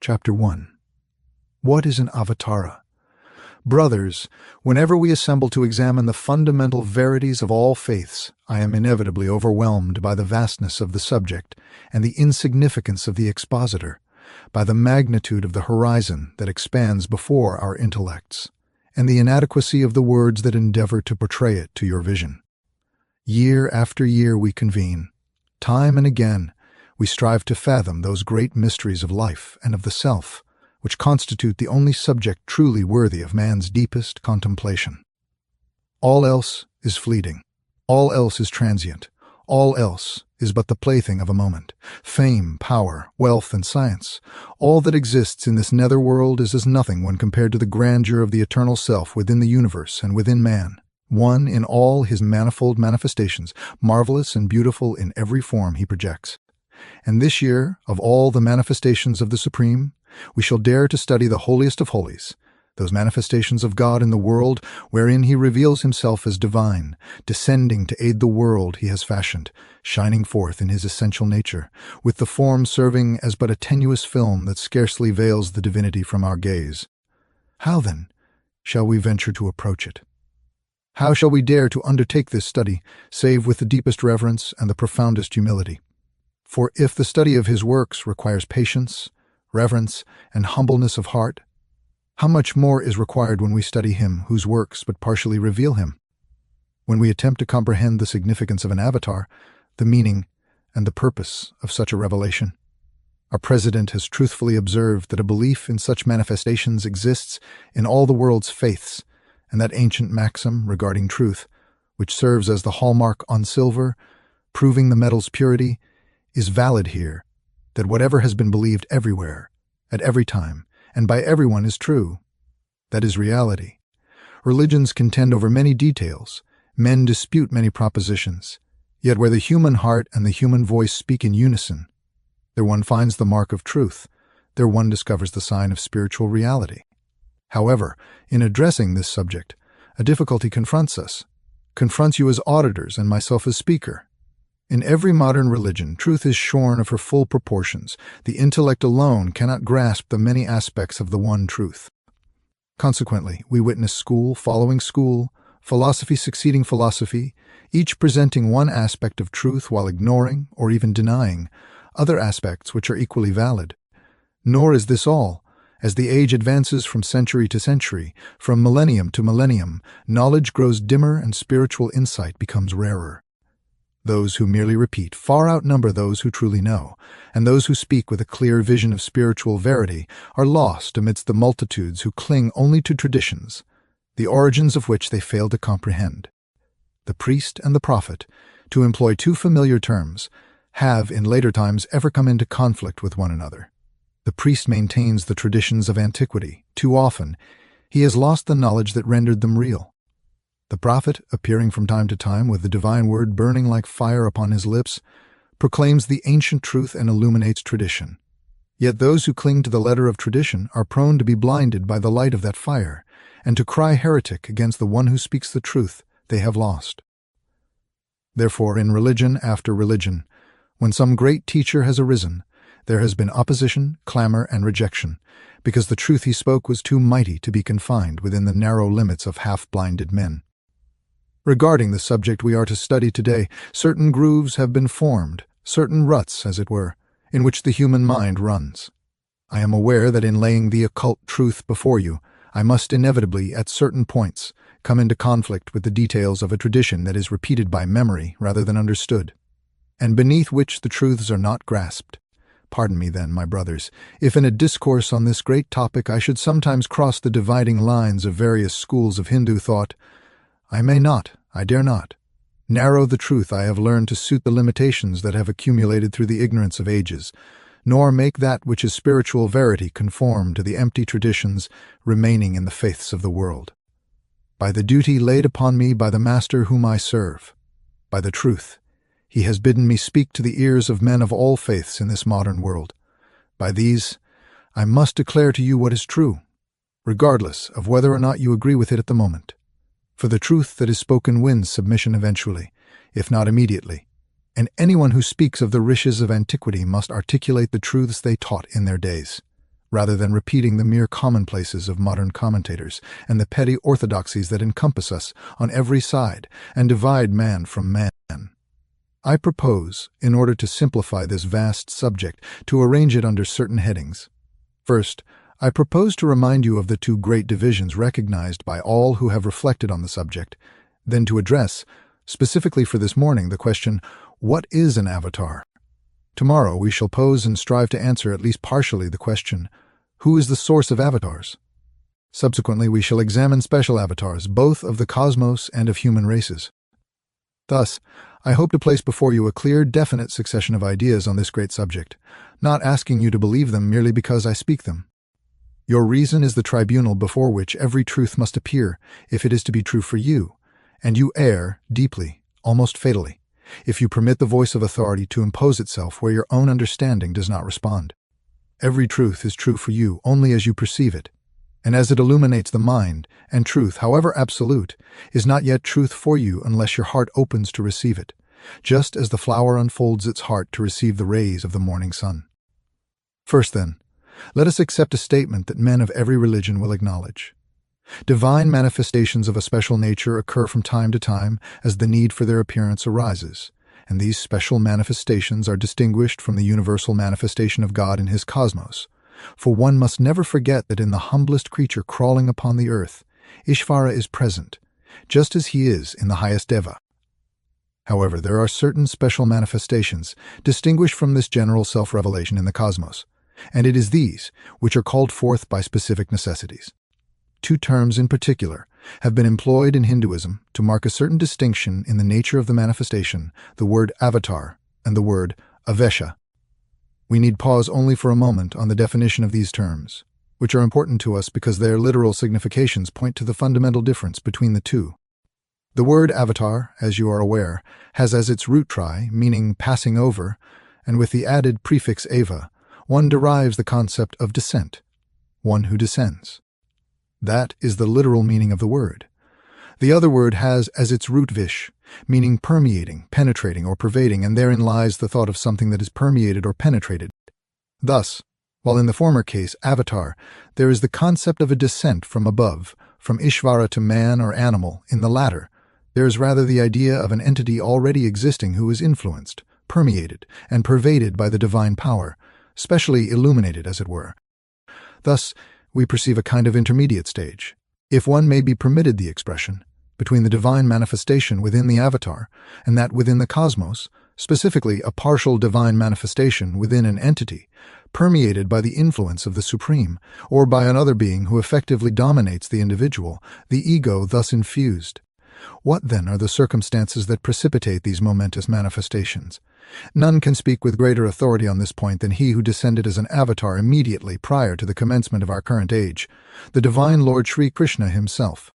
Chapter 1. What is an avatara? Brothers, whenever we assemble to examine the fundamental verities of all faiths, I am inevitably overwhelmed by the vastness of the subject and the insignificance of the expositor, by the magnitude of the horizon that expands before our intellects, and the inadequacy of the words that endeavor to portray it to your vision. Year after year we convene. Time and again, we strive to fathom those great mysteries of life and of the self, which constitute the only subject truly worthy of man's deepest contemplation. All else is fleeting. All else is transient. All else is but the plaything of a moment. Fame, power, wealth, and science, all that exists in this nether world is as nothing when compared to the grandeur of the eternal self within the universe and within man, one in all his manifold manifestations, marvelous and beautiful in every form he projects. And this year, of all the manifestations of the Supreme, we shall dare to study the holiest of holies, those manifestations of God in the world wherein he reveals himself as divine, descending to aid the world he has fashioned, shining forth in his essential nature, with the form serving as but a tenuous film that scarcely veils the divinity from our gaze. How, then, shall we venture to approach it? How shall we dare to undertake this study, save with the deepest reverence and the profoundest humility? For if the study of his works requires patience, reverence, and humbleness of heart, how much more is required when we study him whose works but partially reveal him? When we attempt to comprehend the significance of an avatar, the meaning and the purpose of such a revelation, our president has truthfully observed that a belief in such manifestations exists in all the world's faiths, and that ancient maxim regarding truth, which serves as the hallmark on silver, proving the metal's purity, is valid here, that whatever has been believed everywhere, at every time, and by everyone is true. That is reality. Religions contend over many details, men dispute many propositions, yet where the human heart and the human voice speak in unison, there one finds the mark of truth, there one discovers the sign of spiritual reality. However, in addressing this subject, a difficulty confronts us, confronts you as auditors and myself as speaker. In every modern religion, truth is shorn of her full proportions. The intellect alone cannot grasp the many aspects of the one truth. Consequently, we witness school following school, philosophy succeeding philosophy, each presenting one aspect of truth while ignoring, or even denying, other aspects which are equally valid. Nor is this all. As the age advances from century to century, from millennium to millennium, knowledge grows dimmer and spiritual insight becomes rarer. Those who merely repeat far outnumber those who truly know, and those who speak with a clear vision of spiritual verity are lost amidst the multitudes who cling only to traditions, the origins of which they fail to comprehend. The priest and the prophet, to employ two familiar terms, have in later times ever come into conflict with one another. The priest maintains the traditions of antiquity. Too often, he has lost the knowledge that rendered them real. The prophet, appearing from time to time with the divine word burning like fire upon his lips, proclaims the ancient truth and illuminates tradition. Yet those who cling to the letter of tradition are prone to be blinded by the light of that fire, and to cry heretic against the one who speaks the truth they have lost. Therefore, in religion after religion, when some great teacher has arisen, there has been opposition, clamor, and rejection, because the truth he spoke was too mighty to be confined within the narrow limits of half-blinded men. Regarding the subject we are to study today, certain grooves have been formed, certain ruts, as it were, in which the human mind runs. I am aware that in laying the occult truth before you, I must inevitably, at certain points, come into conflict with the details of a tradition that is repeated by memory rather than understood, and beneath which the truths are not grasped. Pardon me, then, my brothers, if in a discourse on this great topic I should sometimes cross the dividing lines of various schools of Hindu thought. I may not, I dare not, narrow the truth I have learned to suit the limitations that have accumulated through the ignorance of ages, nor make that which is spiritual verity conform to the empty traditions remaining in the faiths of the world. By the duty laid upon me by the Master whom I serve, by the truth, he has bidden me speak to the ears of men of all faiths in this modern world. By these, I must declare to you what is true, regardless of whether or not you agree with it at the moment. For the truth that is spoken wins submission eventually, if not immediately, and anyone who speaks of the riches of antiquity must articulate the truths they taught in their days. rather than repeating the mere commonplaces of modern commentators and the petty orthodoxies that encompass us on every side and divide man from man. I propose, in order to simplify this vast subject, to arrange it under certain headings. First, I propose to remind you of the two great divisions recognized by all who have reflected on the subject, then to address, specifically for this morning, the question, what is an avatar? Tomorrow we shall pose and strive to answer at least partially the question, who is the source of avatars? Subsequently we shall examine special avatars, both of the cosmos and of human races. Thus, I hope to place before you a clear, definite succession of ideas on this great subject, not asking you to believe them merely because I speak them. Your reason is the tribunal before which every truth must appear, if it is to be true for you, and you err deeply, almost fatally, if you permit the voice of authority to impose itself where your own understanding does not respond. Every truth is true for you only as you perceive it, and as it illuminates the mind, and truth, however absolute, is not yet truth for you unless your heart opens to receive it, just as the flower unfolds its heart to receive the rays of the morning sun. First, then, let us accept a statement that men of every religion will acknowledge. Divine manifestations of a special nature occur from time to time as the need for their appearance arises, and these special manifestations are distinguished from the universal manifestation of God in his cosmos. For one must never forget that in the humblest creature crawling upon the earth, Ishvara is present, just as he is in the highest Deva. However, there are certain special manifestations distinguished from this general self-revelation in the cosmos, and it is these which are called forth by specific necessities. Two terms in particular have been employed in Hinduism to mark a certain distinction in the nature of the manifestation, the word avatar and the word avesha. We need pause only for a moment on the definition of these terms, which are important to us because their literal significations point to the fundamental difference between the two. The word avatar, as you are aware, has as its root tri, meaning passing over, and with the added prefix ava, one derives the concept of descent, one who descends. That is the literal meaning of the word. The other word has as its root vish, meaning permeating, penetrating, or pervading, and therein lies the thought of something that is permeated or penetrated. Thus, while in the former case, avatar, there is the concept of a descent from above, from Ishvara to man or animal. In the latter, there is rather the idea of an entity already existing who is influenced, permeated, and pervaded by the divine power, specially illuminated, as it were. Thus, we perceive a kind of intermediate stage, if one may be permitted the expression, between the divine manifestation within the avatar and that within the cosmos, specifically a partial divine manifestation within an entity, permeated by the influence of the Supreme, or by another being who effectively dominates the individual, the ego thus infused. What, then, are the circumstances that precipitate these momentous manifestations? None can speak with greater authority on this point than he who descended as an avatar immediately prior to the commencement of our current age, the divine Lord Sri Krishna himself.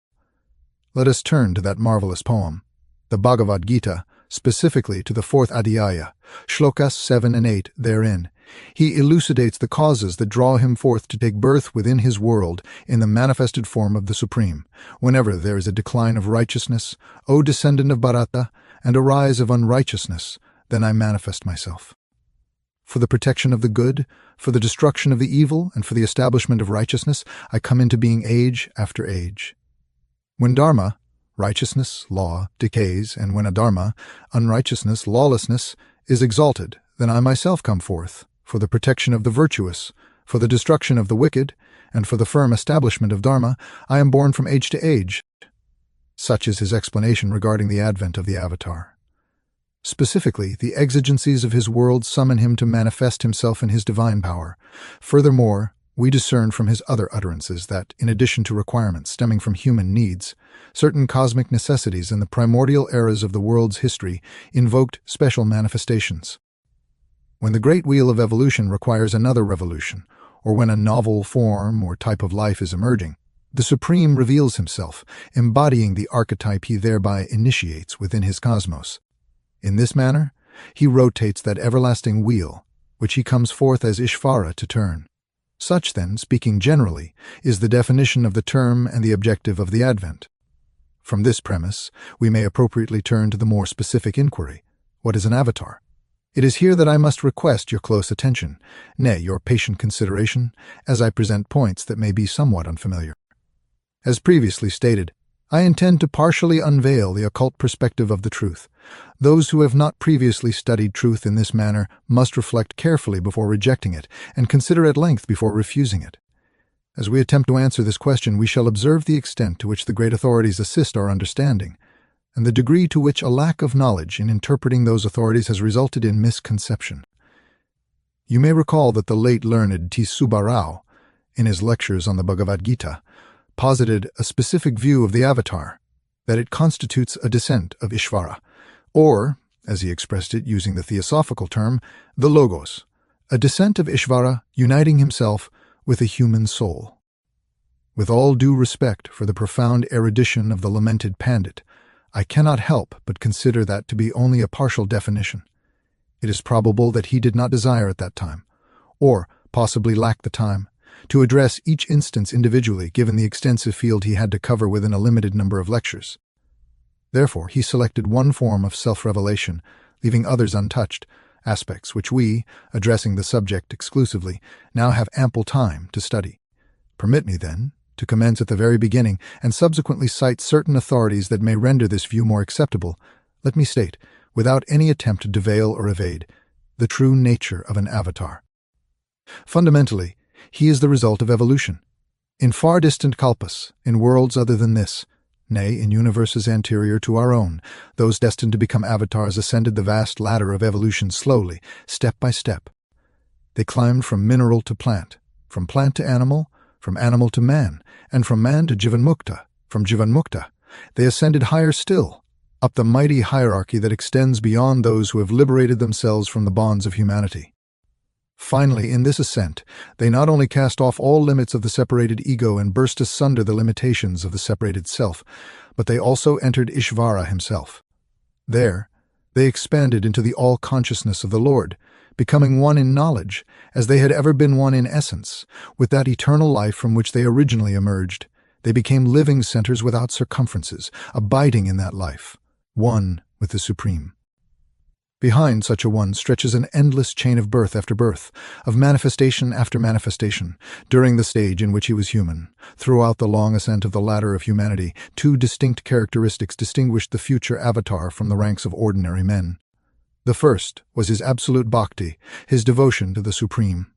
Let us turn to that marvelous poem, the Bhagavad Gita, specifically to the 4th Adhyaya, Shlokas 7 and 8 therein. He elucidates the causes that draw him forth to take birth within his world in the manifested form of the Supreme. Whenever there is a decline of righteousness, O descendant of Bharata, and a rise of unrighteousness, then I manifest myself. For the protection of the good, for the destruction of the evil, and for the establishment of righteousness, I come into being age after age. When dharma, righteousness, law, decays, and when adharma, unrighteousness, lawlessness, is exalted, then I myself come forth, for the protection of the virtuous, for the destruction of the wicked, and for the firm establishment of dharma, I am born from age to age. Such is his explanation regarding the advent of the avatar. Specifically, the exigencies of his world summon him to manifest himself in his divine power. Furthermore, we discern from his other utterances that, in addition to requirements stemming from human needs, certain cosmic necessities in the primordial eras of the world's history invoked special manifestations. When the great wheel of evolution requires another revolution, or when a novel form or type of life is emerging, the Supreme reveals himself, embodying the archetype he thereby initiates within his cosmos. In this manner, he rotates that everlasting wheel, which he comes forth as Ishvara to turn. Such, then, speaking generally, is the definition of the term and the objective of the Advent. From this premise, we may appropriately turn to the more specific inquiry: what is an avatar? It is here that I must request your close attention, nay, your patient consideration, as I present points that may be somewhat unfamiliar. As previously stated, I intend to partially unveil the occult perspective of the truth. Those who have not previously studied truth in this manner must reflect carefully before rejecting it, and consider at length before refusing it. As we attempt to answer this question, we shall observe the extent to which the great authorities assist our understanding, and the degree to which a lack of knowledge in interpreting those authorities has resulted in misconception. You may recall that the late learned T. Subbarao, in his lectures on the Bhagavad Gita, posited a specific view of the avatar, that it constitutes a descent of Ishvara, or, as he expressed it using the theosophical term, the Logos, a descent of Ishvara uniting himself with a human soul. With all due respect for the profound erudition of the lamented Pandit, I cannot help but consider that to be only a partial definition. It is probable that he did not desire at that time, or possibly lacked the time, to address each instance individually given the extensive field he had to cover within a limited number of lectures. Therefore, he selected one form of self-revelation, leaving others untouched, aspects which we, addressing the subject exclusively, now have ample time to study. Permit me, then, to commence at the very beginning and subsequently cite certain authorities that may render this view more acceptable. Let me state, without any attempt to veil or evade, the true nature of an avatar. Fundamentally, he is the result of evolution. In far distant kalpas, in worlds other than this, nay, in universes anterior to our own, those destined to become avatars ascended the vast ladder of evolution slowly, step by step. They climbed from mineral to plant, from plant to animal, from animal to man, and from man to Jivanmukta, from Jivanmukta. They ascended higher still, up the mighty hierarchy that extends beyond those who have liberated themselves from the bonds of humanity. Finally, in this ascent, they not only cast off all limits of the separated ego and burst asunder the limitations of the separated self, but they also entered Ishvara himself. There, they expanded into the all-consciousness of the Lord, becoming one in knowledge, as they had ever been one in essence, with that eternal life from which they originally emerged. They became living centers without circumferences, abiding in that life, one with the Supreme. Behind such a one stretches an endless chain of birth after birth, of manifestation after manifestation. During the stage in which he was human, throughout the long ascent of the ladder of humanity, two distinct characteristics distinguished the future avatar from the ranks of ordinary men. The first was his absolute bhakti, his devotion to the Supreme.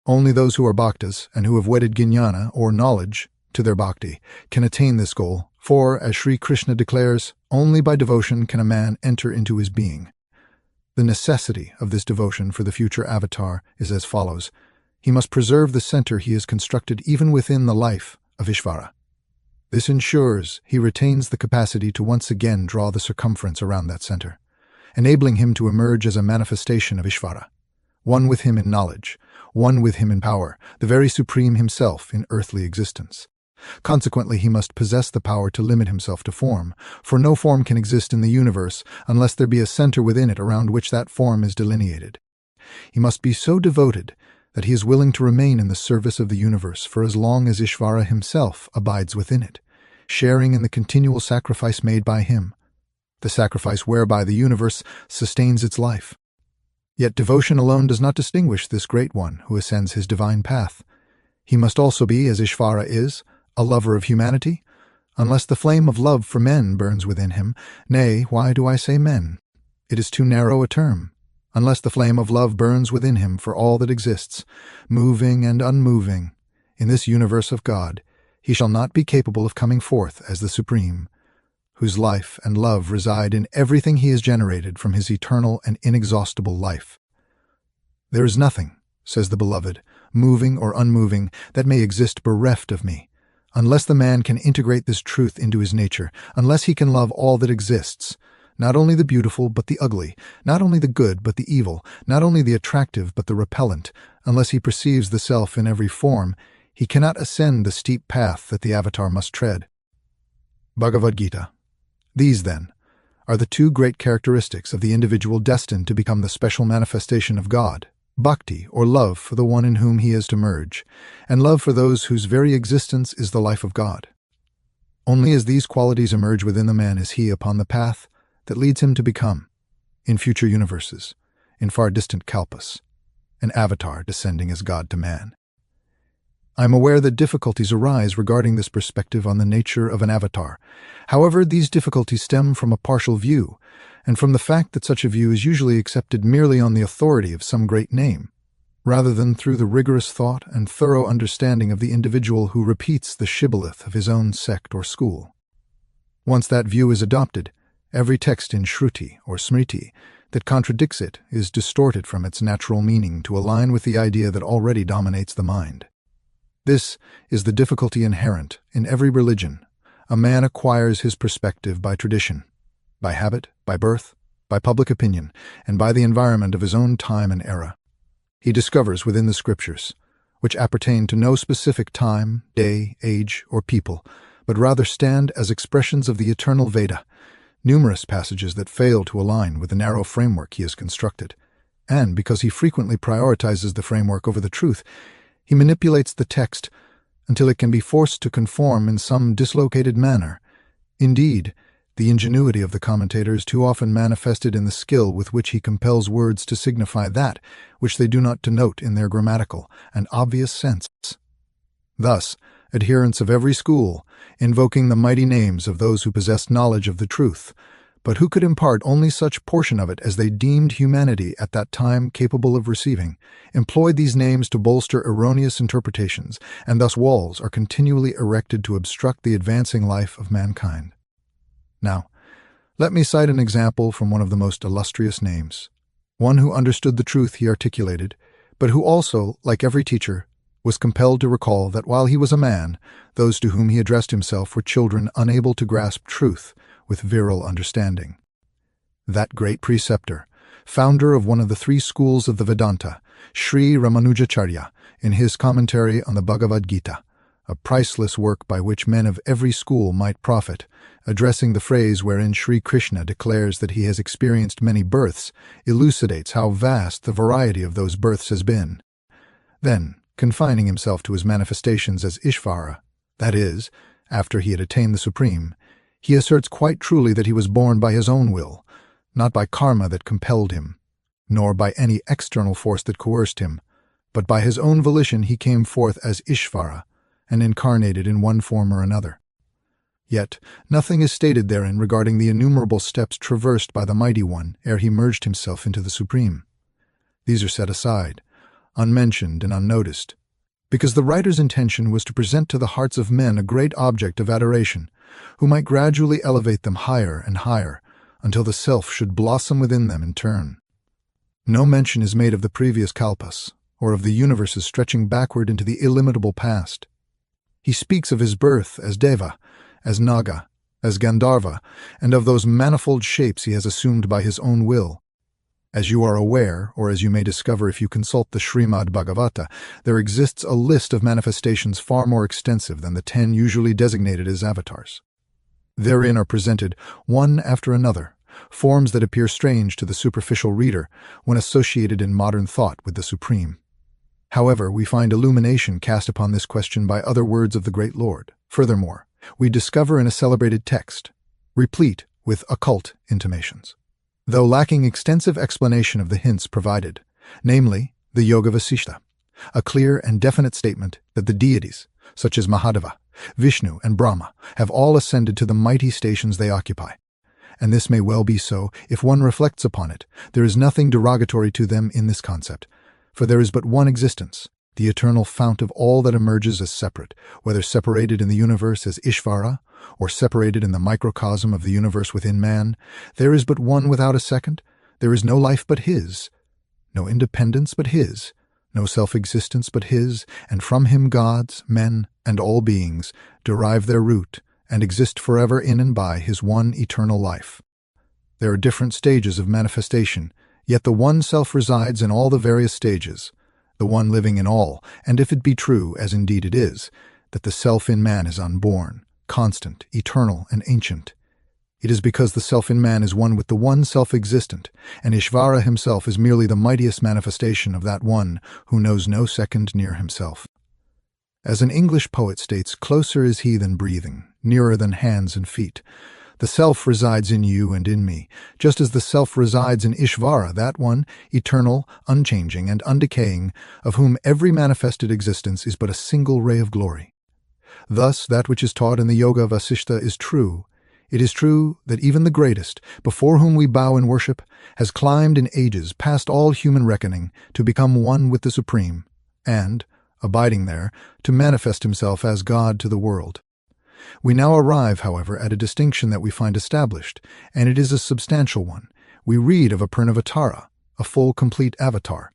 Only those who are bhaktas and who have wedded jnana, or knowledge, to their bhakti, can attain this goal, for, as Sri Krishna declares, only by devotion can a man enter into his being. The necessity of this devotion for the future avatar is as follows. He must preserve the center he has constructed even within the life of Ishvara. This ensures he retains the capacity to once again draw the circumference around that center, enabling him to emerge as a manifestation of Ishvara, one with him in knowledge, one with him in power, the very Supreme himself in earthly existence. Consequently, he must possess the power to limit himself to form, for no form can exist in the universe unless there be a center within it around which that form is delineated. He must be so devoted that he is willing to remain in the service of the universe for as long as Ishvara himself abides within it, sharing in the continual sacrifice made by him, the sacrifice whereby the universe sustains its life. Yet devotion alone does not distinguish this great one who ascends his divine path. He must also be, as Ishvara is, a lover of humanity, unless the flame of love for men burns within him. Nay, why do I say men? It is too narrow a term. Unless the flame of love burns within him for all that exists, moving and unmoving, in this universe of God, he shall not be capable of coming forth as the Supreme, whose life and love reside in everything he has generated from his eternal and inexhaustible life. There is nothing, says the Beloved, moving or unmoving, that may exist bereft of me, unless the man can integrate this truth into his nature, unless he can love all that exists, not only the beautiful but the ugly, not only the good but the evil, not only the attractive but the repellent, unless he perceives the self in every form, he cannot ascend the steep path that the avatar must tread. Bhagavad Gita. These, then, are the two great characteristics of the individual destined to become the special manifestation of God: bhakti, or love for the one in whom he is to merge, and love for those whose very existence is the life of God. Only as these qualities emerge within the man is he upon the path that leads him to become, in future universes, in far distant Kalpas, an avatar descending as God to man. I am aware that difficulties arise regarding this perspective on the nature of an avatar. However, these difficulties stem from a partial view, and from the fact that such a view is usually accepted merely on the authority of some great name, rather than through the rigorous thought and thorough understanding of the individual who repeats the shibboleth of his own sect or school. Once that view is adopted, every text in Shruti or Smriti that contradicts it is distorted from its natural meaning to align with the idea that already dominates the mind. This is the difficulty inherent in every religion. A man acquires his perspective by tradition, by habit, by birth, by public opinion, and by the environment of his own time and era. He discovers within the scriptures, which appertain to no specific time, day, age, or people, but rather stand as expressions of the eternal Veda, numerous passages that fail to align with the narrow framework he has constructed. And because he frequently prioritizes the framework over the truth, he manipulates the text until it can be forced to conform in some dislocated manner. Indeed, the ingenuity of the commentator is too often manifested in the skill with which he compels words to signify that which they do not denote in their grammatical and obvious sense. Thus, adherents of every school, invoking the mighty names of those who possessed knowledge of the truth, but who could impart only such portion of it as they deemed humanity at that time capable of receiving, employed these names to bolster erroneous interpretations, and thus walls are continually erected to obstruct the advancing life of mankind. Now, let me cite an example from one of the most illustrious names, one who understood the truth he articulated, but who also, like every teacher, was compelled to recall that while he was a man, those to whom he addressed himself were children unable to grasp truth with virile understanding. That great preceptor, founder of one of the three schools of the Vedanta, Sri Ramanujacharya, in his commentary on the Bhagavad Gita, a priceless work by which men of every school might profit, addressing the phrase wherein Sri Krishna declares that he has experienced many births, elucidates how vast the variety of those births has been. Then, confining himself to his manifestations as Ishvara, that is, after he had attained the Supreme, he asserts quite truly that he was born by his own will, not by karma that compelled him, nor by any external force that coerced him, but by his own volition he came forth as Ishvara and incarnated in one form or another. Yet nothing is stated therein regarding the innumerable steps traversed by the Mighty One ere he merged himself into the Supreme. These are set aside, unmentioned and unnoticed, because the writer's intention was to present to the hearts of men a great object of adoration, who might gradually elevate them higher and higher, until the self should blossom within them in turn. No mention is made of the previous kalpas, or of the universes stretching backward into the illimitable past. He speaks of his birth as Deva, as Naga, as Gandharva, and of those manifold shapes he has assumed by his own will. As you are aware, or as you may discover if you consult the Srimad Bhagavata, there exists a list of manifestations far more extensive than the 10 usually designated as avatars. Therein are presented, one after another, forms that appear strange to the superficial reader when associated in modern thought with the Supreme. However, we find illumination cast upon this question by other words of the great Lord. Furthermore, we discover in a celebrated text, replete with occult intimations, though lacking extensive explanation of the hints provided, namely the Yoga Vasishta, a clear and definite statement that the deities, such as Mahadeva, Vishnu, and Brahma, have all ascended to the mighty stations they occupy. And this may well be so if one reflects upon it. There is nothing derogatory to them in this concept, for there is but one existence, the eternal fount of all that emerges as separate, whether separated in the universe as Ishvara, or separated in the microcosm of the universe within man. There is but one without a second. There is no life but his, no independence but his, no self-existence but his, and from him gods, men, and all beings derive their root and exist forever in and by his one eternal life. There are different stages of manifestation, yet the one self resides in all the various stages, the one living in all, and if it be true, as indeed it is, that the self in man is unborn, constant, eternal, and ancient, it is because the self in man is one with the one self-existent, and Ishvara himself is merely the mightiest manifestation of that one who knows no second near himself. As an English poet states, closer is he than breathing, nearer than hands and feet. The self resides in you and in me, just as the self resides in Ishvara, that one, eternal, unchanging, and undecaying, of whom every manifested existence is but a single ray of glory. Thus, that which is taught in the Yoga Vasishta is true. It is true that even the greatest, before whom we bow in worship, has climbed in ages past all human reckoning to become one with the Supreme, and, abiding there, to manifest himself as God to the world. We now arrive, however, at a distinction that we find established, and it is a substantial one. We read of a Purnavatara, a full, complete avatar.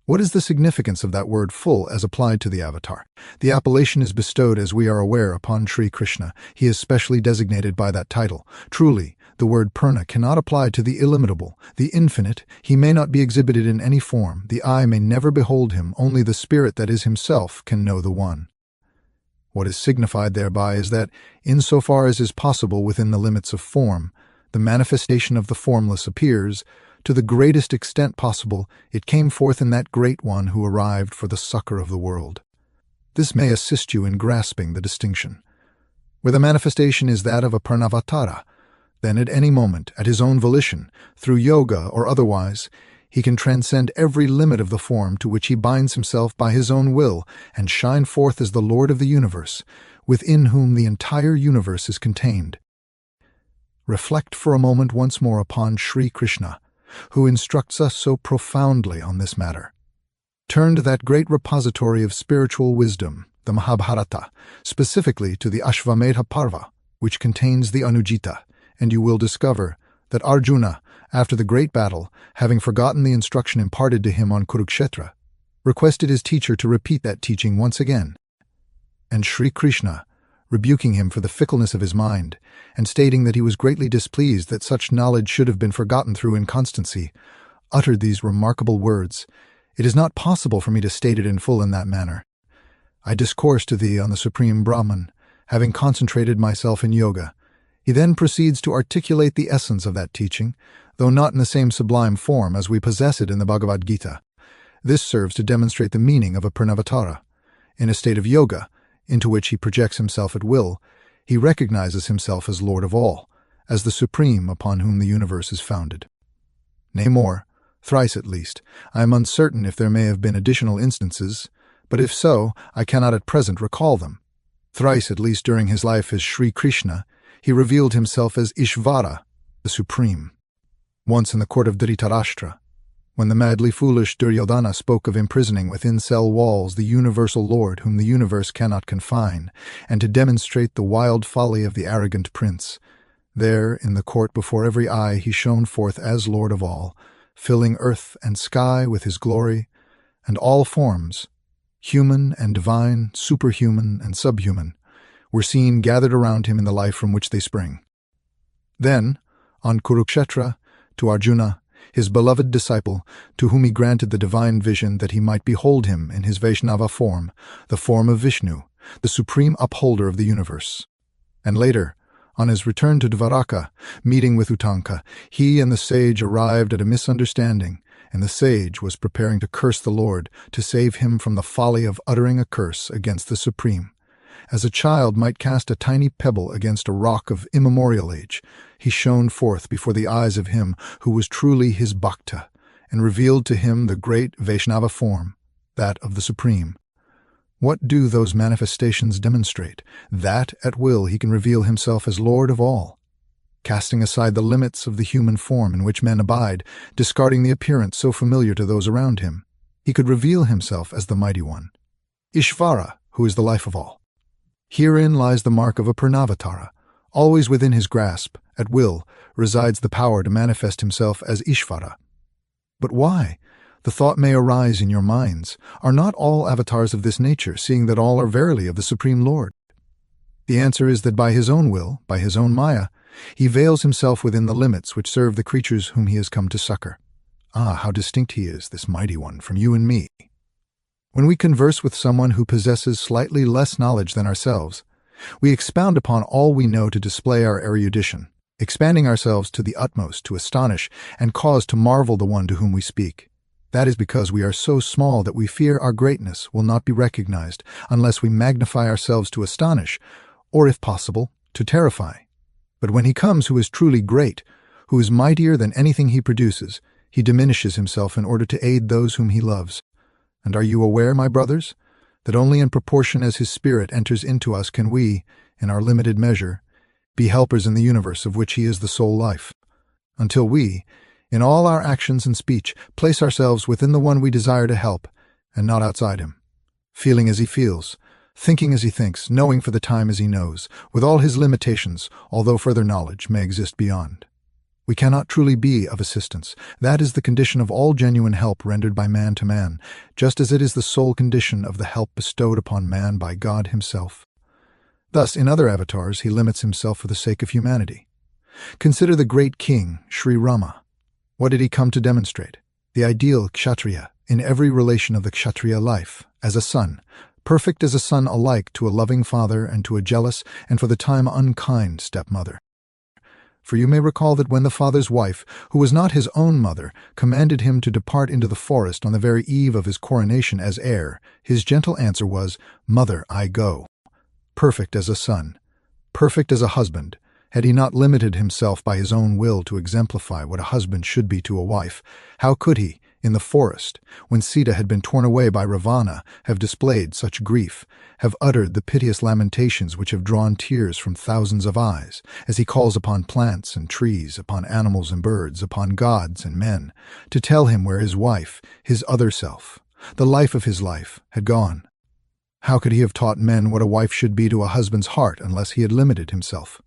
What is the significance of that word full as applied to the avatar? The appellation is bestowed, as we are aware, upon Sri Krishna. He is specially designated by that title. Truly, the word Purna cannot apply to the illimitable, the infinite. He may not be exhibited in any form. The eye may never behold him. Only the spirit that is himself can know the one. What is signified thereby is that, insofar as is possible within the limits of form, the manifestation of the formless appears. To the greatest extent possible, it came forth in that Great One who arrived for the succor of the world. This may assist you in grasping the distinction. Where the manifestation is that of a Purnavatara, then at any moment, at his own volition, through yoga or otherwise, he can transcend every limit of the form to which he binds himself by his own will and shine forth as the Lord of the universe, within whom the entire universe is contained. Reflect for a moment once more upon Sri Krishna, who instructs us so profoundly on this matter. Turn to that great repository of spiritual wisdom, the Mahabharata, specifically to the Ashvamedha Parva, which contains the Anujita, and you will discover that Arjuna, after the great battle, having forgotten the instruction imparted to him on Kurukshetra, requested his teacher to repeat that teaching once again. And Sri Krishna, rebuking him for the fickleness of his mind, and stating that he was greatly displeased that such knowledge should have been forgotten through inconstancy, uttered these remarkable words. It is not possible for me to state it in full in that manner. I discourse to thee on the Supreme Brahman, having concentrated myself in yoga. He then proceeds to articulate the essence of that teaching, though not in the same sublime form as we possess it in the Bhagavad Gita. This serves to demonstrate the meaning of a Purnavatara. In a state of yoga, into which he projects himself at will, he recognizes himself as Lord of all, as the Supreme upon whom the universe is founded. Nay more, thrice at least, I am uncertain if there may have been additional instances, but if so, I cannot at present recall them. Thrice at least during his life as Sri Krishna, he revealed himself as Ishvara, the Supreme. Once in the court of Dhritarashtra, when the madly foolish Duryodhana spoke of imprisoning within cell walls the universal Lord whom the universe cannot confine, and to demonstrate the wild folly of the arrogant prince, there, in the court before every eye, he shone forth as Lord of all, filling earth and sky with his glory, and all forms, human and divine, superhuman and subhuman, were seen gathered around him in the life from which they spring. Then, on Kurukshetra, to Arjuna, his beloved disciple, to whom he granted the divine vision that he might behold him in his Vaishnava form, the form of Vishnu, the supreme upholder of the universe. And later, on his return to Dvaraka, meeting with Utanka, he and the sage arrived at a misunderstanding, and the sage was preparing to curse the Lord to save him from the folly of uttering a curse against the Supreme. As a child might cast a tiny pebble against a rock of immemorial age, he shone forth before the eyes of him who was truly his bhakta, and revealed to him the great Vaishnava form, that of the Supreme. What do those manifestations demonstrate? That at will he can reveal himself as Lord of all. Casting aside the limits of the human form in which men abide, discarding the appearance so familiar to those around him, he could reveal himself as the Mighty One, Ishvara, who is the life of all. Herein lies the mark of a Purnavatara. Always within his grasp, at will, resides the power to manifest himself as Ishvara. But why? The thought may arise in your minds, are not all avatars of this nature, seeing that all are verily of the Supreme Lord? The answer is that by his own will, by his own Maya, he veils himself within the limits which serve the creatures whom he has come to succor. Ah, how distinct he is, this Mighty One, from you and me. When we converse with someone who possesses slightly less knowledge than ourselves, we expound upon all we know to display our erudition, expanding ourselves to the utmost to astonish and cause to marvel the one to whom we speak. That is because we are so small that we fear our greatness will not be recognized unless we magnify ourselves to astonish, or if possible, to terrify. But when he comes who is truly great, who is mightier than anything he produces, he diminishes himself in order to aid those whom he loves. And are you aware, my brothers, that only in proportion as his Spirit enters into us can we, in our limited measure, be helpers in the universe of which he is the sole life, until we, in all our actions and speech, place ourselves within the one we desire to help, and not outside him, feeling as he feels, thinking as he thinks, knowing for the time as he knows, with all his limitations, although further knowledge may exist beyond. We cannot truly be of assistance. That is the condition of all genuine help rendered by man to man, just as it is the sole condition of the help bestowed upon man by God himself. Thus, in other avatars, he limits himself for the sake of humanity. Consider the great king, Sri Rama. What did he come to demonstrate? The ideal kshatriya, in every relation of the kshatriya life, as a son, perfect as a son alike to a loving father and to a jealous and for the time unkind stepmother. For you may recall that when the father's wife, who was not his own mother, commanded him to depart into the forest on the very eve of his coronation as heir, his gentle answer was, "Mother, I go." Perfect as a son, perfect as a husband, had he not limited himself by his own will to exemplify what a husband should be to a wife, how could he, in the forest, when Sita had been torn away by Ravana, have displayed such grief, have uttered the piteous lamentations which have drawn tears from thousands of eyes, as he calls upon plants and trees, upon animals and birds, upon gods and men, to tell him where his wife, his other self, the life of his life, had gone? How could he have taught men what a wife should be to a husband's heart unless he had limited himself?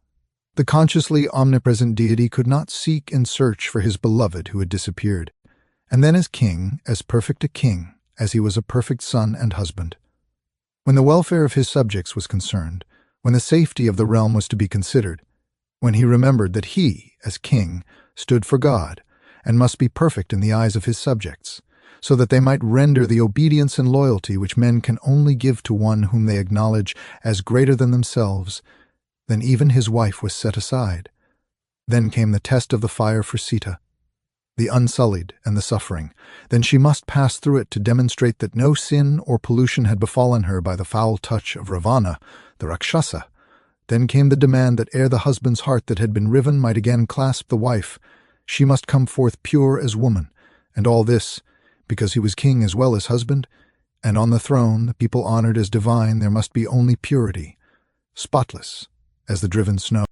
The consciously omnipresent deity could not seek and search for his beloved who had disappeared. And then as king, as perfect a king, as he was a perfect son and husband. When the welfare of his subjects was concerned, when the safety of the realm was to be considered, when he remembered that he, as king, stood for God, and must be perfect in the eyes of his subjects, so that they might render the obedience and loyalty which men can only give to one whom they acknowledge as greater than themselves, then even his wife was set aside. Then came the test of the fire for Sita, the unsullied and the suffering. Then she must pass through it to demonstrate that no sin or pollution had befallen her by the foul touch of Ravana, the Rakshasa. Then came the demand that ere the husband's heart that had been riven might again clasp the wife, she must come forth pure as woman, and all this, because he was king as well as husband, and on the throne, the people honored as divine, there must be only purity, spotless as the driven snow.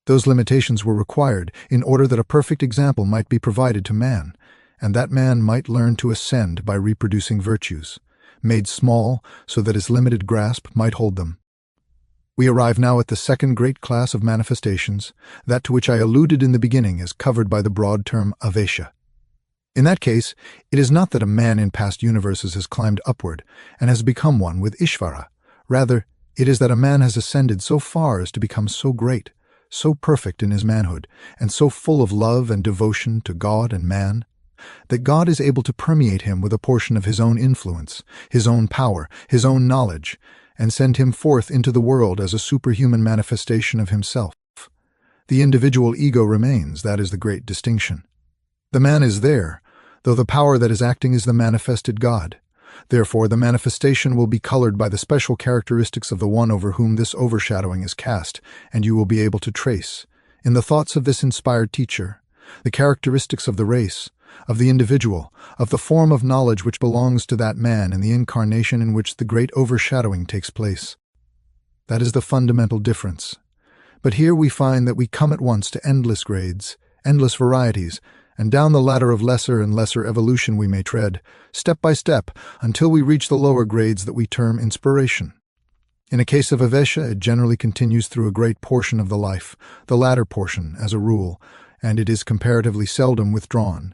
Those limitations were required in order that a perfect example might be provided to man, and that man might learn to ascend by reproducing virtues, made small so that his limited grasp might hold them. We arrive now at the second great class of manifestations, that to which I alluded in the beginning as covered by the broad term avesha. In that case, it is not that a man in past universes has climbed upward and has become one with Ishvara. Rather, it is that a man has ascended so far as to become so great, so perfect in his manhood, and so full of love and devotion to God and man, that God is able to permeate him with a portion of his own influence, his own power, his own knowledge, and send him forth into the world as a superhuman manifestation of himself. The individual ego remains, that is the great distinction. The man is there, though the power that is acting is the manifested God. Therefore, the manifestation will be colored by the special characteristics of the one over whom this overshadowing is cast, and you will be able to trace, in the thoughts of this inspired teacher, the characteristics of the race, of the individual, of the form of knowledge which belongs to that man in the incarnation in which the great overshadowing takes place. That is the fundamental difference. But here we find that we come at once to endless grades, endless varieties, and down the ladder of lesser and lesser evolution we may tread, step by step, until we reach the lower grades that we term inspiration. In a case of avesha, it generally continues through a great portion of the life, the latter portion, as a rule, and it is comparatively seldom withdrawn.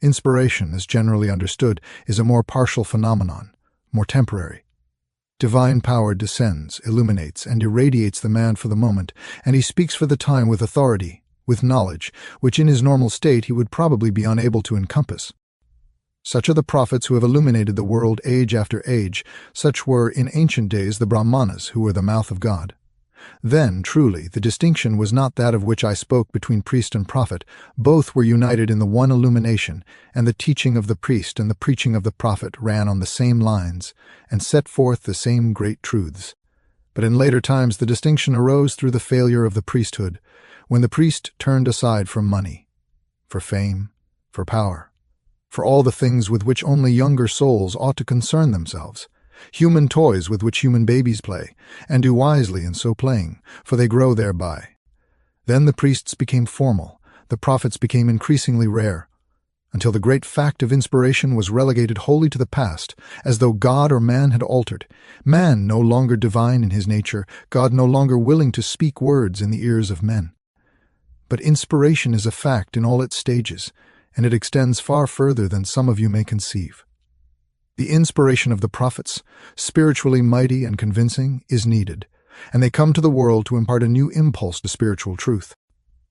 Inspiration, as generally understood, is a more partial phenomenon, more temporary. Divine power descends, illuminates, and irradiates the man for the moment, and he speaks for the time with authority, with knowledge, which in his normal state he would probably be unable to encompass. Such are the prophets who have illuminated the world age after age. Such were in ancient days the Brahmanas, who were the mouth of God. Then, truly, the distinction was not that of which I spoke between priest and prophet. Both were united in the one illumination, and the teaching of the priest and the preaching of the prophet ran on the same lines, and set forth the same great truths. But in later times the distinction arose through the failure of the priesthood, when the priest turned aside from money, for fame, for power, for all the things with which only younger souls ought to concern themselves, human toys with which human babies play, and do wisely in so playing, for they grow thereby. Then the priests became formal, the prophets became increasingly rare, until the great fact of inspiration was relegated wholly to the past, as though God or man had altered, man no longer divine in his nature, God no longer willing to speak words in the ears of men. But inspiration is a fact in all its stages, and it extends far further than some of you may conceive. The inspiration of the prophets, spiritually mighty and convincing, is needed, and they come to the world to impart a new impulse to spiritual truth.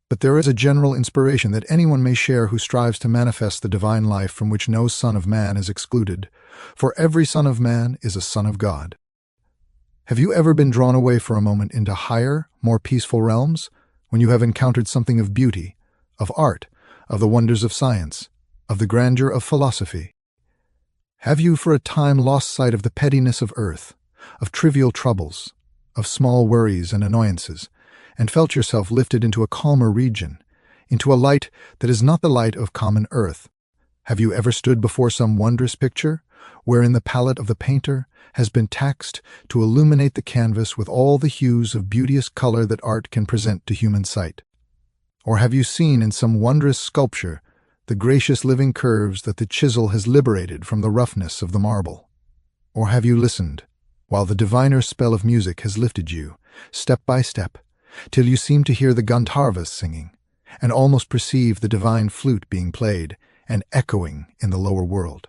But there is a general inspiration that anyone may share who strives to manifest the divine life from which no son of man is excluded, for every son of man is a son of God. Have you ever been drawn away for a moment into higher, more peaceful realms, when you have encountered something of beauty, of art, of the wonders of science, of the grandeur of philosophy? Have you for a time lost sight of the pettiness of earth, of trivial troubles, of small worries and annoyances, and felt yourself lifted into a calmer region, into a light that is not the light of common earth? Have you ever stood before some wondrous picture, wherein the palette of the painter has been taxed to illuminate the canvas with all the hues of beauteous color that art can present to human sight? Or have you seen in some wondrous sculpture the gracious living curves that the chisel has liberated from the roughness of the marble? Or have you listened, while the diviner spell of music has lifted you, step by step, till you seem to hear the Gandharvas singing, and almost perceive the divine flute being played and echoing in the lower world?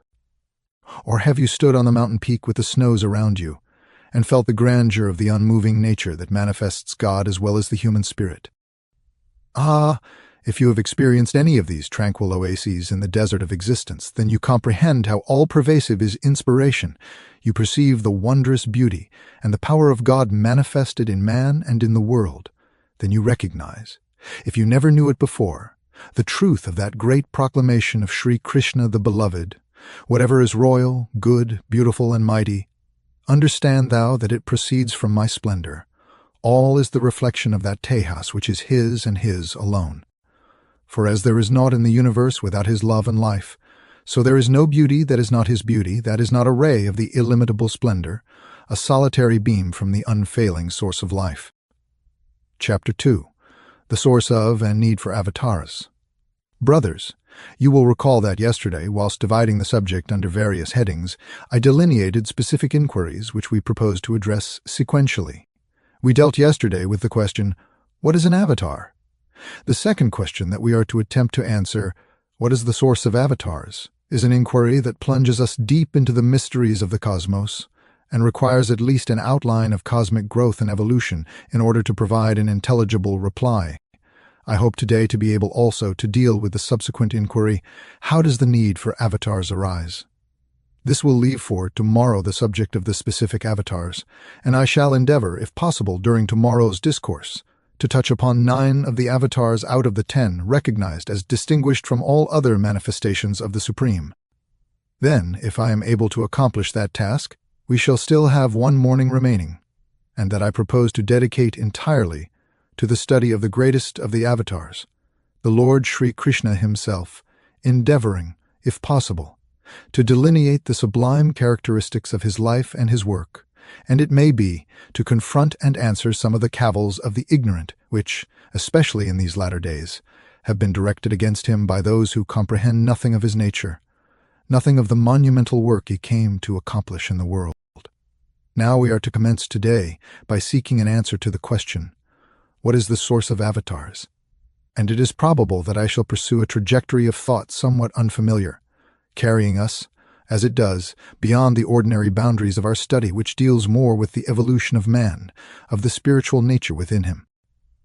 Or have you stood on the mountain peak with the snows around you, and felt the grandeur of the unmoving nature that manifests God as well as the human spirit? Ah, if you have experienced any of these tranquil oases in the desert of existence, then you comprehend how all-pervasive is inspiration. You perceive the wondrous beauty and the power of God manifested in man and in the world. Then you recognize, if you never knew it before, the truth of that great proclamation of Sri Krishna the Beloved: whatever is royal, good, beautiful, and mighty, understand thou that it proceeds from my splendor. All is the reflection of that Tejas which is his and his alone. For as there is naught in the universe without his love and life, so there is no beauty that is not his beauty, that is not a ray of the illimitable splendor, a solitary beam from the unfailing source of life. Chapter 2. The Source of and Need for Avataras. Brothers, you will recall that yesterday, whilst dividing the subject under various headings, I delineated specific inquiries which we proposed to address sequentially. We dealt yesterday with the question, what is an avatar? The second question that we are to attempt to answer, what is the source of avatars, is an inquiry that plunges us deep into the mysteries of the cosmos and requires at least an outline of cosmic growth and evolution in order to provide an intelligible reply. I hope today to be able also to deal with the subsequent inquiry, how does the need for avatars arise? This will leave for tomorrow the subject of the specific avatars, and I shall endeavor, if possible during tomorrow's discourse, to touch upon 9 of the avatars out of the 10 recognized as distinguished from all other manifestations of the Supreme. Then, if I am able to accomplish that task, we shall still have one morning remaining, and that I propose to dedicate entirely to the study of the greatest of the avatars, the Lord Sri Krishna himself, endeavoring, if possible, to delineate the sublime characteristics of his life and his work, and it may be to confront and answer some of the cavils of the ignorant which, especially in these latter days, have been directed against him by those who comprehend nothing of his nature, nothing of the monumental work he came to accomplish in the world. Now we are to commence today by seeking an answer to the question, what is the source of avatars? And it is probable that I shall pursue a trajectory of thought somewhat unfamiliar, carrying us, as it does, beyond the ordinary boundaries of our study, which deals more with the evolution of man, of the spiritual nature within him.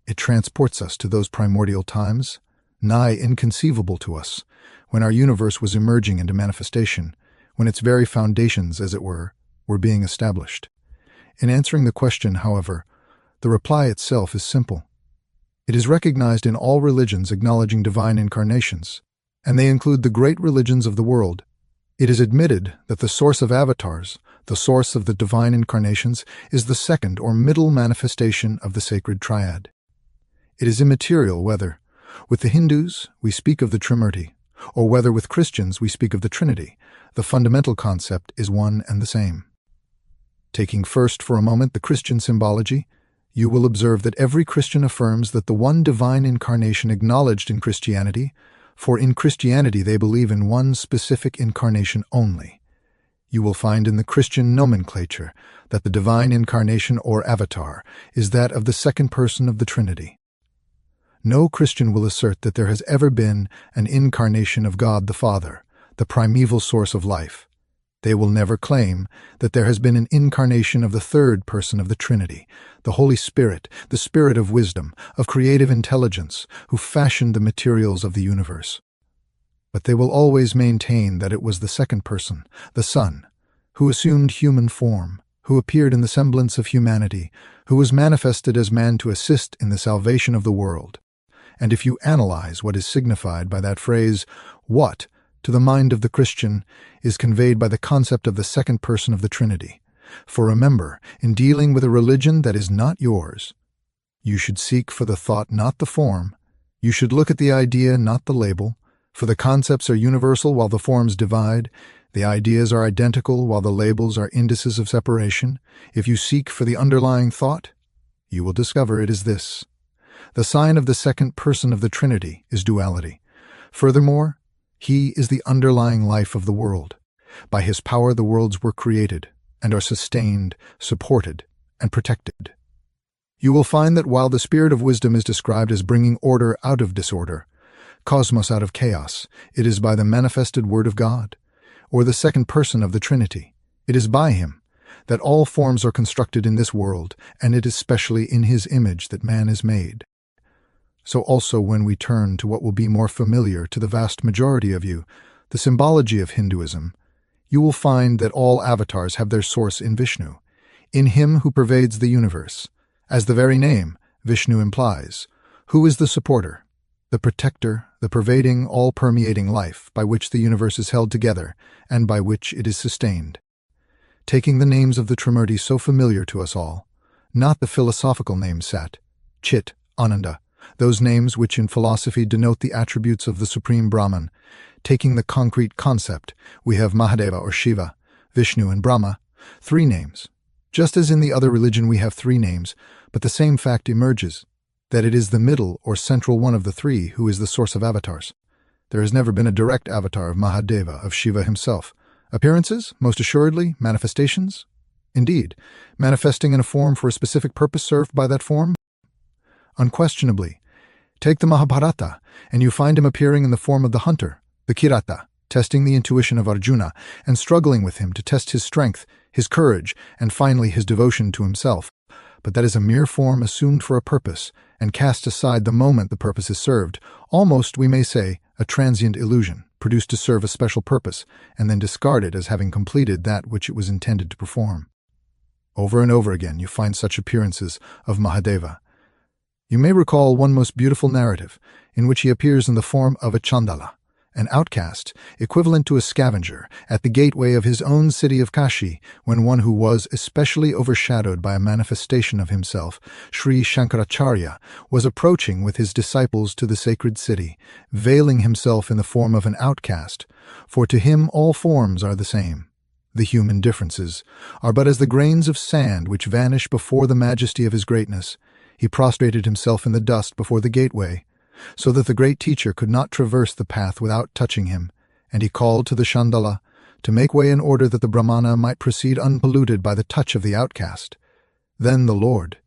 It transports us to those primordial times, nigh inconceivable to us, when our universe was emerging into manifestation, when its very foundations, as it were being established. In answering the question, however, the reply itself is simple. It is recognized in all religions acknowledging divine incarnations, and they include the great religions of the world. It is admitted that the source of avatars, the source of the divine incarnations, is the second or middle manifestation of the sacred triad. It is immaterial whether, with the Hindus, we speak of the Trimurti, or whether with Christians we speak of the Trinity. The fundamental concept is one and the same. Taking first for a moment the Christian symbology, you will observe that every Christian affirms that the one divine incarnation acknowledged in Christianity, for in Christianity they believe in one specific incarnation only. You will find in the Christian nomenclature that the divine incarnation or avatar is that of the second person of the Trinity. No Christian will assert that there has ever been an incarnation of God the Father, the primeval source of life. They will never claim that there has been an incarnation of the third person of the Trinity, the Holy Spirit, the Spirit of wisdom, of creative intelligence, who fashioned the materials of the universe. But they will always maintain that it was the second person, the Son, who assumed human form, who appeared in the semblance of humanity, who was manifested as man to assist in the salvation of the world. And if you analyze what is signified by that phrase, what, to the mind of the Christian, is conveyed by the concept of the second person of the Trinity. For remember, in dealing with a religion that is not yours, you should seek for the thought, not the form. You should look at the idea, not the label. For the concepts are universal while the forms divide. The ideas are identical while the labels are indices of separation. If you seek for the underlying thought, you will discover it is this. The sign of the second person of the Trinity is duality. Furthermore, he is the underlying life of the world. By his power the worlds were created and are sustained, supported, and protected. You will find that while the spirit of wisdom is described as bringing order out of disorder, cosmos out of chaos, it is by the manifested word of God, or the second person of the Trinity. It is by him that all forms are constructed in this world, and it is specially in his image that man is made. So also when we turn to what will be more familiar to the vast majority of you, the symbology of Hinduism, you will find that all avatars have their source in Vishnu, in him who pervades the universe. As the very name, Vishnu, implies, who is the supporter, the protector, the pervading, all-permeating life by which the universe is held together and by which it is sustained. Taking the names of the Trimurti so familiar to us all, not the philosophical names Sat, Chit, Ananda, those names which in philosophy denote the attributes of the Supreme Brahman. Taking the concrete concept, we have Mahadeva or Shiva, Vishnu and Brahma, three names. Just as in the other religion we have three names, but the same fact emerges, that it is the middle or central one of the three who is the source of avatars. There has never been a direct avatar of Mahadeva, of Shiva himself. Appearances? Most assuredly. Manifestations? Indeed. Manifesting in a form for a specific purpose served by that form? Unquestionably. Take the Mahabharata, and you find him appearing in the form of the hunter, the Kirata, testing the intuition of Arjuna and struggling with him to test his strength, his courage, and finally his devotion to himself. But that is a mere form assumed for a purpose and cast aside the moment the purpose is served, almost, we may say, a transient illusion, produced to serve a special purpose, and then discarded as having completed that which it was intended to perform. Over and over again you find such appearances of Mahadeva. You may recall one most beautiful narrative, in which he appears in the form of a Chandala, an outcast, equivalent to a scavenger, at the gateway of his own city of Kashi, when one who was especially overshadowed by a manifestation of himself, Sri Shankaracharya, was approaching with his disciples to the sacred city, veiling himself in the form of an outcast, for to him all forms are the same. The human differences are but as the grains of sand which vanish before the majesty of his greatness. He prostrated himself in the dust before the gateway, so that the great teacher could not traverse the path without touching him, and he called to the Chandala to make way in order that the Brahmana might proceed unpolluted by the touch of the outcast. Then the Lord,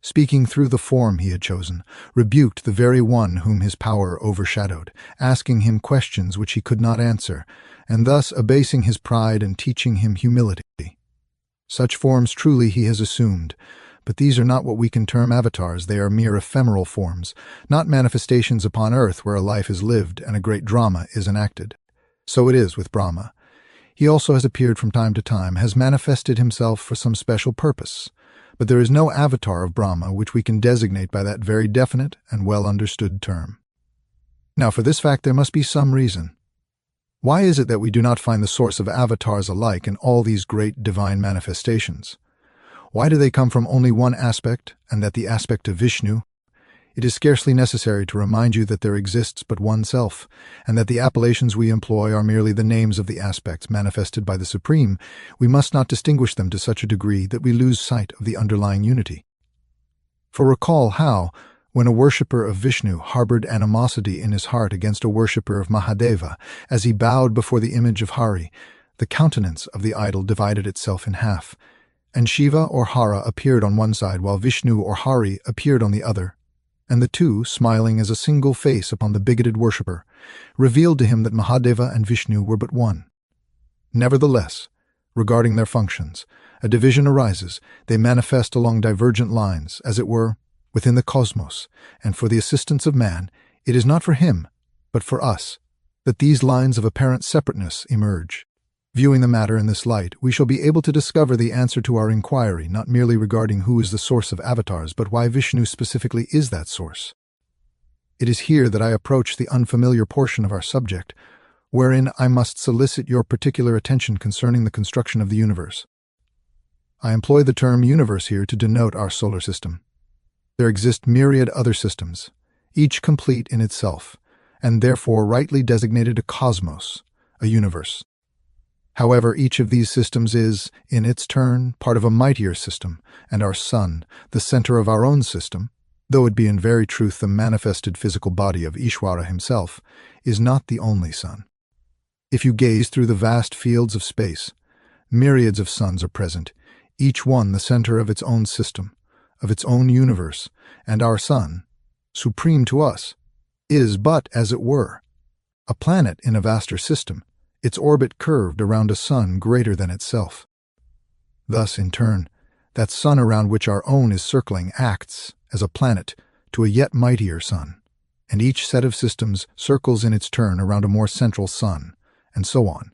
speaking through the form he had chosen, rebuked the very one whom his power overshadowed, asking him questions which he could not answer, and thus abasing his pride and teaching him humility. Such forms truly he has assumed, but these are not what we can term avatars. They are mere ephemeral forms, not manifestations upon earth where a life is lived and a great drama is enacted. So it is with Brahma. He also has appeared from time to time, has manifested himself for some special purpose, but there is no avatar of Brahma which we can designate by that very definite and well-understood term. Now for this fact there must be some reason. Why is it that we do not find the source of avatars alike in all these great divine manifestations? Why do they come from only one aspect, and that the aspect of Vishnu? It is scarcely necessary to remind you that there exists but one self, and that the appellations we employ are merely the names of the aspects manifested by the Supreme. We must not distinguish them to such a degree that we lose sight of the underlying unity. For recall how, when a worshipper of Vishnu harbored animosity in his heart against a worshipper of Mahadeva, as he bowed before the image of Hari, the countenance of the idol divided itself in half, and Shiva or Hara appeared on one side while Vishnu or Hari appeared on the other, and the two, smiling as a single face upon the bigoted worshipper, revealed to him that Mahadeva and Vishnu were but one. Nevertheless, regarding their functions, a division arises. They manifest along divergent lines, as it were, within the cosmos, and for the assistance of man, it is not for him, but for us, that these lines of apparent separateness emerge. Viewing the matter in this light, we shall be able to discover the answer to our inquiry, not merely regarding who is the source of avatars, but why Vishnu specifically is that source. It is here that I approach the unfamiliar portion of our subject, wherein I must solicit your particular attention concerning the construction of the universe. I employ the term universe here to denote our solar system. There exist myriad other systems, each complete in itself, and therefore rightly designated a cosmos, a universe. However, each of these systems is, in its turn, part of a mightier system, and our sun, the center of our own system, though it be in very truth the manifested physical body of Ishvara himself, is not the only sun. If you gaze through the vast fields of space, myriads of suns are present, each one the center of its own system, of its own universe, and our sun, supreme to us, is but, as it were, a planet in a vaster system, its orbit curved around a sun greater than itself. Thus, in turn, that sun around which our own is circling acts as a planet to a yet mightier sun, and each set of systems circles in its turn around a more central sun, and so on.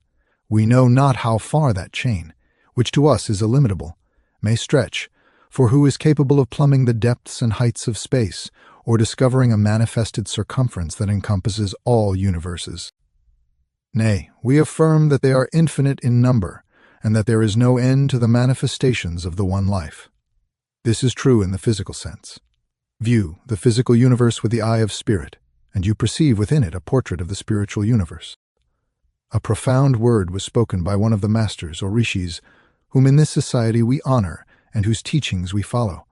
We know not how far that chain, which to us is illimitable, may stretch, for who is capable of plumbing the depths and heights of space, or discovering a manifested circumference that encompasses all universes? Nay, we affirm that they are infinite in number, and that there is no end to the manifestations of the one life. This is true in the physical sense. View the physical universe with the eye of spirit, and you perceive within it a portrait of the spiritual universe. A profound word was spoken by one of the masters or rishis, whom in this society we honor and whose teachings we follow.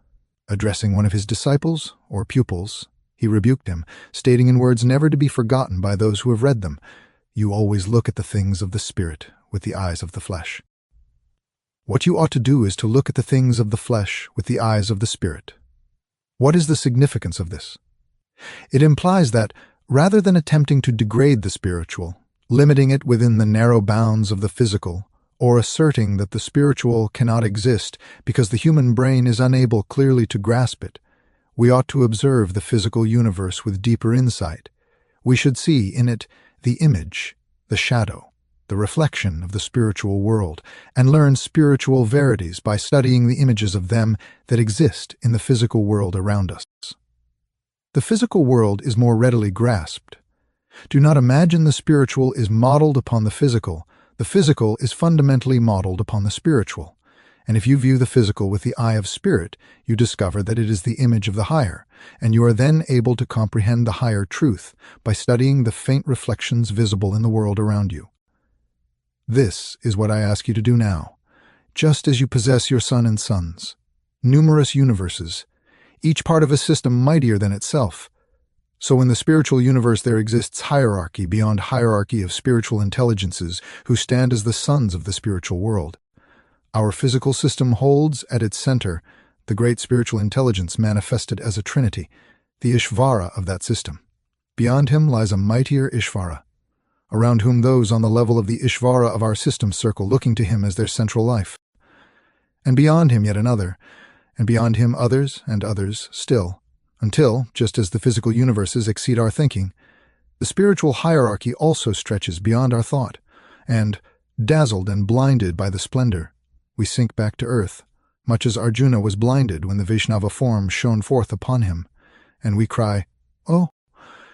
Addressing one of his disciples or pupils, he rebuked him, stating in words never to be forgotten by those who have read them, "You always look at the things of the spirit with the eyes of the flesh." What you ought to do is to look at the things of the flesh with the eyes of the spirit. What is the significance of this? It implies that, rather than attempting to degrade the spiritual, limiting it within the narrow bounds of the physical, or asserting that the spiritual cannot exist because the human brain is unable clearly to grasp it, we ought to observe the physical universe with deeper insight. We should see in it the image, the shadow, the reflection of the spiritual world, and learn spiritual verities by studying the images of them that exist in the physical world around us. The physical world is more readily grasped. Do not imagine the spiritual is modeled upon the physical. The physical is fundamentally modeled upon the spiritual. And if you view the physical with the eye of spirit, you discover that it is the image of the higher, and you are then able to comprehend the higher truth by studying the faint reflections visible in the world around you. This is what I ask you to do now. Just as you possess your sun and suns, numerous universes, each part of a system mightier than itself, so in the spiritual universe there exists hierarchy beyond hierarchy of spiritual intelligences who stand as the sons of the spiritual world. Our physical system holds at its center the great spiritual intelligence manifested as a trinity, the Ishvara of that system. Beyond him lies a mightier Ishvara, around whom those on the level of the Ishvara of our system circle, looking to him as their central life. And beyond him yet another, and beyond him others and others still, until, just as the physical universes exceed our thinking, the spiritual hierarchy also stretches beyond our thought, and, dazzled and blinded by the splendor, we sink back to earth, much as Arjuna was blinded when the Vaishnava form shone forth upon him, and we cry, "Oh,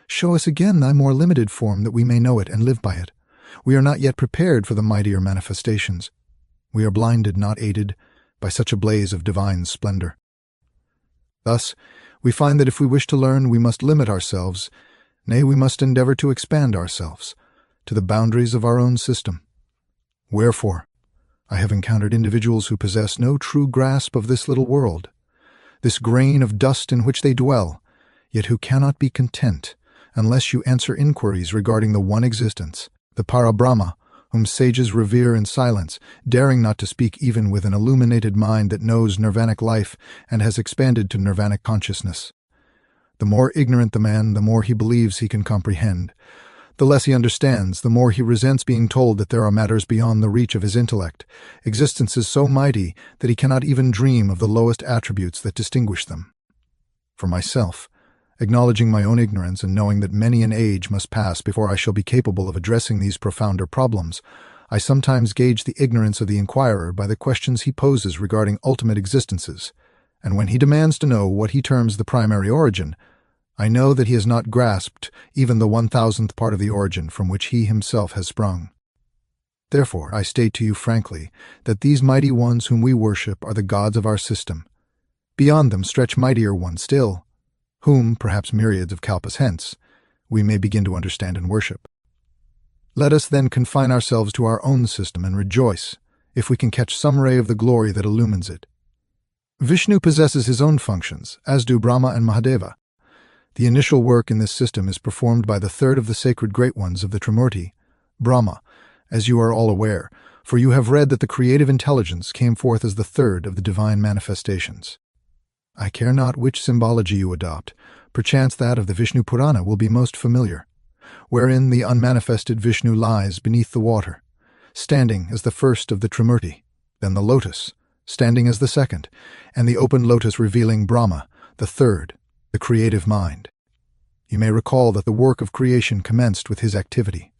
show us again thy more limited form that we may know it and live by it." We are not yet prepared for the mightier manifestations. We are blinded, not aided, by such a blaze of divine splendor. Thus, we find that if we wish to learn, we must limit ourselves, nay, we must endeavor to expand ourselves to the boundaries of our own system. Wherefore, I have encountered individuals who possess no true grasp of this little world, this grain of dust in which they dwell, yet who cannot be content unless you answer inquiries regarding the one existence, the Parabrahma, whom sages revere in silence, daring not to speak even with an illuminated mind that knows nirvanic life and has expanded to nirvanic consciousness. The more ignorant the man, the more he believes he can comprehend. The less he understands, the more he resents being told that there are matters beyond the reach of his intellect. Existence is so mighty that he cannot even dream of the lowest attributes that distinguish them. For myself, acknowledging my own ignorance and knowing that many an age must pass before I shall be capable of addressing these profounder problems, I sometimes gauge the ignorance of the inquirer by the questions he poses regarding ultimate existences, and when he demands to know what he terms the primary origin, I know that he has not grasped even the 1,000th part of the origin from which he himself has sprung. Therefore, I state to you frankly that these mighty ones whom we worship are the gods of our system. Beyond them stretch mightier ones still, whom, perhaps myriads of kalpas hence, we may begin to understand and worship. Let us then confine ourselves to our own system and rejoice if we can catch some ray of the glory that illumines it. Vishnu possesses his own functions, as do Brahma and Mahadeva. The initial work in this system is performed by the third of the sacred great ones of the Trimurti, Brahma, as you are all aware, for you have read that the creative intelligence came forth as the third of the divine manifestations. I care not which symbology you adopt, perchance that of the Vishnu Purana will be most familiar, wherein the unmanifested Vishnu lies beneath the water, standing as the first of the Trimurti, then the lotus, standing as the second, and the open lotus revealing Brahma, the third, the creative mind. You may recall that the work of creation commenced with his activity.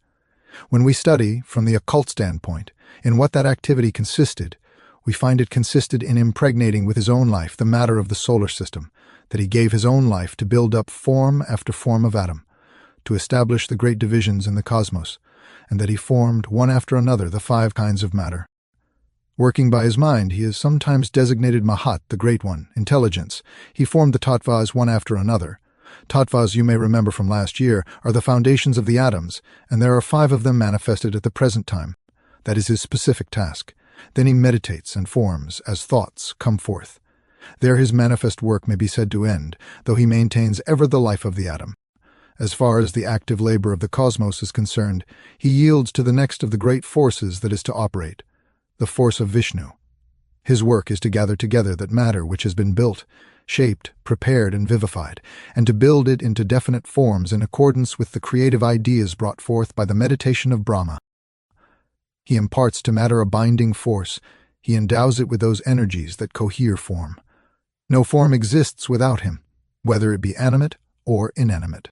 When we study, from the occult standpoint, in what that activity consisted, we find it consisted in impregnating with his own life the matter of the solar system, that he gave his own life to build up form after form of atom, to establish the great divisions in the cosmos, and that he formed, one after another, the 5 kinds of matter. Working by his mind, he is sometimes designated Mahat, the Great One, intelligence. He formed the tattvas one after another. Tattvas, you may remember from last year, are the foundations of the atoms, and there are 5 of them manifested at the present time. That is his specific task. Then he meditates and forms, as thoughts come forth. There his manifest work may be said to end, though he maintains ever the life of the atom. As far as the active labor of the cosmos is concerned, he yields to the next of the great forces that is to operate, the force of Vishnu. His work is to gather together that matter which has been built, shaped, prepared, and vivified, and to build it into definite forms in accordance with the creative ideas brought forth by the meditation of Brahma. He imparts to matter a binding force. He endows it with those energies that cohere form. No form exists without him, whether it be animate or inanimate.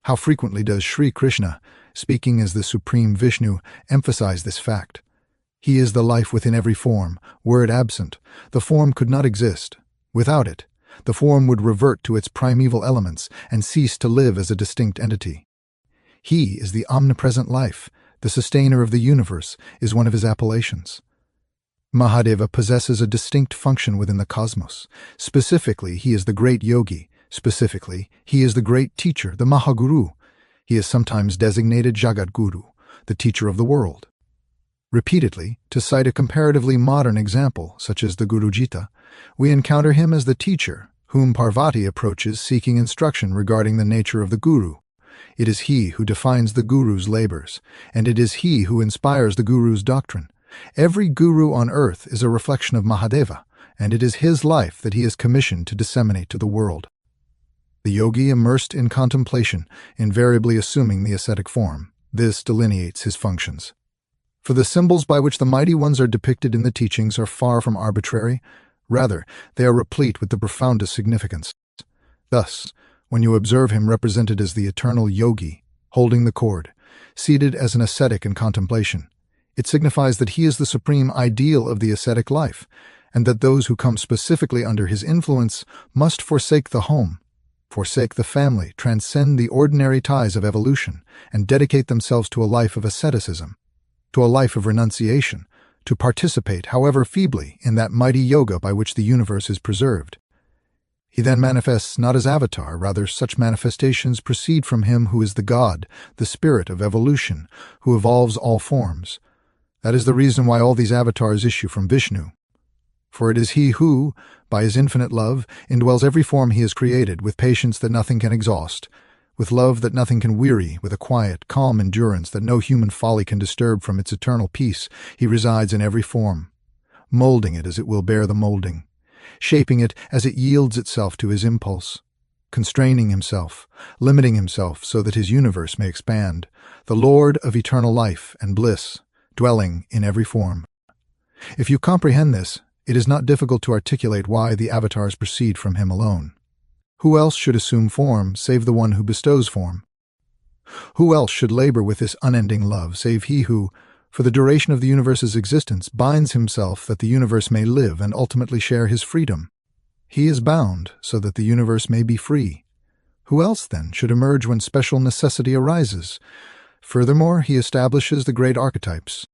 How frequently does Sri Krishna, speaking as the Supreme Vishnu, emphasize this fact? He is the life within every form. Were it absent, the form could not exist. Without it, the form would revert to its primeval elements and cease to live as a distinct entity. He is the omnipresent life. The sustainer of the universe is one of his appellations. Mahadeva possesses a distinct function within the cosmos. Specifically, he is the great yogi. Specifically, he is the great teacher, the Mahaguru. He is sometimes designated Jagadguru, the teacher of the world. Repeatedly, to cite a comparatively modern example, such as the Guru Gita, we encounter him as the teacher, whom Parvati approaches seeking instruction regarding the nature of the Guru. It is he who defines the Guru's labors, and it is he who inspires the Guru's doctrine. Every Guru on earth is a reflection of Mahadeva, and it is his life that he is commissioned to disseminate to the world. The yogi immersed in contemplation, invariably assuming the ascetic form. This delineates his functions. For the symbols by which the mighty ones are depicted in the teachings are far from arbitrary. Rather, they are replete with the profoundest significance. Thus, when you observe him represented as the eternal yogi, holding the cord, seated as an ascetic in contemplation, it signifies that he is the supreme ideal of the ascetic life, and that those who come specifically under his influence must forsake the home, forsake the family, transcend the ordinary ties of evolution, and dedicate themselves to a life of asceticism, to a life of renunciation, to participate, however feebly, in that mighty yoga by which the universe is preserved. He then manifests not as avatar, rather such manifestations proceed from him who is the God, the spirit of evolution, who evolves all forms. That is the reason why all these avatars issue from Vishnu. For it is he who, by his infinite love, indwells every form he has created with patience that nothing can exhaust, with love that nothing can weary, with a quiet, calm endurance that no human folly can disturb from its eternal peace. He resides in every form, molding it as it will bear the molding, shaping it as it yields itself to his impulse, constraining himself, limiting himself so that his universe may expand, the Lord of eternal life and bliss, dwelling in every form. If you comprehend this, it is not difficult to articulate why the avatars proceed from him alone. Who else should assume form save the one who bestows form? Who else should labor with this unending love save he who, for the duration of the universe's existence, binds himself that the universe may live and ultimately share his freedom? He is bound so that the universe may be free. Who else, then, should emerge when special necessity arises? Furthermore, he establishes the great archetypes.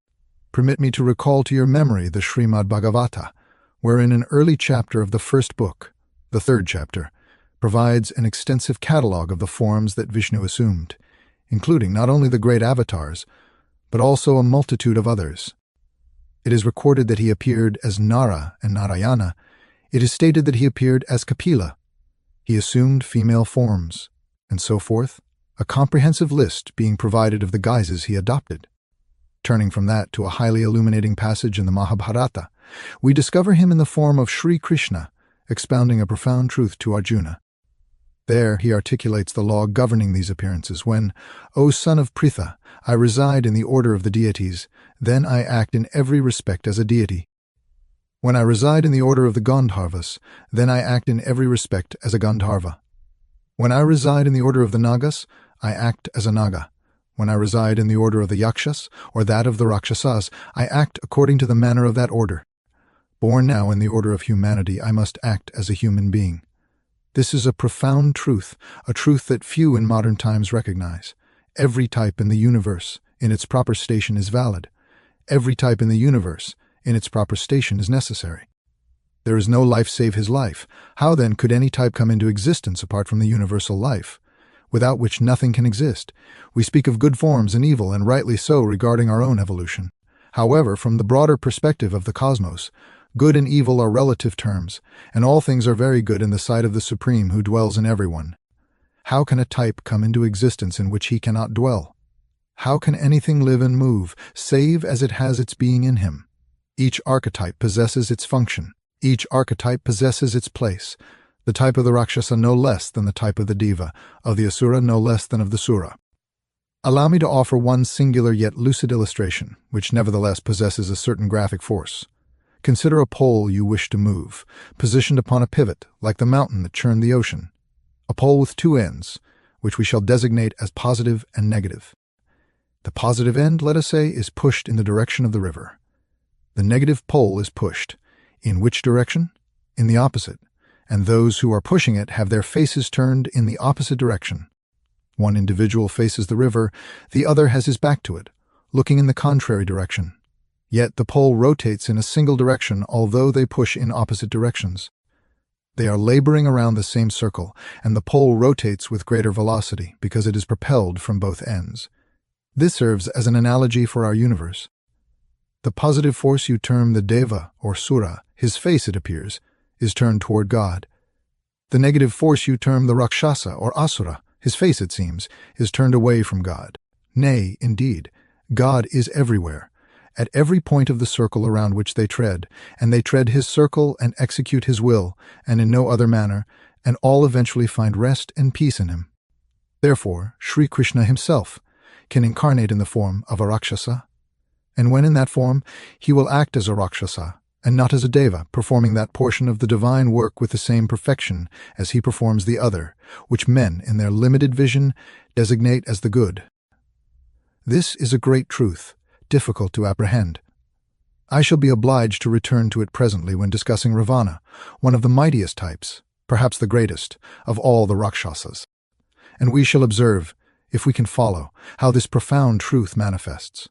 Permit me to recall to your memory the Srimad Bhagavata, wherein an early chapter of the first book, the third chapter, provides an extensive catalogue of the forms that Vishnu assumed, including not only the great avatars, but also a multitude of others. It is recorded that he appeared as Nara and Narayana. It is stated that he appeared as Kapila. He assumed female forms, and so forth, a comprehensive list being provided of the guises he adopted. Turning from that to a highly illuminating passage in the Mahabharata, we discover him in the form of Sri Krishna, expounding a profound truth to Arjuna. There he articulates the law governing these appearances when, O son of Pritha, I reside in the order of the deities, then I act in every respect as a deity. When I reside in the order of the Gandharvas, then I act in every respect as a Gandharva. When I reside in the order of the Nagas, I act as a Naga. When I reside in the order of the Yakshas, or that of the Rakshasas, I act according to the manner of that order. Born now in the order of humanity, I must act as a human being. This is a profound truth, a truth that few in modern times recognize. Every type in the universe, in its proper station, is valid. Every type in the universe, in its proper station, is necessary. There is no life save his life. How then could any type come into existence apart from the universal life, without which nothing can exist? We speak of good forms and evil, and rightly so, regarding our own evolution. However, from the broader perspective of the cosmos, good and evil are relative terms, and all things are very good in the sight of the Supreme who dwells in everyone. How can a type come into existence in which he cannot dwell? How can anything live and move, save as it has its being in him? Each archetype possesses its function. Each archetype possesses its place. The type of the Rakshasa no less than the type of the Deva, of the Asura no less than of the Sura. Allow me to offer one singular yet lucid illustration, which nevertheless possesses a certain graphic force. Consider a pole you wish to move, positioned upon a pivot, like the mountain that churned the ocean. A pole with two ends, which we shall designate as positive and negative. The positive end, let us say, is pushed in the direction of the river. The negative pole is pushed. In which direction? In the opposite. And those who are pushing it have their faces turned in the opposite direction. One individual faces the river, the other has his back to it, looking in the contrary direction. Yet the pole rotates in a single direction, although they push in opposite directions. They are laboring around the same circle, and the pole rotates with greater velocity because it is propelled from both ends. This serves as an analogy for our universe. The positive force you term the Deva or Sura, his face, it appears, is turned toward God. The negative force you term the Rakshasa or Asura, his face, it seems, is turned away from God. Nay, indeed, God is everywhere, at every point of the circle around which they tread, and they tread his circle and execute his will, and in no other manner, and all eventually find rest and peace in him. Therefore, Sri Krishna himself can incarnate in the form of a Rakshasa, and when in that form, he will act as a Rakshasa, and not as a Deva, performing that portion of the divine work with the same perfection as he performs the other, which men, in their limited vision, designate as the good. This is a great truth, difficult to apprehend. I shall be obliged to return to it presently when discussing Ravana, one of the mightiest types, perhaps the greatest, of all the Rakshasas. And we shall observe, if we can follow, how this profound truth manifests.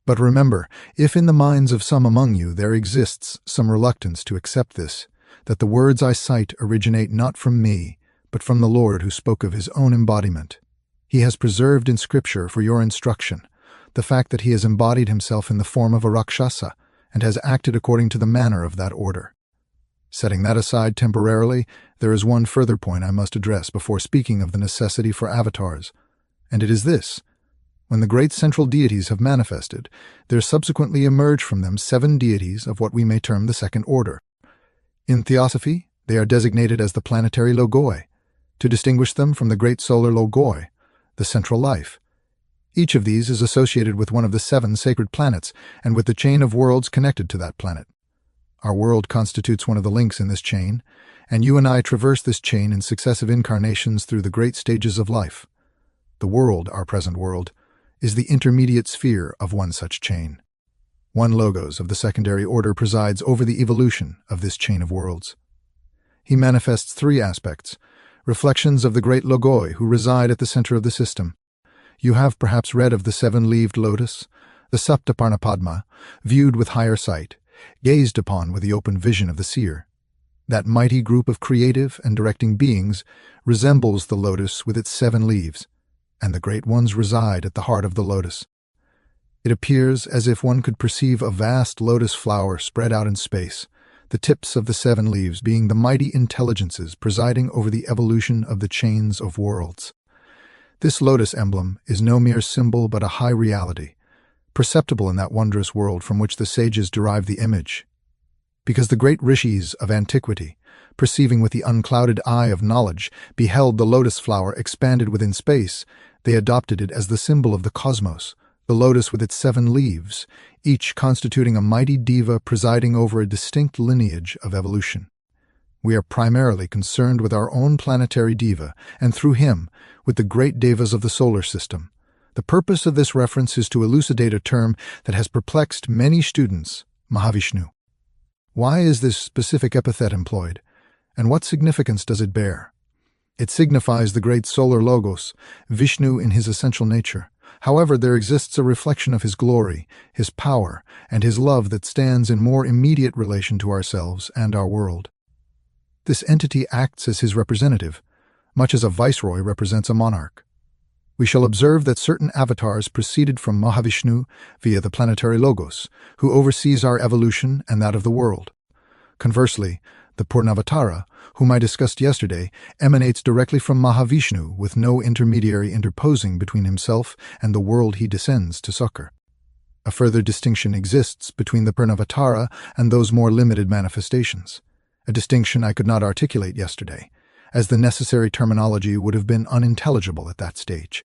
But remember, if in the minds of some among you there exists some reluctance to accept this, that the words I cite originate not from me, but from the Lord who spoke of his own embodiment. He has preserved in Scripture for your instruction the fact that he has embodied himself in the form of a Rakshasa and has acted according to the manner of that order. Setting that aside temporarily, there is one further point I must address before speaking of the necessity for avatars, and it is this. When the great central deities have manifested, there subsequently emerge from them 7 deities of what we may term the second order. In theosophy, they are designated as the planetary logoi, to distinguish them from the great solar logoi, the central life. Each of these is associated with one of the 7 sacred planets and with the chain of worlds connected to that planet. Our world constitutes one of the links in this chain, and you and I traverse this chain in successive incarnations through the great stages of life. The world, our present world, is the intermediate sphere of one such chain. One Logos of the secondary order presides over the evolution of this chain of worlds. He manifests 3 aspects, reflections of the great Logoi who reside at the center of the system. You have perhaps read of the 7-leaved lotus, the Saptaparnapadma, viewed with higher sight, gazed upon with the open vision of the seer. That mighty group of creative and directing beings resembles the lotus with its 7 leaves, and the great ones reside at the heart of the lotus. It appears as if one could perceive a vast lotus flower spread out in space, the tips of the 7 leaves being the mighty intelligences presiding over the evolution of the chains of worlds. This lotus emblem is no mere symbol but a high reality, perceptible in that wondrous world from which the sages derive the image. Because the great rishis of antiquity, perceiving with the unclouded eye of knowledge, beheld the lotus flower expanded within space, they adopted it as the symbol of the cosmos, the lotus with its 7 leaves, each constituting a mighty diva presiding over a distinct lineage of evolution. We are primarily concerned with our own planetary diva, and through him, with the great devas of the solar system. The purpose of this reference is to elucidate a term that has perplexed many students, Mahavishnu. Why is this specific epithet employed, and what significance does it bear? It signifies the great solar logos, Vishnu in his essential nature. However, there exists a reflection of his glory, his power, and his love that stands in more immediate relation to ourselves and our world. This entity acts as his representative, much as a viceroy represents a monarch. We shall observe that certain avatars proceeded from Mahavishnu via the planetary logos, who oversees our evolution and that of the world. Conversely, the Purnavatara, whom I discussed yesterday, emanates directly from Mahavishnu with no intermediary interposing between himself and the world he descends to succor. A further distinction exists between the Purnavatara and those more limited manifestations, a distinction I could not articulate yesterday, as the necessary terminology would have been unintelligible at that stage.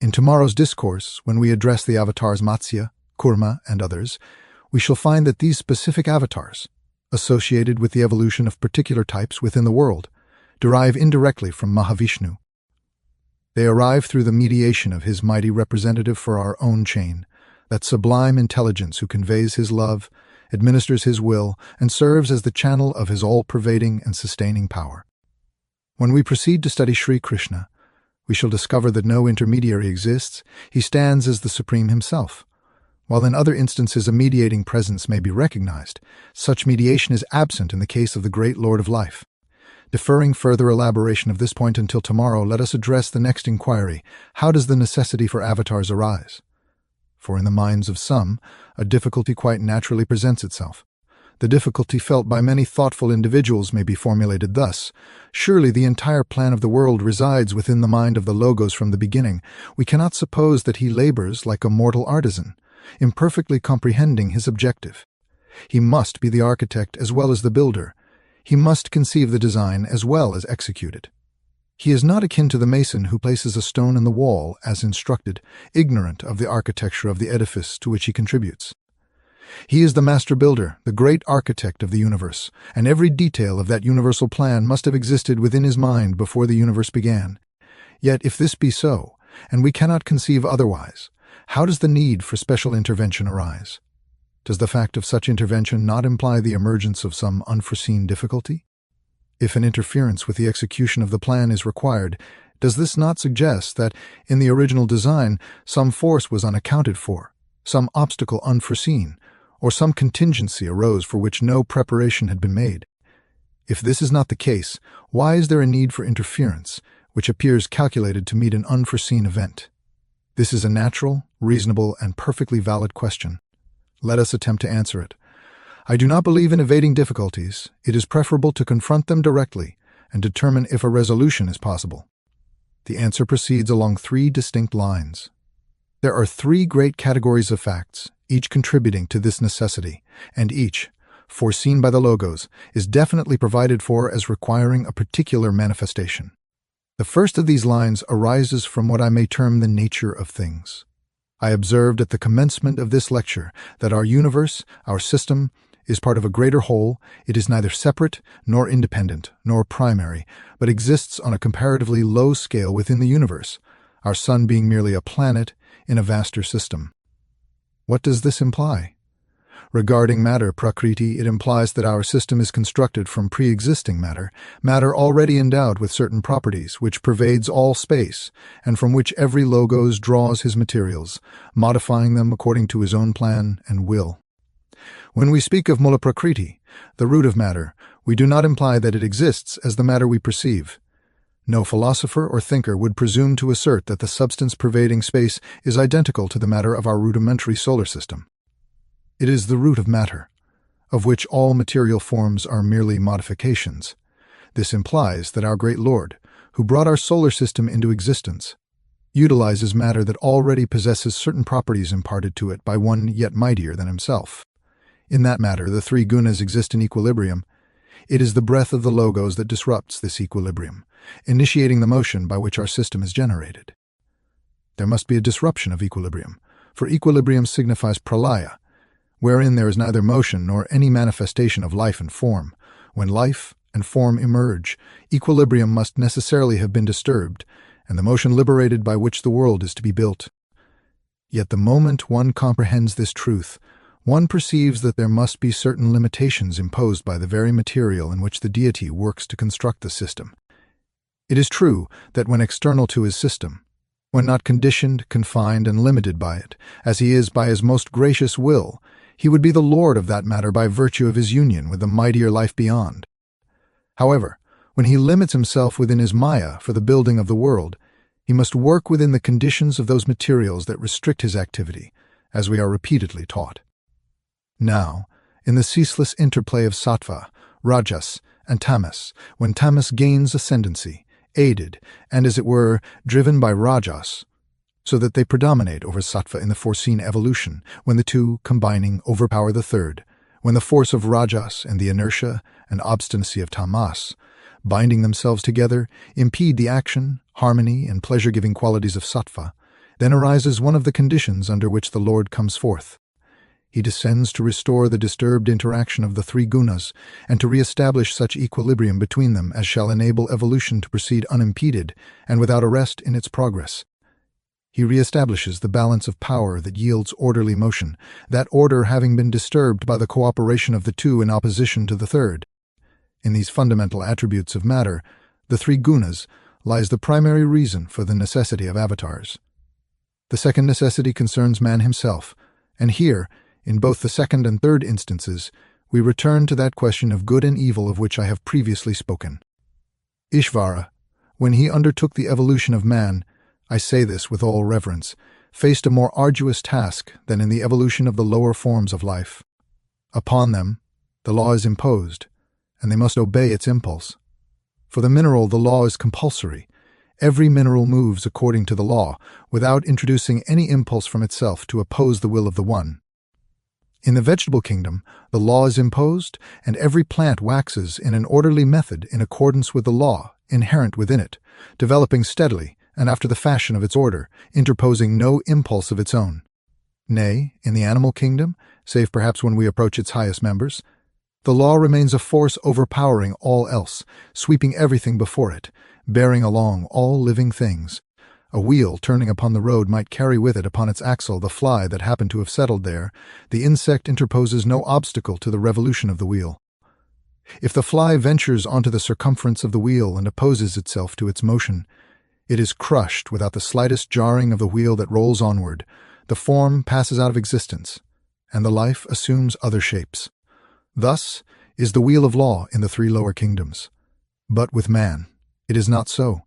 In tomorrow's discourse, when we address the avatars Matsya, Kurma, and others, we shall find that these specific avatars, associated with the evolution of particular types within the world, derive indirectly from Mahavishnu. They arrive through the mediation of his mighty representative for our own chain, that sublime intelligence who conveys his love, administers his will, and serves as the channel of his all-pervading and sustaining power. When we proceed to study Sri Krishna, we shall discover that no intermediary exists. He stands as the Supreme himself. While in other instances a mediating presence may be recognized, such mediation is absent in the case of the great Lord of Life. Deferring further elaboration of this point until tomorrow, let us address the next inquiry: how does the necessity for avatars arise? For in the minds of some, a difficulty quite naturally presents itself. The difficulty felt by many thoughtful individuals may be formulated thus: surely the entire plan of the world resides within the mind of the Logos from the beginning. We cannot suppose that he labors like a mortal artisan, imperfectly comprehending his objective. He must be the architect as well as the builder. He must conceive the design as well as execute it. He is not akin to the mason who places a stone in the wall as instructed, ignorant of the architecture of the edifice to which he contributes. He is the master builder, the great architect of the universe, and every detail of that universal plan must have existed within his mind before the universe began. Yet if this be so, and we cannot conceive otherwise, how does the need for special intervention arise? Does the fact of such intervention not imply the emergence of some unforeseen difficulty? If an interference with the execution of the plan is required, does this not suggest that, in the original design, some force was unaccounted for, some obstacle unforeseen, or some contingency arose for which no preparation had been made? If this is not the case, why is there a need for interference, which appears calculated to meet an unforeseen event? This is a natural, reasonable, and perfectly valid question. Let us attempt to answer it. I do not believe in evading difficulties. It is preferable to confront them directly and determine if a resolution is possible. The answer proceeds along three distinct lines. There are three great categories of facts, each contributing to this necessity, and each, foreseen by the Logos, is definitely provided for as requiring a particular manifestation. The first of these lines arises from what I may term the nature of things. I observed at the commencement of this lecture that our universe, our system, is part of a greater whole. It is neither separate, nor independent, nor primary, but exists on a comparatively low scale within the universe, our sun being merely a planet in a vaster system. What does this imply? Regarding matter, Prakriti, it implies that our system is constructed from pre-existing matter, matter already endowed with certain properties, which pervades all space, and from which every Logos draws his materials, modifying them according to his own plan and will. When we speak of Mula Prakriti, the root of matter, we do not imply that it exists as the matter we perceive. No philosopher or thinker would presume to assert that the substance pervading space is identical to the matter of our rudimentary solar system. It is the root of matter, of which all material forms are merely modifications. This implies that our great Lord, who brought our solar system into existence, utilizes matter that already possesses certain properties imparted to it by one yet mightier than himself. In that matter, the three gunas exist in equilibrium. It is the breath of the Logos that disrupts this equilibrium, initiating the motion by which our system is generated. There must be a disruption of equilibrium, for equilibrium signifies pralaya, wherein there is neither motion nor any manifestation of life and form. When life and form emerge, equilibrium must necessarily have been disturbed, and the motion liberated by which the world is to be built. Yet the moment one comprehends this truth, one perceives that there must be certain limitations imposed by the very material in which the deity works to construct the system. It is true that when external to his system, when not conditioned, confined, and limited by it, as he is by his most gracious will, he would be the lord of that matter by virtue of his union with the mightier life beyond. However, when he limits himself within his maya for the building of the world, he must work within the conditions of those materials that restrict his activity, as we are repeatedly taught. Now, in the ceaseless interplay of sattva, rajas, and tamas, when tamas gains ascendancy, aided, and as it were, driven by rajas, so that they predominate over sattva in the foreseen evolution, when the two, combining, overpower the third, when the force of rajas and the inertia and obstinacy of tamas, binding themselves together, impede the action, harmony, and pleasure-giving qualities of sattva, then arises one of the conditions under which the Lord comes forth. He descends to restore the disturbed interaction of the three gunas and to re-establish such equilibrium between them as shall enable evolution to proceed unimpeded and without arrest in its progress. He re-establishes the balance of power that yields orderly motion, that order having been disturbed by the cooperation of the two in opposition to the third. In these fundamental attributes of matter, the three gunas, lies the primary reason for the necessity of avatars. The second necessity concerns man himself, and here, in both the second and third instances, we return to that question of good and evil of which I have previously spoken. Ishvara, when he undertook the evolution of man, I say this with all reverence, faced a more arduous task than in the evolution of the lower forms of life. Upon them, the law is imposed, and they must obey its impulse. For the mineral, the law is compulsory. Every mineral moves according to the law, without introducing any impulse from itself to oppose the will of the one. In the vegetable kingdom, the law is imposed, and every plant waxes in an orderly method in accordance with the law inherent within it, developing steadily and after the fashion of its order, interposing no impulse of its own. Nay, in the animal kingdom, save perhaps when we approach its highest members, the law remains a force overpowering all else, sweeping everything before it, bearing along all living things. A wheel turning upon the road might carry with it upon its axle the fly that happened to have settled there. The insect interposes no obstacle to the revolution of the wheel. If the fly ventures onto the circumference of the wheel and opposes itself to its motion, it is crushed without the slightest jarring of the wheel that rolls onward. The form passes out of existence, and the life assumes other shapes. Thus is the wheel of law in the three lower kingdoms. But with man, it is not so.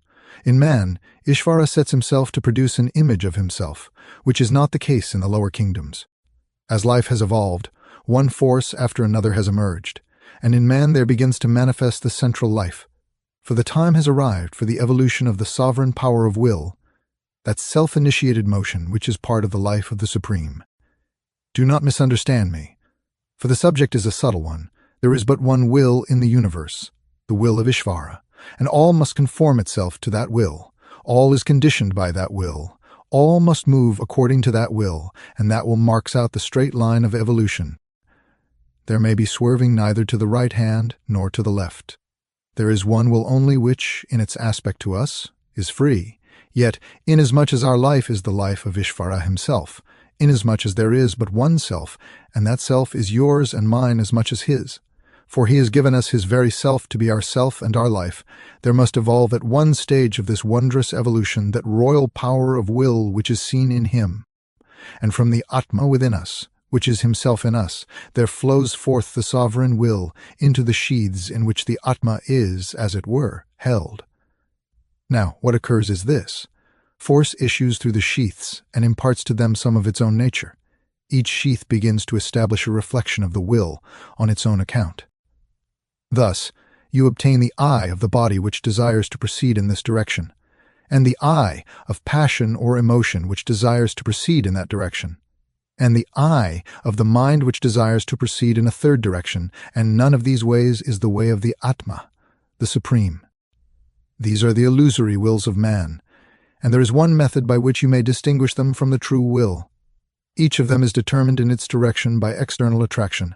In man, Ishvara sets himself to produce an image of himself, which is not the case in the lower kingdoms. As life has evolved, one force after another has emerged, and in man there begins to manifest the central life. For the time has arrived for the evolution of the sovereign power of will, that self-initiated motion which is part of the life of the Supreme. Do not misunderstand me, for the subject is a subtle one. There is but one will in the universe, the will of Ishvara, and all must conform itself to that will. All is conditioned by that will. All must move according to that will, and that will marks out the straight line of evolution. There may be swerving neither to the right hand nor to the left. There is one will only which, in its aspect to us, is free. Yet, inasmuch as our life is the life of Ishvara himself, inasmuch as there is but one self, and that self is yours and mine as much as his, for he has given us his very self to be our self and our life, there must evolve at one stage of this wondrous evolution that royal power of will which is seen in him. And from the Atma within us, which is himself in us, there flows forth the sovereign will into the sheaths in which the Atma is, as it were, held. Now, what occurs is this. Force issues through the sheaths and imparts to them some of its own nature. Each sheath begins to establish a reflection of the will on its own account. Thus, you obtain the I of the body which desires to proceed in this direction, and the I of passion or emotion which desires to proceed in that direction, and the I of the mind which desires to proceed in a third direction, and none of these ways is the way of the Atma, the Supreme. These are the illusory wills of man, and there is one method by which you may distinguish them from the true will. Each of them is determined in its direction by external attraction.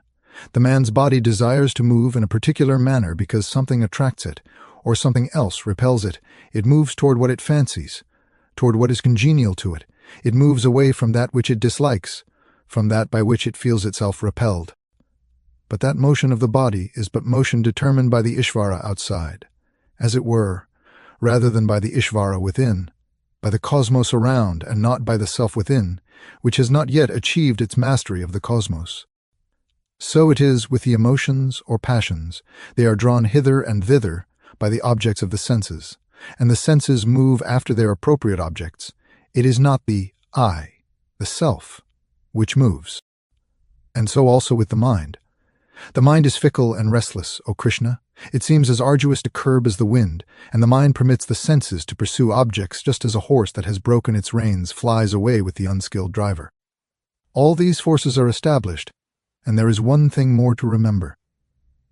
The man's body desires to move in a particular manner because something attracts it, or something else repels it. It moves toward what it fancies, toward what is congenial to it. It moves away from that which it dislikes, from that by which it feels itself repelled. But that motion of the body is but motion determined by the Ishvara outside, as it were, rather than by the Ishvara within, by the cosmos around and not by the self within, which has not yet achieved its mastery of the cosmos. So it is with the emotions or passions. They are drawn hither and thither by the objects of the senses, and the senses move after their appropriate objects. It is not the I, the self, which moves. And so also with the mind. The mind is fickle and restless, O Krishna. It seems as arduous to curb as the wind, and the mind permits the senses to pursue objects just as a horse that has broken its reins flies away with the unskilled driver. All these forces are established, and there is one thing more to remember.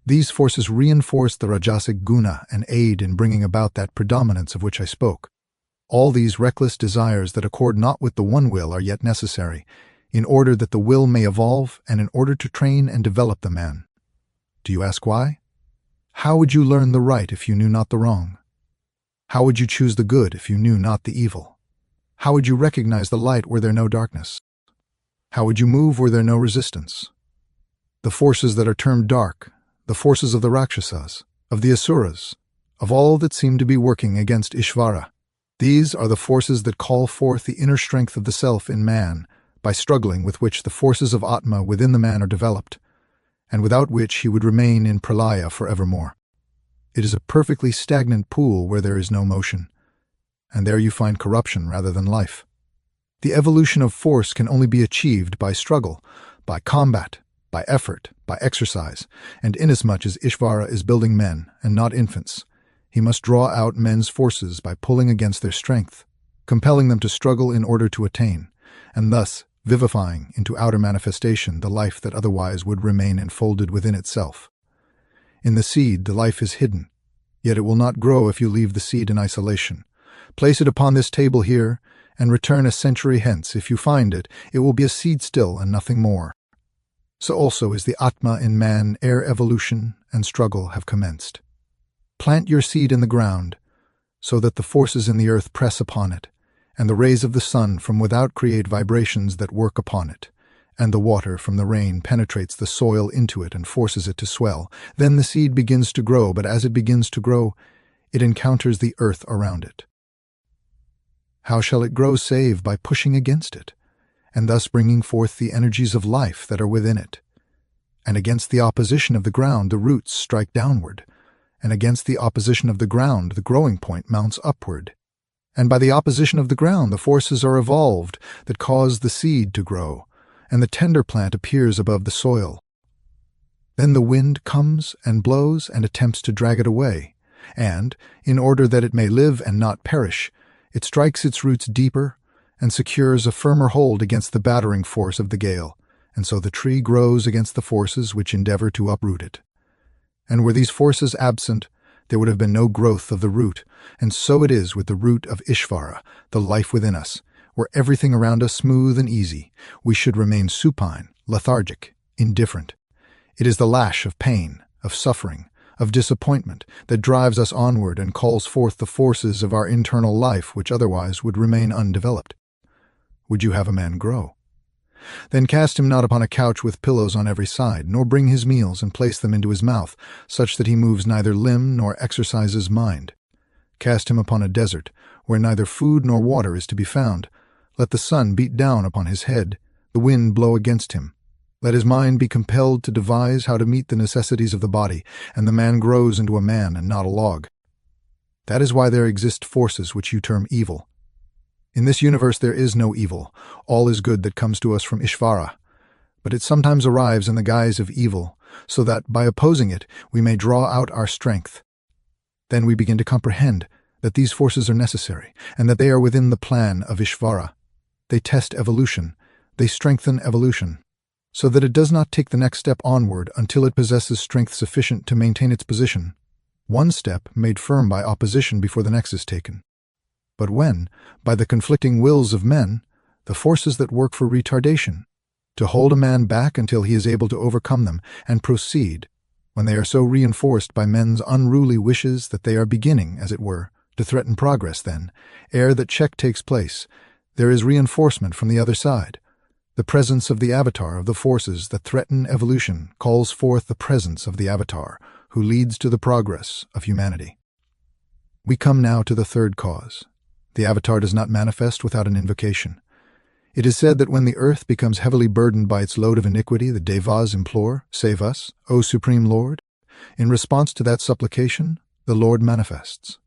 These forces reinforce the Rajasic guna and aid in bringing about that predominance of which I spoke. All these reckless desires that accord not with the one will are yet necessary, in order that the will may evolve and in order to train and develop the man. Do you ask why? How would you learn the right if you knew not the wrong? How would you choose the good if you knew not the evil? How would you recognize the light were there no darkness? How would you move were there no resistance? The forces that are termed dark, the forces of the Rakshasas, of the Asuras, of all that seem to be working against Ishvara, these are the forces that call forth the inner strength of the self in man, by struggling with which the forces of Atma within the man are developed, and without which he would remain in pralaya forevermore. It is a perfectly stagnant pool where there is no motion, and there you find corruption rather than life. The evolution of force can only be achieved by struggle, by combat, by effort, by exercise, and inasmuch as Ishvara is building men and not infants, he must draw out men's forces by pulling against their strength, compelling them to struggle in order to attain, and thus vivifying into outer manifestation the life that otherwise would remain enfolded within itself. In the seed the life is hidden, yet it will not grow if you leave the seed in isolation. Place it upon this table here, and return a century hence. If you find it, it will be a seed still and nothing more. So also is the Atma in man ere evolution and struggle have commenced. Plant your seed in the ground, so that the forces in the earth press upon it, and the rays of the sun from without create vibrations that work upon it, and the water from the rain penetrates the soil into it and forces it to swell. Then the seed begins to grow, but as it begins to grow, it encounters the earth around it. How shall it grow save by pushing against it, and thus bringing forth the energies of life that are within it? And against the opposition of the ground the roots strike downward, and against the opposition of the ground the growing point mounts upward. And by the opposition of the ground the forces are evolved that cause the seed to grow, and the tender plant appears above the soil. Then the wind comes and blows and attempts to drag it away, and, in order that it may live and not perish, it strikes its roots deeper and secures a firmer hold against the battering force of the gale, and so the tree grows against the forces which endeavor to uproot it. And were these forces absent, there would have been no growth of the root, and so it is with the root of Ishvara, the life within us. Were everything around us smooth and easy, we should remain supine, lethargic, indifferent. It is the lash of pain, of suffering, of disappointment that drives us onward and calls forth the forces of our internal life which otherwise would remain undeveloped. Would you have a man grow? Then cast him not upon a couch with pillows on every side, nor bring his meals and place them into his mouth, such that he moves neither limb nor exercises mind. Cast him upon a desert, where neither food nor water is to be found. Let the sun beat down upon his head, the wind blow against him. Let his mind be compelled to devise how to meet the necessities of the body, and the man grows into a man and not a log. That is why there exist forces which you term evil. In this universe there is no evil. All is good that comes to us from Ishvara. But it sometimes arrives in the guise of evil, so that, by opposing it, we may draw out our strength. Then we begin to comprehend that these forces are necessary, and that they are within the plan of Ishvara. They test evolution, they strengthen evolution, so that it does not take the next step onward until it possesses strength sufficient to maintain its position. One step made firm by opposition before the next is taken. But when, by the conflicting wills of men, the forces that work for retardation, to hold a man back until he is able to overcome them and proceed, when they are so reinforced by men's unruly wishes that they are beginning, as it were, to threaten progress, then, ere that check takes place, there is reinforcement from the other side. The presence of the avatar of the forces that threaten evolution calls forth the presence of the avatar, who leads to the progress of humanity. We come now to the third cause. The avatar does not manifest without an invocation. It is said that when the earth becomes heavily burdened by its load of iniquity, the devas implore, "Save us, O Supreme Lord." In response to that supplication, the Lord manifests.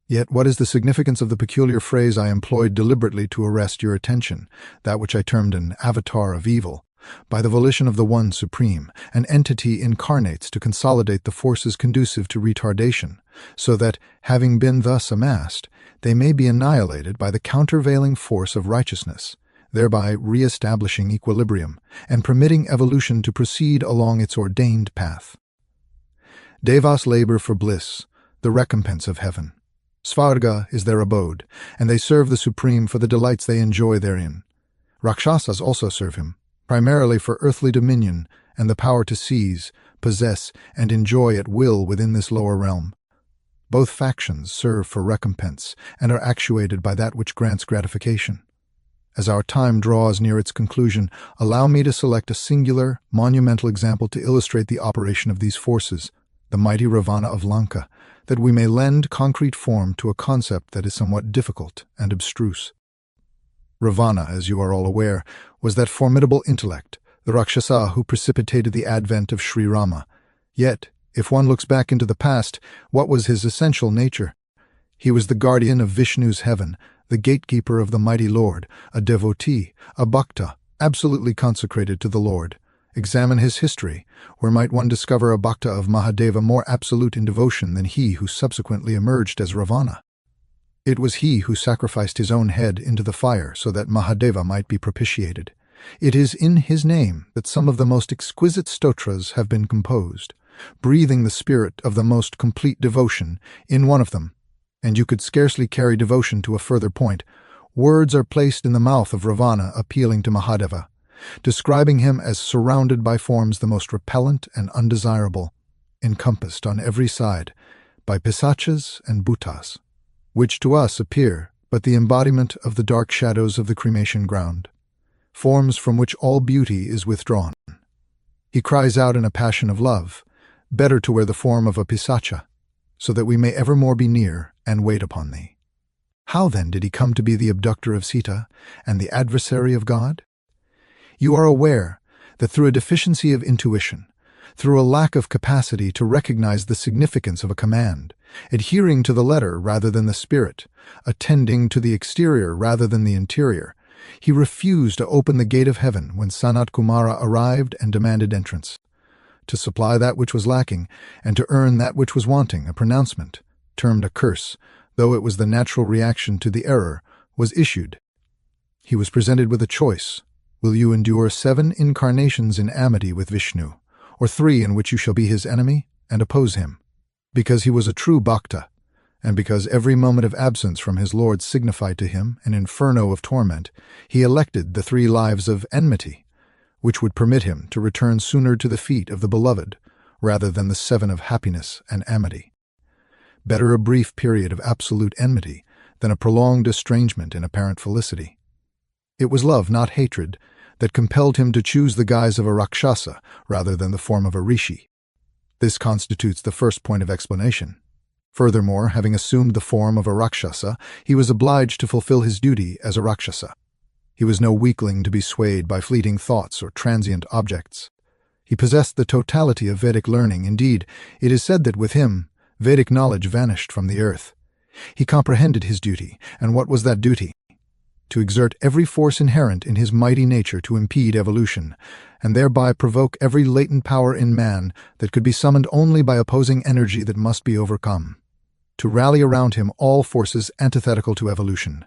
Yet what is the significance of the peculiar phrase I employed deliberately to arrest your attention, that which I termed an avatar of evil? By the volition of the One Supreme, an entity incarnates to consolidate the forces conducive to retardation, so that, having been thus amassed, they may be annihilated by the countervailing force of righteousness, thereby re-establishing equilibrium and permitting evolution to proceed along its ordained path. Devas labor for bliss, the recompense of heaven. Svarga is their abode, and they serve the Supreme for the delights they enjoy therein. Rakshasas also serve him, primarily for earthly dominion and the power to seize, possess, and enjoy at will within this lower realm. Both factions serve for recompense and are actuated by that which grants gratification. As our time draws near its conclusion, allow me to select a singular, monumental example to illustrate the operation of these forces, the mighty Ravana of Lanka, that we may lend concrete form to a concept that is somewhat difficult and abstruse. Ravana, as you are all aware, was that formidable intellect, the Rakshasa who precipitated the advent of Sri Rama. Yet, if one looks back into the past, what was his essential nature? He was the guardian of Vishnu's heaven, the gatekeeper of the mighty Lord, a devotee, a bhakta, absolutely consecrated to the Lord. Examine his history, where might one discover a bhakta of Mahadeva more absolute in devotion than he who subsequently emerged as Ravana. It was he who sacrificed his own head into the fire so that Mahadeva might be propitiated. It is in his name that some of the most exquisite stotras have been composed, breathing the spirit of the most complete devotion in one of them, and you could scarcely carry devotion to a further point. Words are placed in the mouth of Ravana appealing to Mahadeva, describing him as surrounded by forms the most repellent and undesirable, encompassed on every side by pisachas and bhutas, which to us appear but the embodiment of the dark shadows of the cremation ground. forms from which all beauty is withdrawn. He cries out in a passion of love, "Better to wear the form of a pisacha, so that we may evermore be near and wait upon thee." How then did he come to be the abductor of Sita and the adversary of God? You are aware that through a deficiency of intuition, through a lack of capacity to recognize the significance of a command, adhering to the letter rather than the spirit, attending to the exterior rather than the interior, he refused to open the gate of heaven when Sanat Kumara arrived and demanded entrance. To supply that which was lacking and to earn that which was wanting, a pronouncement, termed a curse, though it was the natural reaction to the error, was issued. He was presented with a choice. Will you endure 7 incarnations in amity with Vishnu, or 3 in which you shall be his enemy and oppose him? Because he was a true bhakta, and because every moment of absence from his Lord signified to him an inferno of torment, he elected the 3 lives of enmity, which would permit him to return sooner to the feet of the beloved, rather than the 7 of happiness and amity. Better a brief period of absolute enmity than a prolonged estrangement in apparent felicity. It was love, not hatred, that compelled him to choose the guise of a Rakshasa rather than the form of a rishi. This constitutes the first point of explanation. Furthermore, having assumed the form of a Rakshasa, he was obliged to fulfill his duty as a Rakshasa. He was no weakling to be swayed by fleeting thoughts or transient objects. He possessed the totality of Vedic learning. Indeed, it is said that with him, Vedic knowledge vanished from the earth. He comprehended his duty, and what was that duty? To exert every force inherent in his mighty nature to impede evolution, and thereby provoke every latent power in man that could be summoned only by opposing energy that must be overcome. To rally around him all forces antithetical to evolution,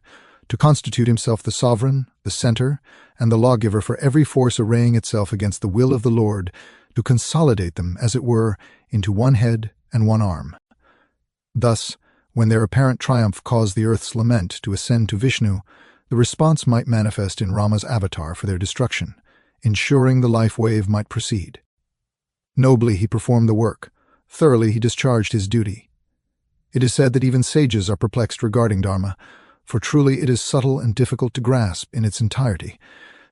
to constitute himself the sovereign, the center, and the lawgiver for every force arraying itself against the will of the Lord, to consolidate them, as it were, into one head and one arm. Thus, when their apparent triumph caused the earth's lament to ascend to Vishnu, the response might manifest in Rama's avatar for their destruction, ensuring the life wave might proceed. Nobly he performed the work. Thoroughly he discharged his duty. It is said that even sages are perplexed regarding Dharma, for truly it is subtle and difficult to grasp in its entirety,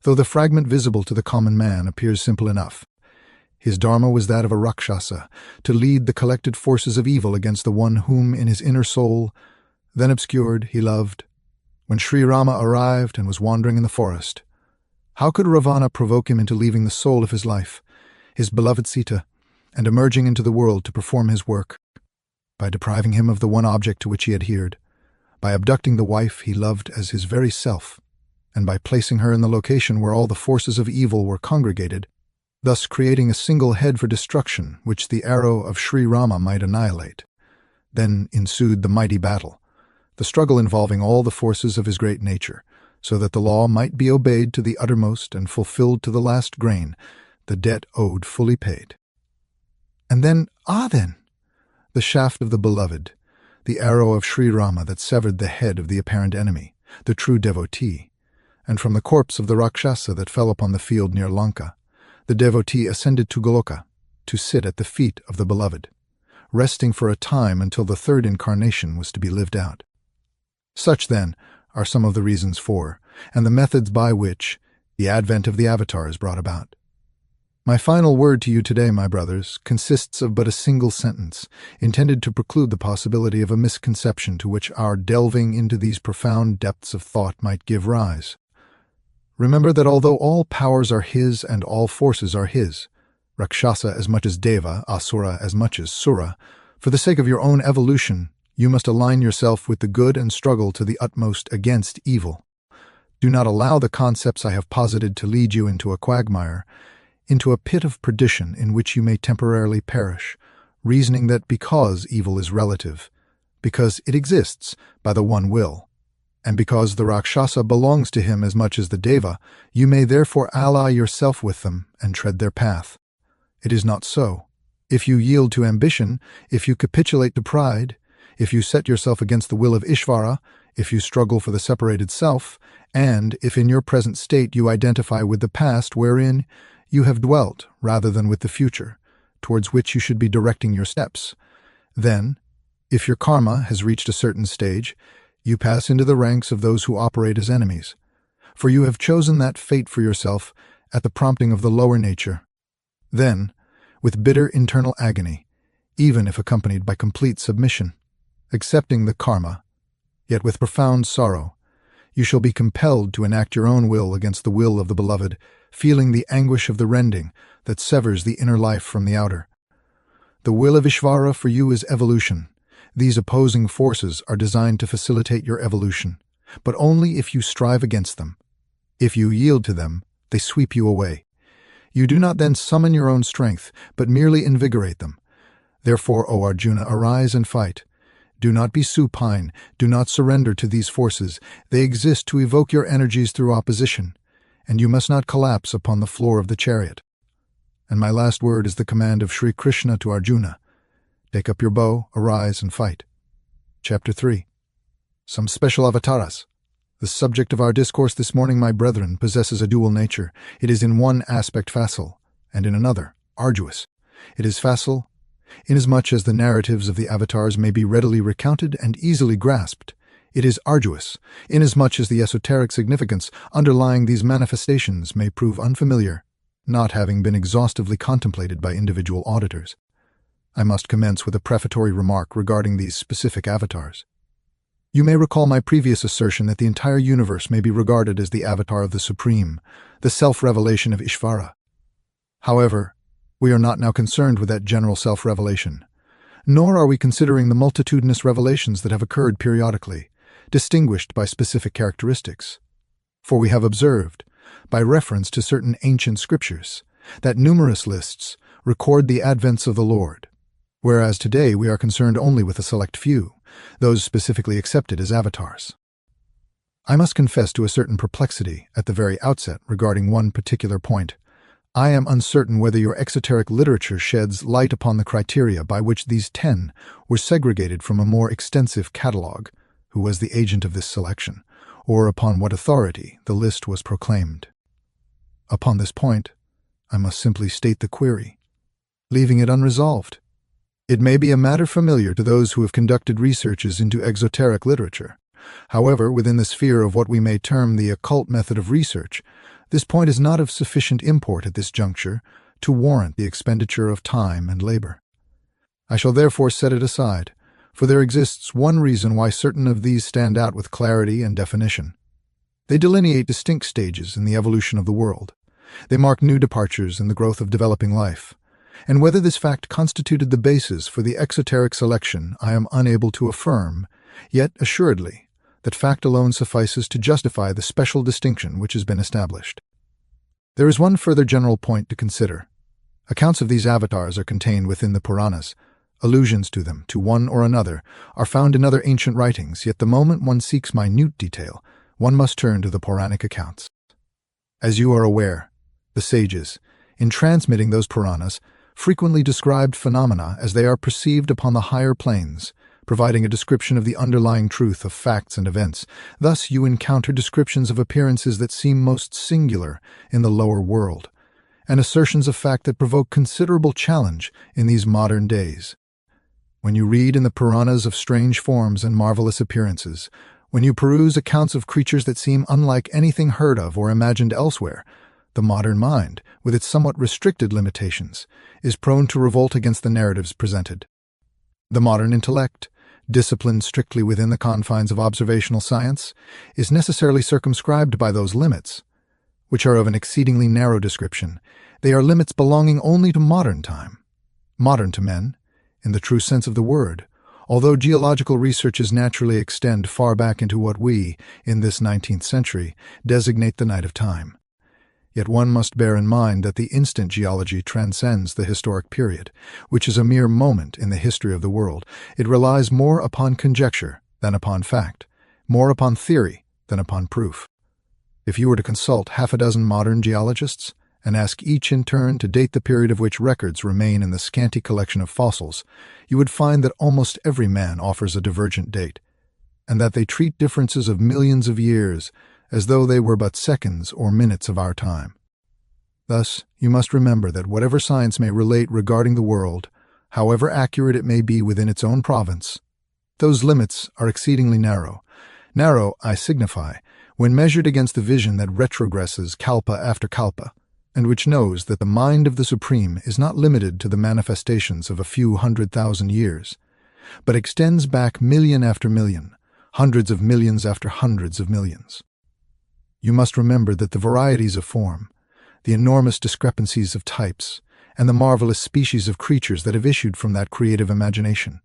though the fragment visible to the common man appears simple enough. His Dharma was that of a Rakshasa, to lead the collected forces of evil against the one whom in his inner soul, then obscured, he loved. When Sri Rama arrived and was wandering in the forest, how could Ravana provoke him into leaving the soul of his life, his beloved Sita, and emerging into the world to perform his work? By depriving him of the one object to which he adhered, by abducting the wife he loved as his very self, and by placing her in the location where all the forces of evil were congregated, thus creating a single head for destruction which the arrow of Sri Rama might annihilate. Then ensued the mighty battle, the struggle involving all the forces of his great nature, so that the law might be obeyed to the uttermost and fulfilled to the last grain, the debt owed fully paid. And then, the shaft of the beloved, the arrow of Sri Rama that severed the head of the apparent enemy, the true devotee, and from the corpse of the Rakshasa that fell upon the field near Lanka, the devotee ascended to Goloka, to sit at the feet of the beloved, resting for a time until the 3rd incarnation was to be lived out. Such, then, are some of the reasons for, and the methods by which, the advent of the Avatar is brought about. My final word to you today, my brothers, consists of but a single sentence, intended to preclude the possibility of a misconception to which our delving into these profound depths of thought might give rise. Remember that although all powers are his and all forces are his, Rakshasa as much as Deva, Asura as much as Sura, for the sake of your own evolution, you must align yourself with the good and struggle to the utmost against evil. Do not allow the concepts I have posited to lead you into a quagmire, into a pit of perdition in which you may temporarily perish, reasoning that because evil is relative, because it exists by the one will, and because the Rakshasa belongs to him as much as the Deva, you may therefore ally yourself with them and tread their path. It is not so. If you yield to ambition, if you capitulate to pride, if you set yourself against the will of Ishvara, if you struggle for the separated self, and if in your present state you identify with the past wherein you have dwelt rather than with the future, towards which you should be directing your steps, then, if your karma has reached a certain stage, you pass into the ranks of those who operate as enemies. for you have chosen that fate for yourself at the prompting of the lower nature. Then, with bitter internal agony, even if accompanied by complete submission, accepting the karma, yet with profound sorrow, you shall be compelled to enact your own will against the will of the beloved, feeling the anguish of the rending that severs the inner life from the outer. The will of Ishvara for you is evolution. These opposing forces are designed to facilitate your evolution, but only if you strive against them. If you yield to them, they sweep you away. You do not then summon your own strength, but merely invigorate them. Therefore, O Arjuna, arise and fight. Do not be supine, do not surrender to these forces. They exist to evoke your energies through opposition, and you must not collapse upon the floor of the chariot. And my last word is the command of Sri Krishna to Arjuna. Take up your bow, arise, and fight. Chapter 3. Some special avataras. The subject of our discourse this morning, my brethren, possesses a dual nature. It is in one aspect facile, and in another, arduous. It is facile, inasmuch as the narratives of the avatars may be readily recounted and easily grasped. It is arduous, inasmuch as the esoteric significance underlying these manifestations may prove unfamiliar, not having been exhaustively contemplated by individual auditors. I must commence with a prefatory remark regarding these specific avatars. You may recall my previous assertion that the entire universe may be regarded as the avatar of the Supreme, the self-revelation of Ishvara. However, we are not now concerned with that general self-revelation, nor are we considering the multitudinous revelations that have occurred periodically, distinguished by specific characteristics. For we have observed, by reference to certain ancient scriptures, that numerous lists record the advents of the Lord, whereas today we are concerned only with a select few, those specifically accepted as avatars. I must confess to a certain perplexity at the very outset regarding one particular point. I am uncertain whether your exoteric literature sheds light upon the criteria by which these 10 were segregated from a more extensive catalogue, who was the agent of this selection, or upon what authority the list was proclaimed. Upon this point, I must simply state the query, leaving it unresolved. It may be a matter familiar to those who have conducted researches into exoteric literature. However, within the sphere of what we may term the occult method of research, this point is not of sufficient import at this juncture to warrant the expenditure of time and labor. I shall therefore set it aside, for there exists one reason why certain of these stand out with clarity and definition. They delineate distinct stages in the evolution of the world. They mark new departures in the growth of developing life. And whether this fact constituted the basis for the exoteric selection, I am unable to affirm, yet assuredly, that fact alone suffices to justify the special distinction which has been established. There is one further general point to consider. Accounts of these avatars are contained within the Puranas. Allusions to them, to one or another, are found in other ancient writings, yet the moment one seeks minute detail, one must turn to the Puranic accounts. As you are aware, the sages, in transmitting those Puranas, frequently described phenomena as they are perceived upon the higher planes, providing a description of the underlying truth of facts and events. Thus you encounter descriptions of appearances that seem most singular in the lower world, and assertions of fact that provoke considerable challenge in these modern days. When you read in the Puranas of strange forms and marvelous appearances, when you peruse accounts of creatures that seem unlike anything heard of or imagined elsewhere, the modern mind, with its somewhat restricted limitations, is prone to revolt against the narratives presented. The modern intellect, disciplined strictly within the confines of observational science, is necessarily circumscribed by those limits, which are of an exceedingly narrow description. They are limits belonging only to modern time. Modern to men, in the true sense of the word, although geological researches naturally extend far back into what we, in this 19th century, designate the night of time. Yet one must bear in mind that the instant geology transcends the historic period, which is a mere moment in the history of the world. It relies more upon conjecture than upon fact, more upon theory than upon proof. If you were to consult half a dozen modern geologists, and ask each in turn to date the period of which records remain in the scanty collection of fossils, you would find that almost every man offers a divergent date, and that they treat differences of millions of years as though they were but seconds or minutes of our time. Thus, you must remember that whatever science may relate regarding the world, however accurate it may be within its own province, those limits are exceedingly narrow. Narrow, I signify, when measured against the vision that retrogresses kalpa after kalpa, and which knows that the mind of the Supreme is not limited to the manifestations of a few 100,000 years, but extends back million after million, hundreds of millions after hundreds of millions. You must remember that the varieties of form, the enormous discrepancies of types, and the marvelous species of creatures that have issued from that creative imagination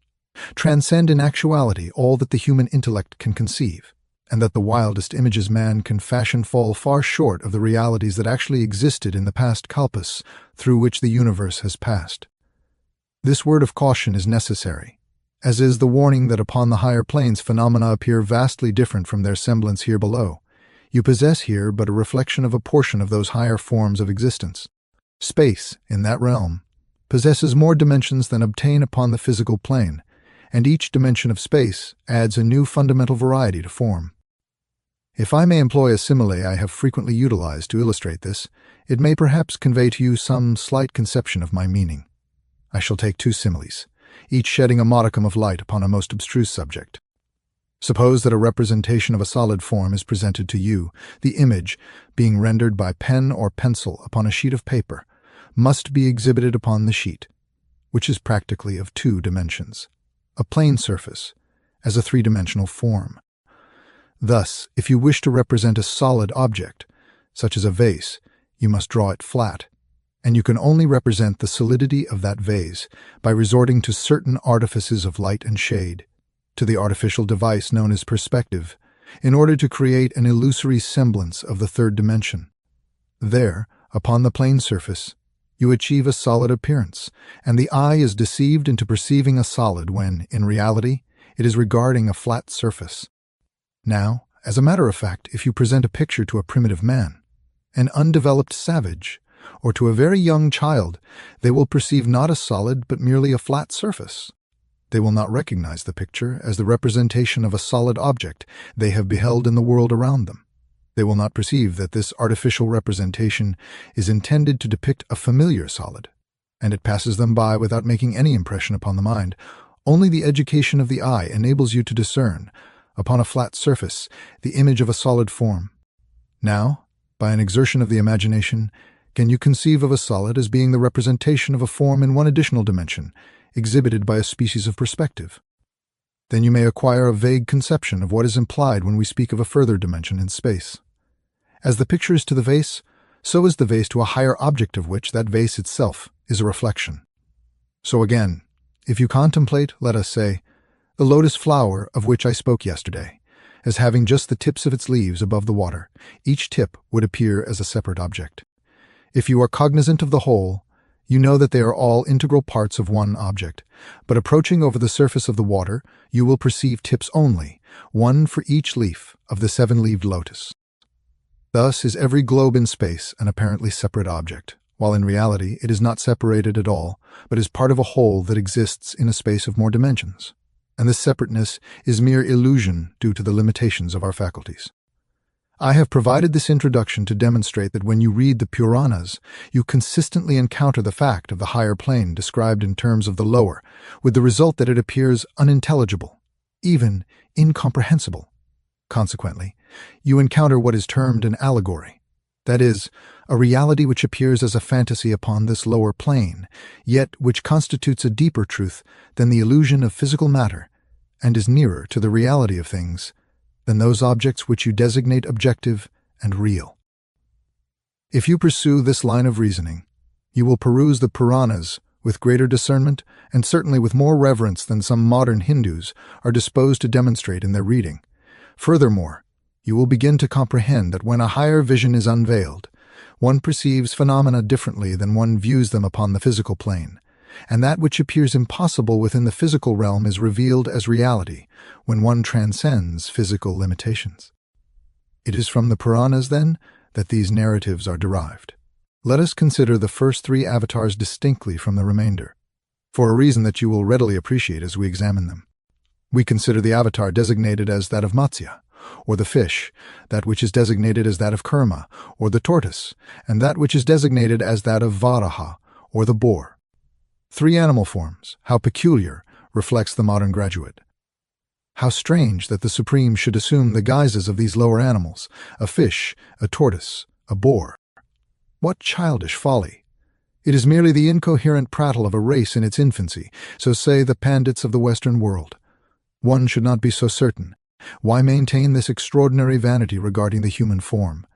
transcend in actuality all that the human intellect can conceive, and that the wildest images man can fashion fall far short of the realities that actually existed in the past kalpas through which the universe has passed. This word of caution is necessary, as is the warning that upon the higher planes phenomena appear vastly different from their semblance here below. You possess here but a reflection of a portion of those higher forms of existence. Space, in that realm, possesses more dimensions than obtain upon the physical plane, and each dimension of space adds a new fundamental variety to form. If I may employ a simile I have frequently utilized to illustrate this, it may perhaps convey to you some slight conception of my meaning. I shall take two similes, each shedding a modicum of light upon a most abstruse subject. Suppose that a representation of a solid form is presented to you. The image, being rendered by pen or pencil upon a sheet of paper, must be exhibited upon the sheet, which is practically of two dimensions, a plane surface, as a three-dimensional form. Thus, if you wish to represent a solid object, such as a vase, you must draw it flat, and you can only represent the solidity of that vase by resorting to certain artifices of light and shade, to the artificial device known as perspective, in order to create an illusory semblance of the third dimension. There, upon the plane surface, you achieve a solid appearance, and the eye is deceived into perceiving a solid when, in reality, it is regarding a flat surface. Now, as a matter of fact, if you present a picture to a primitive man, an undeveloped savage, or to a very young child, they will perceive not a solid but merely a flat surface. They will not recognize the picture as the representation of a solid object they have beheld in the world around them. They will not perceive that this artificial representation is intended to depict a familiar solid, and it passes them by without making any impression upon the mind. Only the education of the eye enables you to discern, upon a flat surface, the image of a solid form. Now, by an exertion of the imagination, can you conceive of a solid as being the representation of a form in one additional dimension, exhibited by a species of perspective? Then you may acquire a vague conception of what is implied when we speak of a further dimension in space. As the picture is to the vase, so is the vase to a higher object of which that vase itself is a reflection. So again, if you contemplate, let us say, the lotus flower of which I spoke yesterday, as having just the tips of its leaves above the water, each tip would appear as a separate object. If you are cognizant of the whole, you know that they are all integral parts of one object, but approaching over the surface of the water, you will perceive tips only, one for each leaf of the seven-leaved lotus. Thus is every globe in space an apparently separate object, while in reality it is not separated at all, but is part of a whole that exists in a space of more dimensions. And this separateness is mere illusion due to the limitations of our faculties. I have provided this introduction to demonstrate that when you read the Puranas, you consistently encounter the fact of the higher plane described in terms of the lower, with the result that it appears unintelligible, even incomprehensible. Consequently, you encounter what is termed an allegory, that is, a reality which appears as a fantasy upon this lower plane, yet which constitutes a deeper truth than the illusion of physical matter, and is nearer to the reality of things than those objects which you designate objective and real. If you pursue this line of reasoning, you will peruse the Puranas with greater discernment and certainly with more reverence than some modern Hindus are disposed to demonstrate in their reading. Furthermore, you will begin to comprehend that when a higher vision is unveiled, one perceives phenomena differently than one views them upon the physical plane, and that which appears impossible within the physical realm is revealed as reality when one transcends physical limitations. It is from the Puranas, then, that these narratives are derived. Let us consider the first three avatars distinctly from the remainder, for a reason that you will readily appreciate as we examine them. We consider the avatar designated as that of Matsya, or the fish, that which is designated as that of Kurma, or the tortoise, and that which is designated as that of Varaha, or the boar. Three animal forms, how peculiar, reflects the modern graduate. How strange that the Supreme should assume the guises of these lower animals, a fish, a tortoise, a boar. What childish folly! It is merely the incoherent prattle of a race in its infancy, so say the pandits of the Western world. One should not be so certain. Why maintain this extraordinary vanity regarding the human form?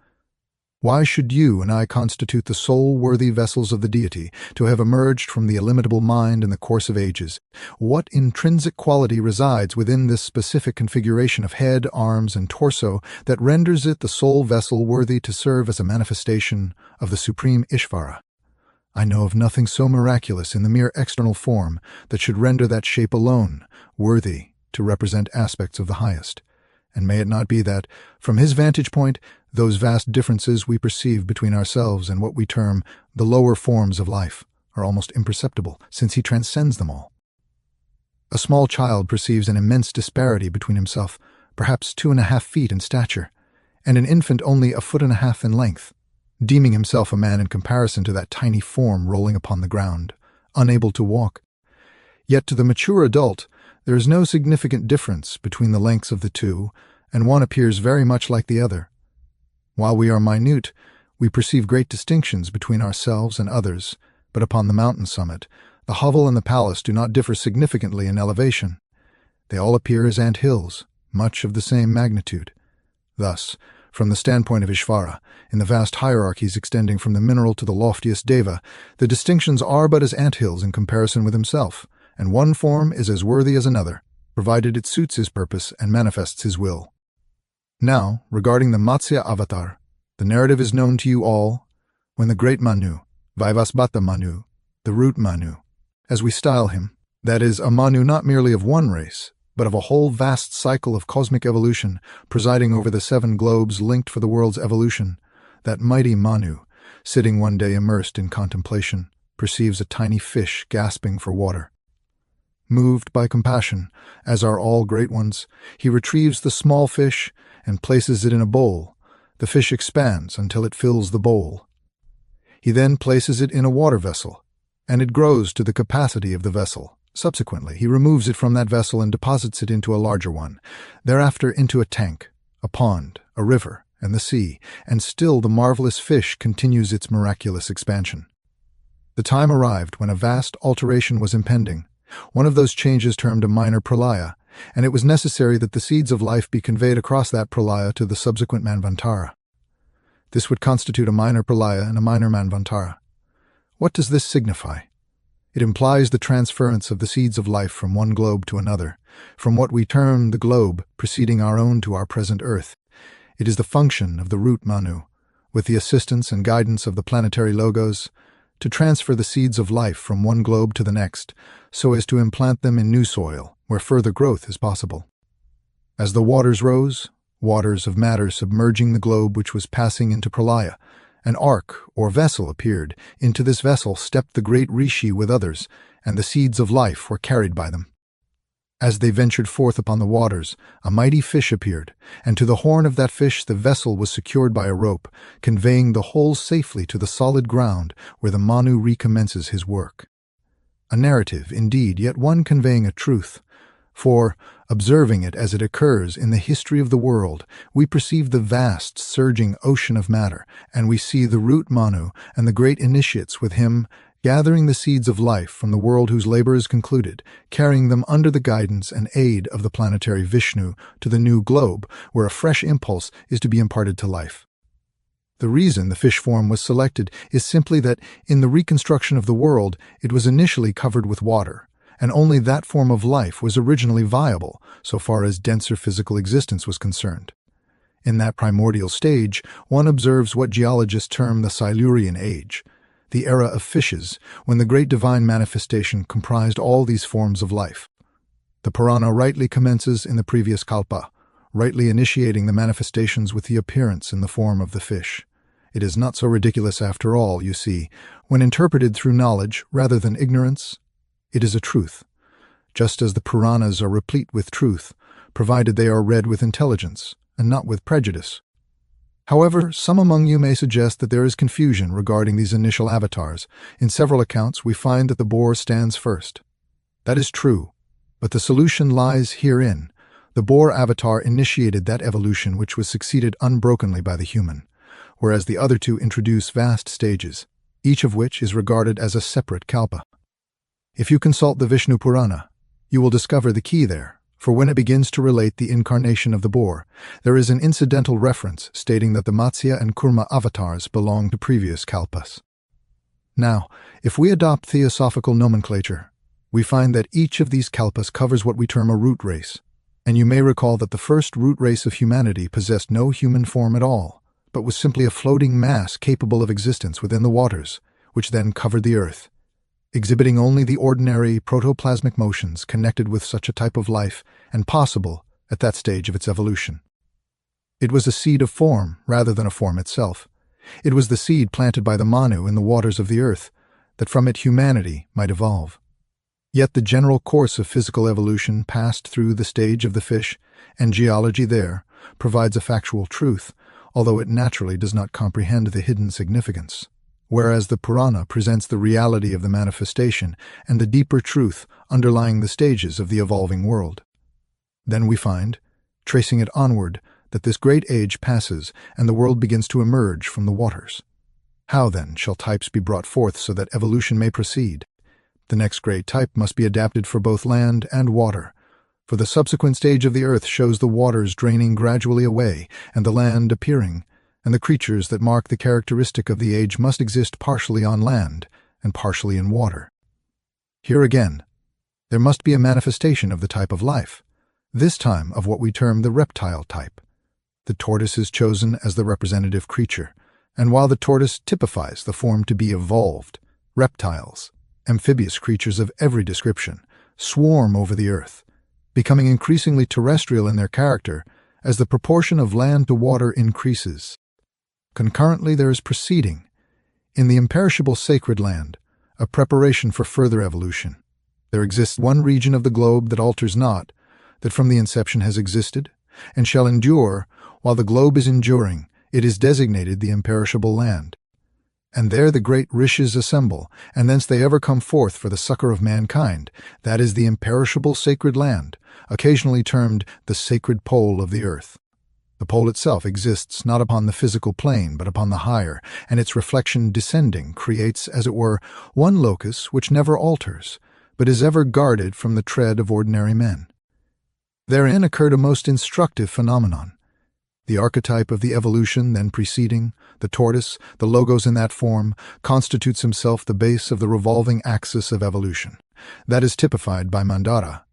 Why should you and I constitute the sole worthy vessels of the deity to have emerged from the illimitable mind in the course of ages? What intrinsic quality resides within this specific configuration of head, arms, and torso that renders it the sole vessel worthy to serve as a manifestation of the supreme Ishvara? I know of nothing so miraculous in the mere external form that should render that shape alone worthy to represent aspects of the highest. And may it not be that, from his vantage point, those vast differences we perceive between ourselves and what we term the lower forms of life are almost imperceptible, since he transcends them all. A small child perceives an immense disparity between himself, perhaps 2.5 feet in stature, and an infant only 1.5 feet in length, deeming himself a man in comparison to that tiny form rolling upon the ground, unable to walk. Yet to the mature adult, there is no significant difference between the lengths of the two, and one appears very much like the other. While we are minute, we perceive great distinctions between ourselves and others, but upon the mountain summit, the hovel and the palace do not differ significantly in elevation. They all appear as ant hills, much of the same magnitude. Thus, from the standpoint of Ishvara, in the vast hierarchies extending from the mineral to the loftiest deva, the distinctions are but as ant hills in comparison with himself, and one form is as worthy as another, provided it suits his purpose and manifests his will. Now, regarding the Matsya avatar, the narrative is known to you all, when the great Manu, Vaivasvata Manu, the root Manu, as we style him, that is, a Manu not merely of one race, but of a whole vast cycle of cosmic evolution, presiding over the 7 globes linked for the world's evolution, that mighty Manu, sitting one day immersed in contemplation, perceives a tiny fish gasping for water. Moved by compassion, as are all great ones, he retrieves the small fish and places it in a bowl. The fish expands until it fills the bowl. He then places it in a water vessel, and it grows to the capacity of the vessel. Subsequently, he removes it from that vessel and deposits it into a larger one, thereafter into a tank, a pond, a river, and the sea, and still the marvelous fish continues its miraculous expansion. The time arrived when a vast alteration was impending, one of those changes termed a minor pralaya, and it was necessary that the seeds of life be conveyed across that pralaya to the subsequent manvantara. This would constitute a minor pralaya and a minor manvantara. What does this signify? It implies the transference of the seeds of life from one globe to another, from what we term the globe preceding our own to our present earth. It is the function of the root Manu, with the assistance and guidance of the planetary logos, to transfer the seeds of life from one globe to the next, so as to implant them in new soil, where further growth is possible. As the waters rose, waters of matter submerging the globe which was passing into pralaya, an ark or vessel appeared. Into this vessel stepped the great rishi with others, and the seeds of life were carried by them. As they ventured forth upon the waters, a mighty fish appeared, and to the horn of that fish the vessel was secured by a rope, conveying the whole safely to the solid ground where the Manu recommences his work. A narrative, indeed, yet one conveying a truth. For, observing it as it occurs in the history of the world, we perceive the vast, surging ocean of matter, and we see the root Manu and the great initiates with him gathering the seeds of life from the world whose labor is concluded, carrying them under the guidance and aid of the planetary Vishnu to the new globe, where a fresh impulse is to be imparted to life. The reason the fish form was selected is simply that, in the reconstruction of the world, it was initially covered with water, and only that form of life was originally viable, so far as denser physical existence was concerned. In that primordial stage, one observes what geologists term the Silurian age, the era of fishes, when the great divine manifestation comprised all these forms of life. The Purana rightly commences in the previous kalpa, rightly initiating the manifestations with the appearance in the form of the fish. It is not so ridiculous after all, you see, when interpreted through knowledge rather than ignorance. It is a truth, just as the Puranas are replete with truth, provided they are read with intelligence and not with prejudice. However, some among you may suggest that there is confusion regarding these initial avatars. In several accounts, we find that the boar stands first. That is true, but the solution lies herein. The boar avatar initiated that evolution which was succeeded unbrokenly by the human, whereas the other two introduce vast stages, each of which is regarded as a separate kalpa. If you consult the Vishnu Purana, you will discover the key there, for when it begins to relate the incarnation of the boar, there is an incidental reference stating that the Matsya and Kurma avatars belong to previous kalpas. Now, if we adopt theosophical nomenclature, we find that each of these kalpas covers what we term a root race, and you may recall that the first root race of humanity possessed no human form at all, but was simply a floating mass capable of existence within the waters, which then covered the earth, exhibiting only the ordinary protoplasmic motions connected with such a type of life and possible at that stage of its evolution. It was a seed of form rather than a form itself. It was the seed planted by the Manu in the waters of the earth, that from it humanity might evolve. Yet the general course of physical evolution passed through the stage of the fish, and geology there provides a factual truth, although it naturally does not comprehend the hidden significance, whereas the Purana presents the reality of the manifestation and the deeper truth underlying the stages of the evolving world. Then we find, tracing it onward, that this great age passes and the world begins to emerge from the waters. How, then, shall types be brought forth so that evolution may proceed? The next great type must be adapted for both land and water, for the subsequent stage of the earth shows the waters draining gradually away and the land appearing, and the creatures that mark the characteristic of the age must exist partially on land and partially in water. Here again, there must be a manifestation of the type of life, this time of what we term the reptile type. The tortoise is chosen as the representative creature, and while the tortoise typifies the form to be evolved, reptiles, amphibious creatures of every description, swarm over the earth, becoming increasingly terrestrial in their character as the proportion of land to water increases. Concurrently, there is proceeding, in the imperishable sacred land, a preparation for further evolution. There exists one region of the globe that alters not, that from the inception has existed, and shall endure. While the globe is enduring, it is designated the imperishable land. And there the great rishis assemble, and thence they ever come forth for the succor of mankind. That is the imperishable sacred land, occasionally termed the sacred pole of the earth. The pole itself exists not upon the physical plane, but upon the higher, and its reflection descending creates, as it were, one locus which never alters, but is ever guarded from the tread of ordinary men. Therein occurred a most instructive phenomenon. The archetype of the evolution then preceding, the tortoise, the logos in that form, constitutes himself the base of the revolving axis of evolution. That is typified by Mandara,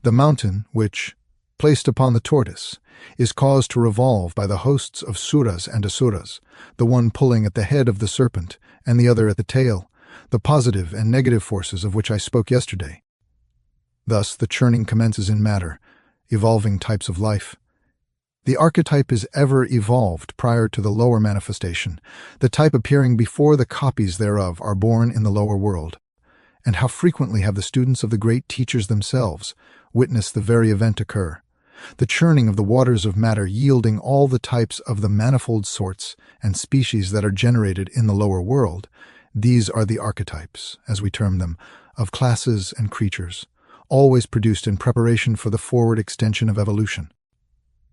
the mountain which, placed upon the tortoise, is caused to revolve by the hosts of suras and asuras, the one pulling at the head of the serpent and the other at the tail, the positive and negative forces of which I spoke yesterday. Thus the churning commences in matter, evolving types of life. The archetype is ever evolved prior to the lower manifestation, the type appearing before the copies thereof are born in the lower world. And how frequently have the students of the great teachers themselves witnessed the very event occur, the churning of the waters of matter yielding all the types of the manifold sorts and species that are generated in the lower world. These are the archetypes, as we term them, of classes and creatures, always produced in preparation for the forward extension of evolution.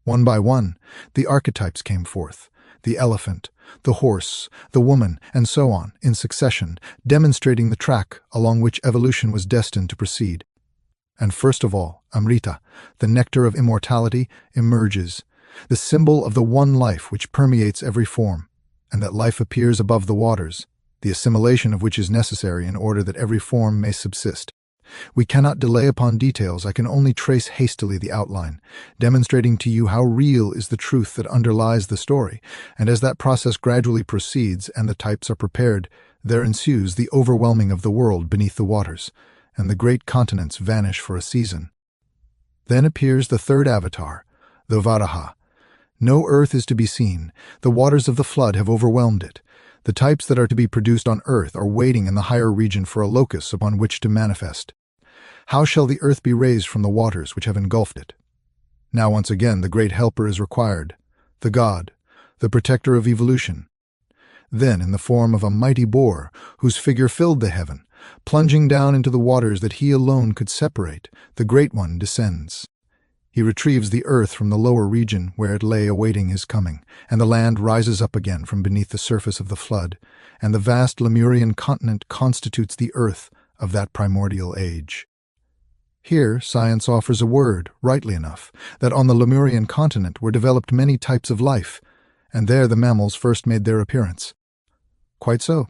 One by one, the archetypes came forth, the elephant, the horse, the woman, and so on, in succession, demonstrating the track along which evolution was destined to proceed. And first of all, Amrita, the nectar of immortality, emerges, the symbol of the one life which permeates every form, and that life appears above the waters, the assimilation of which is necessary in order that every form may subsist. We cannot delay upon details. I can only trace hastily the outline, demonstrating to you how real is the truth that underlies the story, and as that process gradually proceeds and the types are prepared, there ensues the overwhelming of the world beneath the waters, and the great continents vanish for a season. Then appears the third avatar, the Varaha. No earth is to be seen. The waters of the flood have overwhelmed it. The types that are to be produced on earth are waiting in the higher region for a locus upon which to manifest. How shall the earth be raised from the waters which have engulfed it? Now once again the great helper is required, the god, the protector of evolution. Then, in the form of a mighty boar, whose figure filled the heaven, plunging down into the waters that he alone could separate, the Great One descends. He retrieves the earth from the lower region where it lay awaiting his coming, and the land rises up again from beneath the surface of the flood, and the vast Lemurian continent constitutes the earth of that primordial age. Here, science offers a word, rightly enough, that on the Lemurian continent were developed many types of life, and there the mammals first made their appearance. Quite so.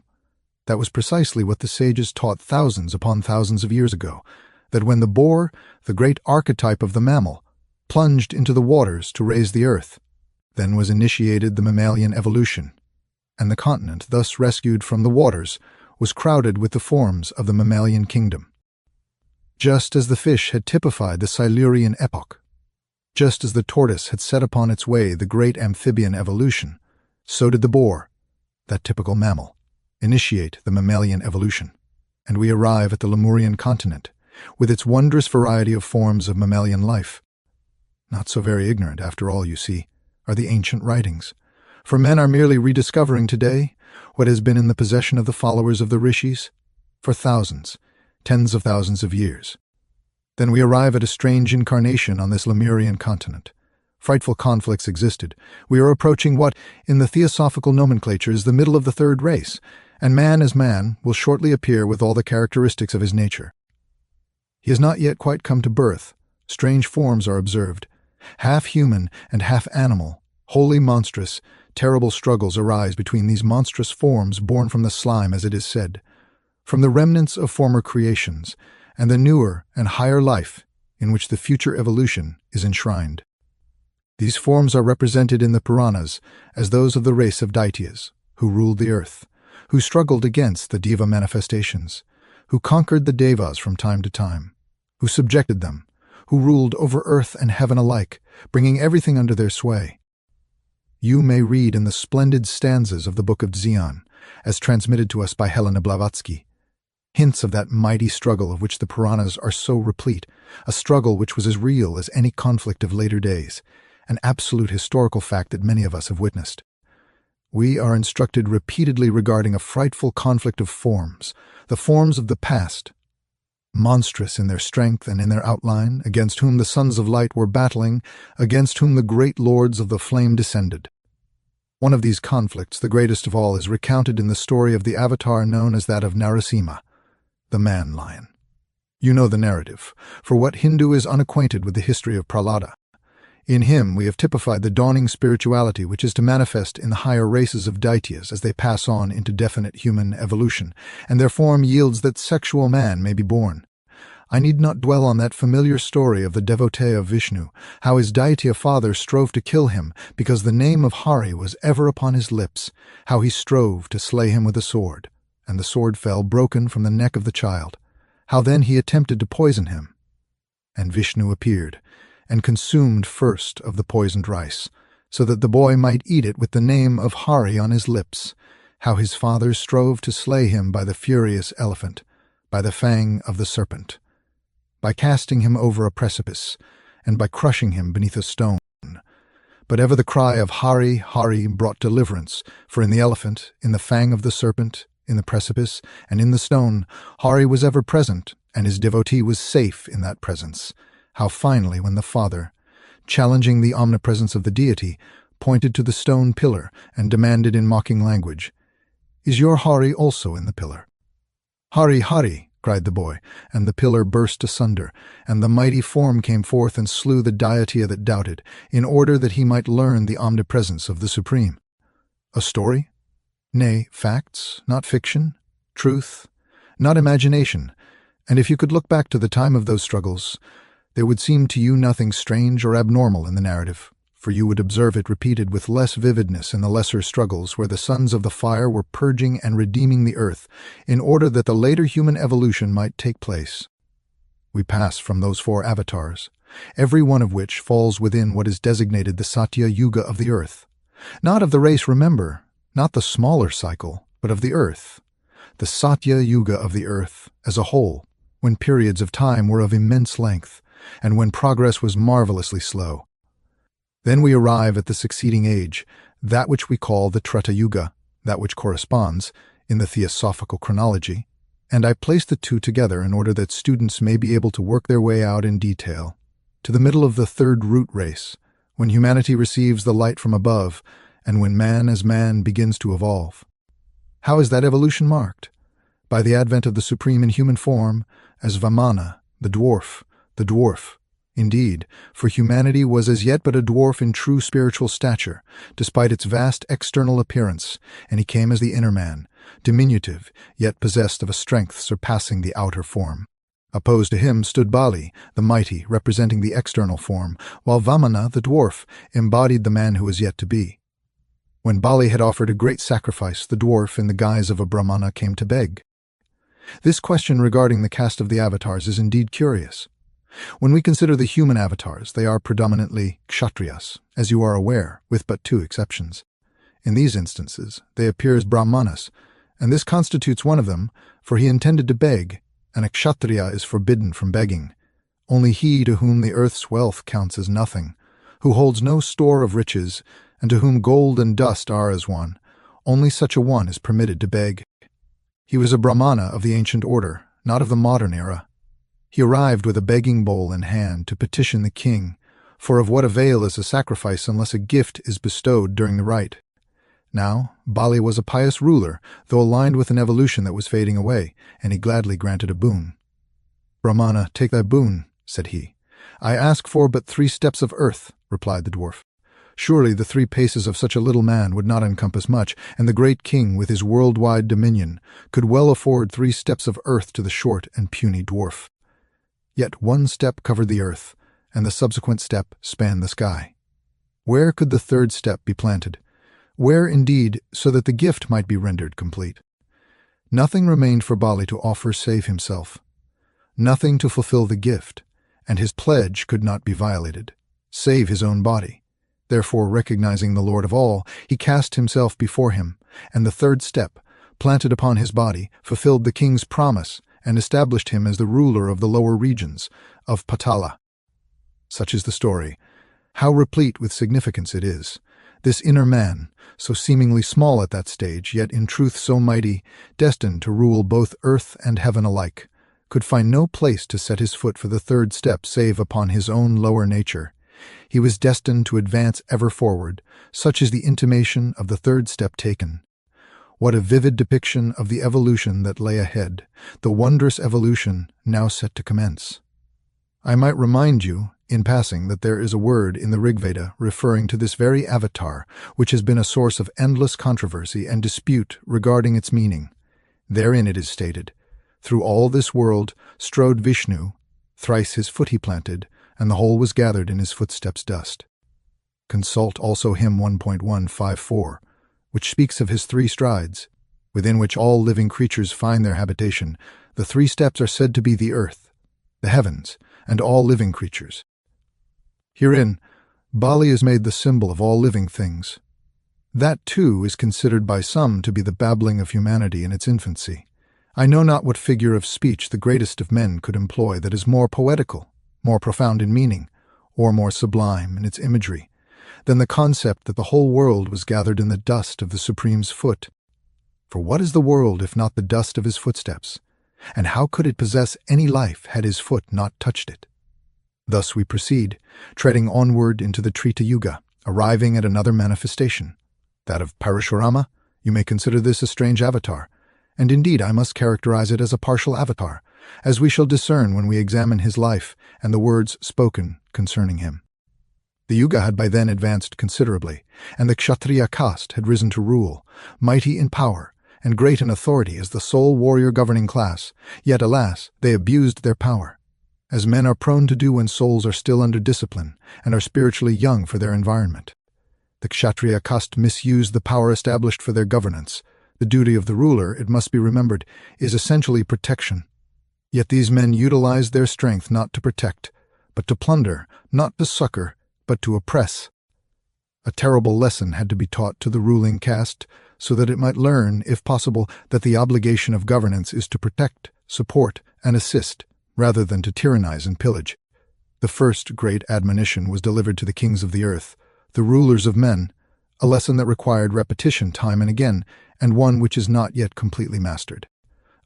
That was precisely what the sages taught thousands upon thousands of years ago, that when the boar, the great archetype of the mammal, plunged into the waters to raise the earth, then was initiated the mammalian evolution, and the continent, thus rescued from the waters, was crowded with the forms of the mammalian kingdom. Just as the fish had typified the Silurian epoch, just as the tortoise had set upon its way the great amphibian evolution, so did the boar, that typical mammal, initiate the mammalian evolution, and we arrive at the Lemurian continent, with its wondrous variety of forms of mammalian life. Not so very ignorant, after all, you see, are the ancient writings, for men are merely rediscovering today what has been in the possession of the followers of the rishis for thousands, tens of thousands of years. Then we arrive at a strange incarnation on this Lemurian continent. Frightful conflicts existed. We are approaching what, in the theosophical nomenclature, is the middle of the third race, and man as man will shortly appear with all the characteristics of his nature. He has not yet quite come to birth. Strange forms are observed. Half human and half animal, wholly monstrous, terrible struggles arise between these monstrous forms born from the slime, as it is said, from the remnants of former creations, and the newer and higher life in which the future evolution is enshrined. These forms are represented in the Puranas as those of the race of Daityas, who ruled the earth, who struggled against the Deva manifestations, who conquered the Devas from time to time, who subjected them, who ruled over earth and heaven alike, bringing everything under their sway. You may read in the splendid stanzas of the Book of Xian, as transmitted to us by Helena Blavatsky, hints of that mighty struggle of which the Puranas are so replete, a struggle which was as real as any conflict of later days, an absolute historical fact that many of us have witnessed. We are instructed repeatedly regarding a frightful conflict of forms, the forms of the past, monstrous in their strength and in their outline, against whom the sons of light were battling, against whom the great lords of the flame descended. One of these conflicts, the greatest of all, is recounted in the story of the avatar known as that of Narasimha, the man-lion. You know the narrative, for what Hindu is unacquainted with the history of Prahlada? In him we have typified the dawning spirituality which is to manifest in the higher races of Daityas as they pass on into definite human evolution, and their form yields that sexual man may be born. I need not dwell on that familiar story of the devotee of Vishnu, how his Daitya father strove to kill him because the name of Hari was ever upon his lips, how he strove to slay him with a sword, and the sword fell broken from the neck of the child, how then he attempted to poison him. And Vishnu appeared, and consumed first of the poisoned rice, so that the boy might eat it with the name of Hari on his lips, how his father strove to slay him by the furious elephant, by the fang of the serpent, by casting him over a precipice, and by crushing him beneath a stone. But ever the cry of Hari, Hari brought deliverance, for in the elephant, in the fang of the serpent, in the precipice, and in the stone, Hari was ever present, and his devotee was safe in that presence. How finally, when the father, challenging the omnipresence of the deity, pointed to the stone pillar and demanded in mocking language, "Is your Hari also in the pillar?" "Hari, Hari," cried the boy, and the pillar burst asunder, and the mighty form came forth and slew the deity that doubted, in order that he might learn the omnipresence of the Supreme. A story? Nay, facts, not fiction, truth, not imagination, and if you could look back to the time of those struggles, there would seem to you nothing strange or abnormal in the narrative, for you would observe it repeated with less vividness in the lesser struggles where the sons of the fire were purging and redeeming the earth in order that the later human evolution might take place. We pass from those 4 avatars, every one of which falls within what is designated the Satya Yuga of the earth. Not of the race, remember, not the smaller cycle, but of the earth. The Satya Yuga of the earth as a whole, when periods of time were of immense length, and when progress was marvelously slow. Then we arrive at the succeeding age, that which we call the Treta Yuga, that which corresponds, in the theosophical chronology, and I place the two together in order that students may be able to work their way out in detail, to the middle of the third root race, when humanity receives the light from above, and when man as man begins to evolve. How is that evolution marked? By the advent of the Supreme in human form, as Vamana, the dwarf. Indeed, for humanity was as yet but a dwarf in true spiritual stature, despite its vast external appearance, and he came as the inner man, diminutive, yet possessed of a strength surpassing the outer form. Opposed to him stood Bali, the mighty, representing the external form, while Vamana, the dwarf, embodied the man who was yet to be. When Bali had offered a great sacrifice, the dwarf, in the guise of a Brahmana, came to beg. This question regarding the caste of the avatars is indeed curious. When we consider the human avatars, they are predominantly kshatriyas, as you are aware, with but 2 exceptions. In these instances, they appear as brahmanas, and this constitutes one of them, for he intended to beg, and a kshatriya is forbidden from begging. Only he to whom the earth's wealth counts as nothing, who holds no store of riches, and to whom gold and dust are as one, only such a one is permitted to beg. He was a brahmana of the ancient order, not of the modern era. He arrived with a begging bowl in hand to petition the king, for of what avail is a sacrifice unless a gift is bestowed during the rite? Now, Bali was a pious ruler, though aligned with an evolution that was fading away, and he gladly granted a boon. "Brahmana, take thy boon," said he. "I ask for but 3 steps of earth," replied the dwarf. Surely the 3 paces of such a little man would not encompass much, and the great king, with his worldwide dominion, could well afford 3 steps of earth to the short and puny dwarf. Yet 1 step covered the earth, and the subsequent step spanned the sky. Where could the 3rd step be planted? Where, indeed, so that the gift might be rendered complete? Nothing remained for Bali to offer save himself. Nothing to fulfill the gift, and his pledge could not be violated, save his own body. Therefore, recognizing the Lord of all, he cast himself before him, and the 3rd step, planted upon his body, fulfilled the king's promise and established him as the ruler of the lower regions, of Patala. Such is the story. How replete with significance it is. This inner man, so seemingly small at that stage, yet in truth so mighty, destined to rule both earth and heaven alike, could find no place to set his foot for the 3rd step save upon his own lower nature. He was destined to advance ever forward. Such is the intimation of the 3rd step taken. What a vivid depiction of the evolution that lay ahead, the wondrous evolution now set to commence. I might remind you, in passing, that there is a word in the Rigveda referring to this very avatar, which has been a source of endless controversy and dispute regarding its meaning. Therein it is stated, "Through all this world strode Vishnu, thrice his foot he planted, and the whole was gathered in his footsteps' dust." Consult also hymn 1.154, which speaks of his 3 strides, within which all living creatures find their habitation. The 3 steps are said to be the earth, the heavens, and all living creatures. Herein, Bali is made the symbol of all living things. That, too, is considered by some to be the babbling of humanity in its infancy. I know not what figure of speech the greatest of men could employ that is more poetical, more profound in meaning, or more sublime in its imagery, than the concept that the whole world was gathered in the dust of the Supreme's foot. For what is the world if not the dust of his footsteps? And how could it possess any life had his foot not touched it? Thus we proceed, treading onward into the Trita Yuga, arriving at another manifestation. That of Parashurama. You may consider this a strange avatar, and indeed I must characterize it as a partial avatar, as we shall discern when we examine his life and the words spoken concerning him. The Yuga had by then advanced considerably, and the Kshatriya caste had risen to rule, mighty in power and great in authority as the sole warrior governing class, yet alas, they abused their power, as men are prone to do when souls are still under discipline and are spiritually young for their environment. The Kshatriya caste misused the power established for their governance. The duty of the ruler, it must be remembered, is essentially protection. Yet these men utilized their strength not to protect, but to plunder, not to succor, but to oppress. A terrible lesson had to be taught to the ruling caste, so that it might learn, if possible, that the obligation of governance is to protect, support, and assist, rather than to tyrannize and pillage. The first great admonition was delivered to the kings of the earth, the rulers of men, a lesson that required repetition time and again, and one which is not yet completely mastered.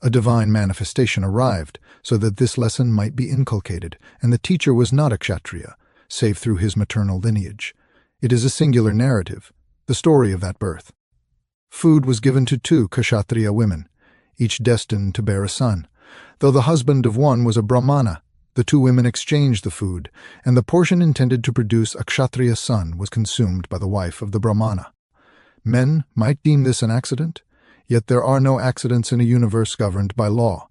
A divine manifestation arrived so that this lesson might be inculcated, and the teacher was not a kshatriya, save through his maternal lineage. It is a singular narrative, the story of that birth. Food was given to 2 kshatriya women, each destined to bear a son. Though the husband of one was a brahmana, the 2 women exchanged the food, and the portion intended to produce a kshatriya son was consumed by the wife of the brahmana. Men might deem this an accident, yet there are no accidents in a universe governed by law.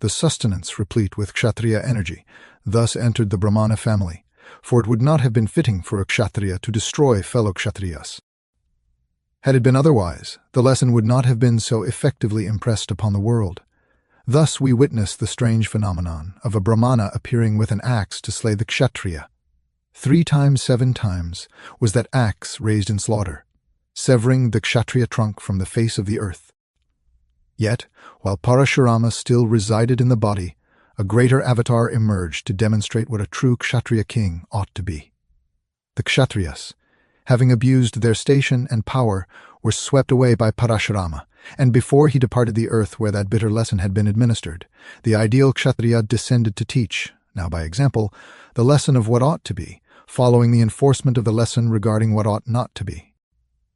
The sustenance replete with kshatriya energy thus entered the brahmana family, for it would not have been fitting for a kshatriya to destroy fellow kshatriyas. Had it been otherwise, the lesson would not have been so effectively impressed upon the world. Thus we witness the strange phenomenon of a brahmana appearing with an axe to slay the kshatriya. 3 times 7 times was that axe raised in slaughter, severing the kshatriya trunk from the face of the earth. Yet, while Parashurama still resided in the body, a greater avatar emerged to demonstrate what a true kshatriya king ought to be. The kshatriyas, having abused their station and power, were swept away by Parashurama, and before he departed the earth where that bitter lesson had been administered, the ideal kshatriya descended to teach, now by example, the lesson of what ought to be, following the enforcement of the lesson regarding what ought not to be.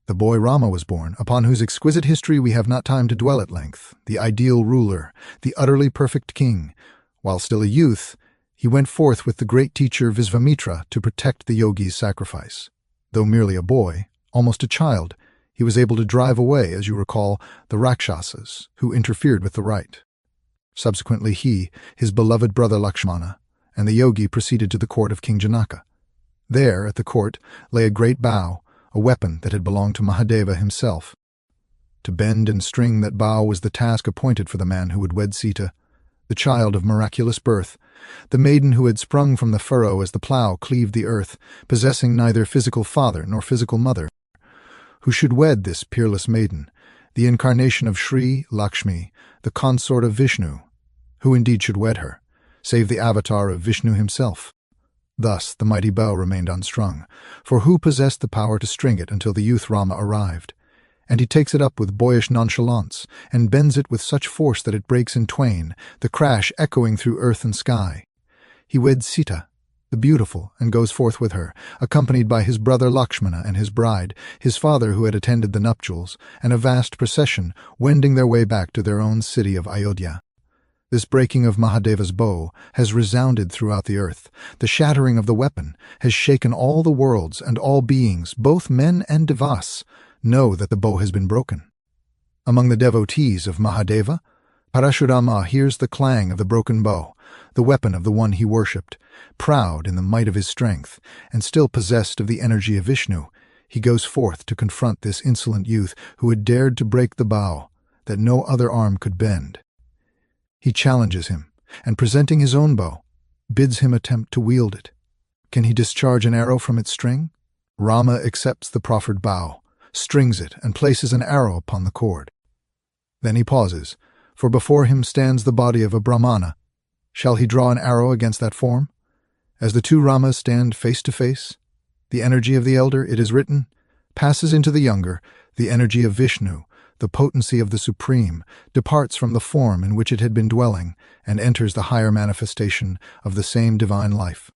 The boy Rama was born, upon whose exquisite history we have not time to dwell at length, the ideal ruler, the utterly perfect king. While still a youth, he went forth with the great teacher Visvamitra to protect the yogi's sacrifice. Though merely a boy, almost a child, he was able to drive away, as you recall, the Rakshasas, who interfered with the rite. Subsequently he, his beloved brother Lakshmana, and the yogi proceeded to the court of King Janaka. There, at the court, lay a great bow, a weapon that had belonged to Mahadeva himself. To bend and string that bow was the task appointed for the man who would wed Sita, the child of miraculous birth, the maiden who had sprung from the furrow as the plough cleaved the earth, possessing neither physical father nor physical mother. Who should wed this peerless maiden, the incarnation of Sri Lakshmi, the consort of Vishnu? Who indeed should wed her, save the avatar of Vishnu himself? Thus the mighty bow remained unstrung, for who possessed the power to string it until the youth Rama arrived? And he takes it up with boyish nonchalance, and bends it with such force that it breaks in twain, the crash echoing through earth and sky. He weds Sita, the beautiful, and goes forth with her, accompanied by his brother Lakshmana and his bride, his father who had attended the nuptials, and a vast procession, wending their way back to their own city of Ayodhya. This breaking of Mahadeva's bow has resounded throughout the earth. The shattering of the weapon has shaken all the worlds, and all beings, both men and devas, know that the bow has been broken. Among the devotees of Mahadeva, Parashurama hears the clang of the broken bow, the weapon of the one he worshipped. Proud in the might of his strength, and still possessed of the energy of Vishnu, he goes forth to confront this insolent youth who had dared to break the bow that no other arm could bend. He challenges him, and presenting his own bow, bids him attempt to wield it. Can he discharge an arrow from its string? Rama accepts the proffered bow, strings it, and places an arrow upon the cord. Then he pauses, for before him stands the body of a brahmana. Shall he draw an arrow against that form? As the 2 Ramas stand face to face, the energy of the elder, it is written, passes into the younger, the energy of Vishnu, the potency of the Supreme, departs from the form in which it had been dwelling, and enters the higher manifestation of the same divine life.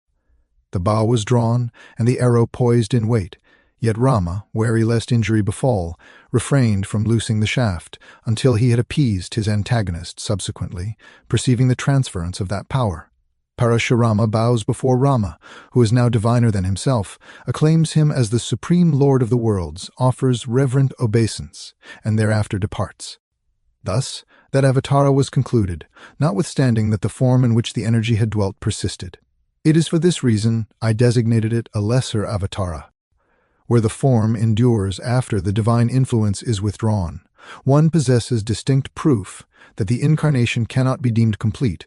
The bow was drawn, and the arrow poised in wait, yet Rama, wary lest injury befall, refrained from loosing the shaft until he had appeased his antagonist subsequently, perceiving the transference of that power. Parashurama bows before Rama, who is now diviner than himself, acclaims him as the supreme lord of the worlds, offers reverent obeisance, and thereafter departs. Thus, that avatara was concluded, notwithstanding that the form in which the energy had dwelt persisted. It is for this reason I designated it a lesser avatara. Where the form endures after the divine influence is withdrawn, one possesses distinct proof that the incarnation cannot be deemed complete.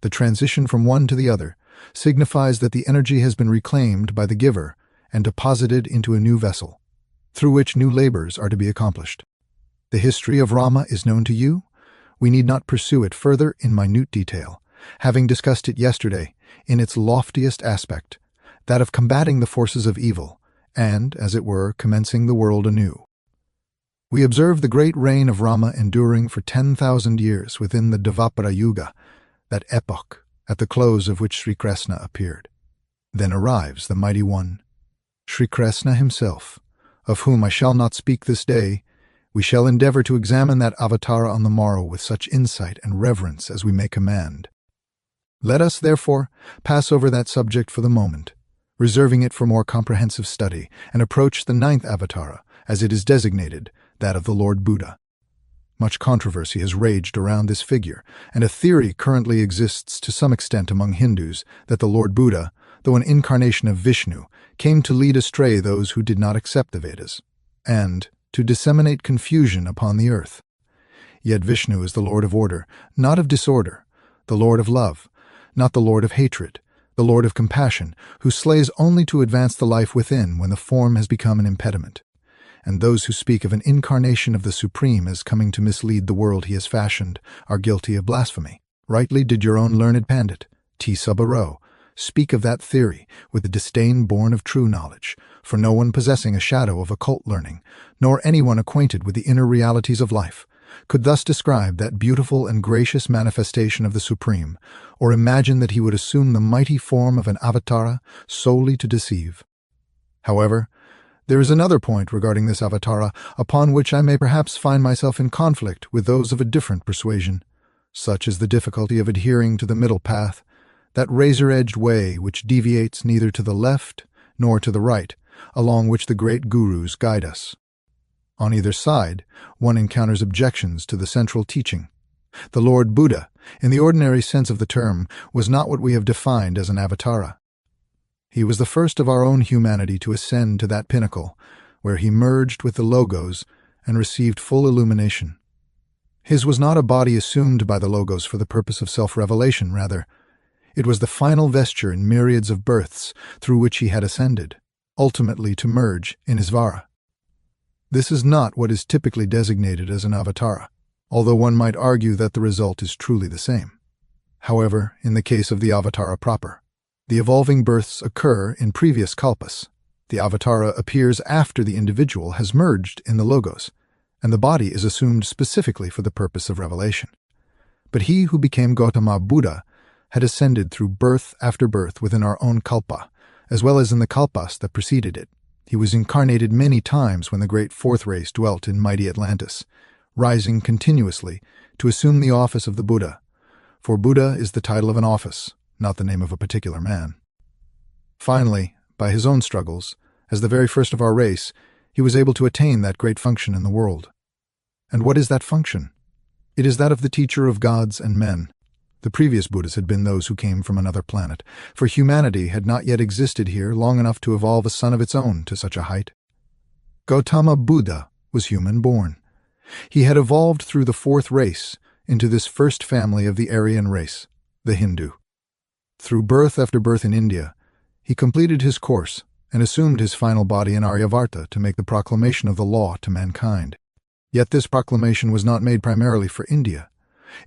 The transition from one to the other signifies that the energy has been reclaimed by the giver and deposited into a new vessel, through which new labors are to be accomplished. The history of Rama is known to you. We need not pursue it further in minute detail, having discussed it yesterday in its loftiest aspect, that of combating the forces of evil, and, as it were, commencing the world anew. We observe the great reign of Rama enduring for 10,000 years within the Dvapara Yuga, that epoch at the close of which Sri Krishna appeared. Then arrives the mighty one, Sri Krishna himself, of whom I shall not speak this day. We shall endeavor to examine that avatara on the morrow with such insight and reverence as we may command. Let us, therefore, pass over that subject for the moment, reserving it for more comprehensive study, and approach the ninth avatara, as it is designated, that of the Lord Buddha. Much controversy has raged around this figure, and a theory currently exists to some extent among Hindus that the Lord Buddha, though an incarnation of Vishnu, came to lead astray those who did not accept the Vedas, and to disseminate confusion upon the earth. Yet Vishnu is the Lord of order, not of disorder, the Lord of love, not the Lord of hatred, the Lord of compassion, who slays only to advance the life within when the form has become an impediment. And those who speak of an incarnation of the Supreme as coming to mislead the world he has fashioned are guilty of blasphemy. Rightly did your own learned pandit, T. Subbarao, speak of that theory with the disdain born of true knowledge, for no one possessing a shadow of occult learning, nor anyone acquainted with the inner realities of life, could thus describe that beautiful and gracious manifestation of the Supreme, or imagine that he would assume the mighty form of an avatara solely to deceive. However, there is another point regarding this avatara upon which I may perhaps find myself in conflict with those of a different persuasion. Such is the difficulty of adhering to the middle path, that razor-edged way which deviates neither to the left nor to the right, along which the great gurus guide us. On either side, one encounters objections to the central teaching. The Lord Buddha, in the ordinary sense of the term, was not what we have defined as an avatara. He was the first of our own humanity to ascend to that pinnacle, where he merged with the Logos and received full illumination. His was not a body assumed by the Logos for the purpose of self-revelation, rather. It was the final vesture in myriads of births through which he had ascended, ultimately to merge in Isvara. This is not what is typically designated as an avatara, although one might argue that the result is truly the same. However, in the case of the avatara proper, the evolving births occur in previous kalpas. The avatara appears after the individual has merged in the Logos, and the body is assumed specifically for the purpose of revelation. But he who became Gautama Buddha had ascended through birth after birth within our own kalpa, as well as in the kalpas that preceded it. He was incarnated many times when the great fourth race dwelt in mighty Atlantis, rising continuously to assume the office of the Buddha, for Buddha is the title of an office, not the name of a particular man. Finally, by his own struggles, as the very first of our race, he was able to attain that great function in the world. And what is that function? It is that of the teacher of gods and men. The previous Buddhas had been those who came from another planet, for humanity had not yet existed here long enough to evolve a son of its own to such a height. Gautama Buddha was human-born. He had evolved through the fourth race into this first family of the Aryan race, the Hindu. Through birth after birth in India, he completed his course and assumed his final body in Aryavarta to make the proclamation of the law to mankind. Yet this proclamation was not made primarily for India.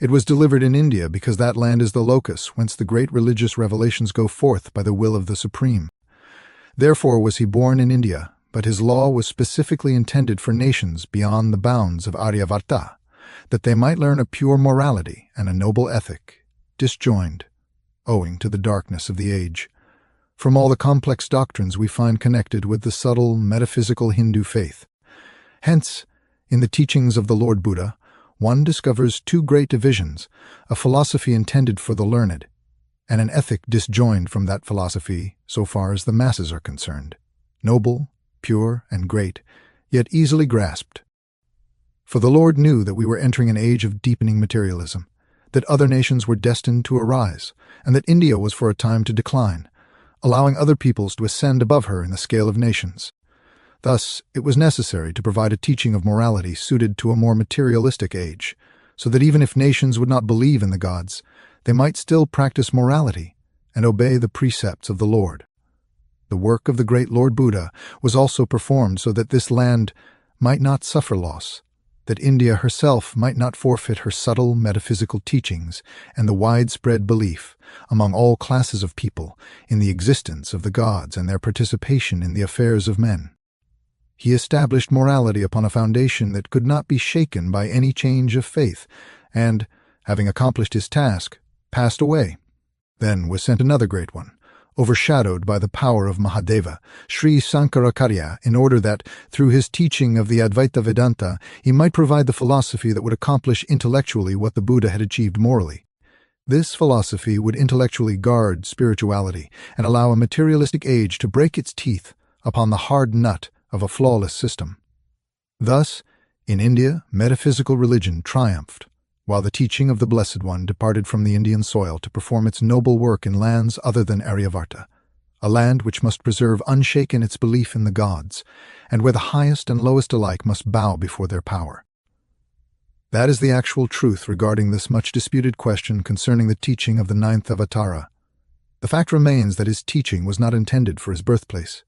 It was delivered in India because that land is the locus whence the great religious revelations go forth by the will of the Supreme. Therefore was he born in India, but his law was specifically intended for nations beyond the bounds of Aryavarta, that they might learn a pure morality and a noble ethic, disjoined, owing to the darkness of the age, from all the complex doctrines we find connected with the subtle metaphysical Hindu faith. Hence, in the teachings of the Lord Buddha, one discovers two great divisions, a philosophy intended for the learned, and an ethic disjoined from that philosophy so far as the masses are concerned, noble, pure, and great, yet easily grasped. For the Lord knew that we were entering an age of deepening materialism, that other nations were destined to arise, and that India was for a time to decline, allowing other peoples to ascend above her in the scale of nations. Thus, it was necessary to provide a teaching of morality suited to a more materialistic age, so that even if nations would not believe in the gods, they might still practice morality and obey the precepts of the Lord. The work of the great Lord Buddha was also performed so that this land might not suffer loss, that India herself might not forfeit her subtle metaphysical teachings and the widespread belief among all classes of people in the existence of the gods and their participation in the affairs of men. He established morality upon a foundation that could not be shaken by any change of faith, and, having accomplished his task, passed away. Then was sent another great one, overshadowed by the power of Mahadeva, Sri Sankaracharya, in order that, through his teaching of the Advaita Vedanta, he might provide the philosophy that would accomplish intellectually what the Buddha had achieved morally. This philosophy would intellectually guard spirituality and allow a materialistic age to break its teeth upon the hard nut of a flawless system. Thus, in India, metaphysical religion triumphed, while the teaching of the Blessed One departed from the Indian soil to perform its noble work in lands other than Aryavarta, a land which must preserve unshaken its belief in the gods, and where the highest and lowest alike must bow before their power. That is the actual truth regarding this much-disputed question concerning the teaching of the ninth Avatara. The fact remains that his teaching was not intended for his birthplace,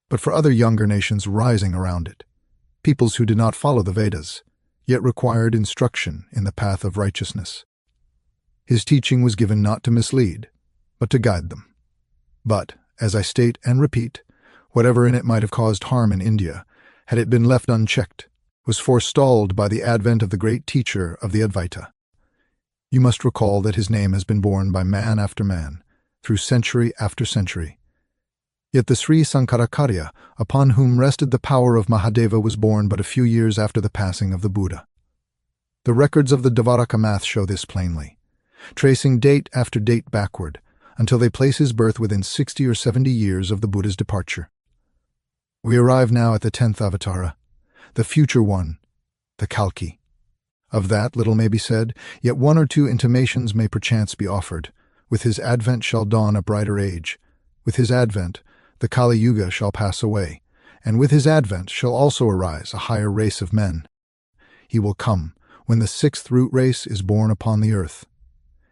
but for other younger nations rising around it, peoples who did not follow the Vedas, yet required instruction in the path of righteousness. His teaching was given not to mislead, but to guide them. But, as I state and repeat, whatever in it might have caused harm in India, had it been left unchecked, was forestalled by the advent of the great teacher of the Advaita. You must recall that his name has been borne by man after man, through century after century. Yet the Sri Sankaracharya, upon whom rested the power of Mahadeva, was born but a few years after the passing of the Buddha. The records of the Dvaraka math show this plainly, tracing date after date backward, until they place his birth within 60 or 70 years of the Buddha's departure. We arrive now at the 10th Avatara, the future one, the Kalki. Of that little may be said, yet one or two intimations may perchance be offered. With his advent shall dawn a brighter age. With his advent, the Kali Yuga shall pass away, and with his advent shall also arise a higher race of men. He will come when the sixth root race is born upon the earth.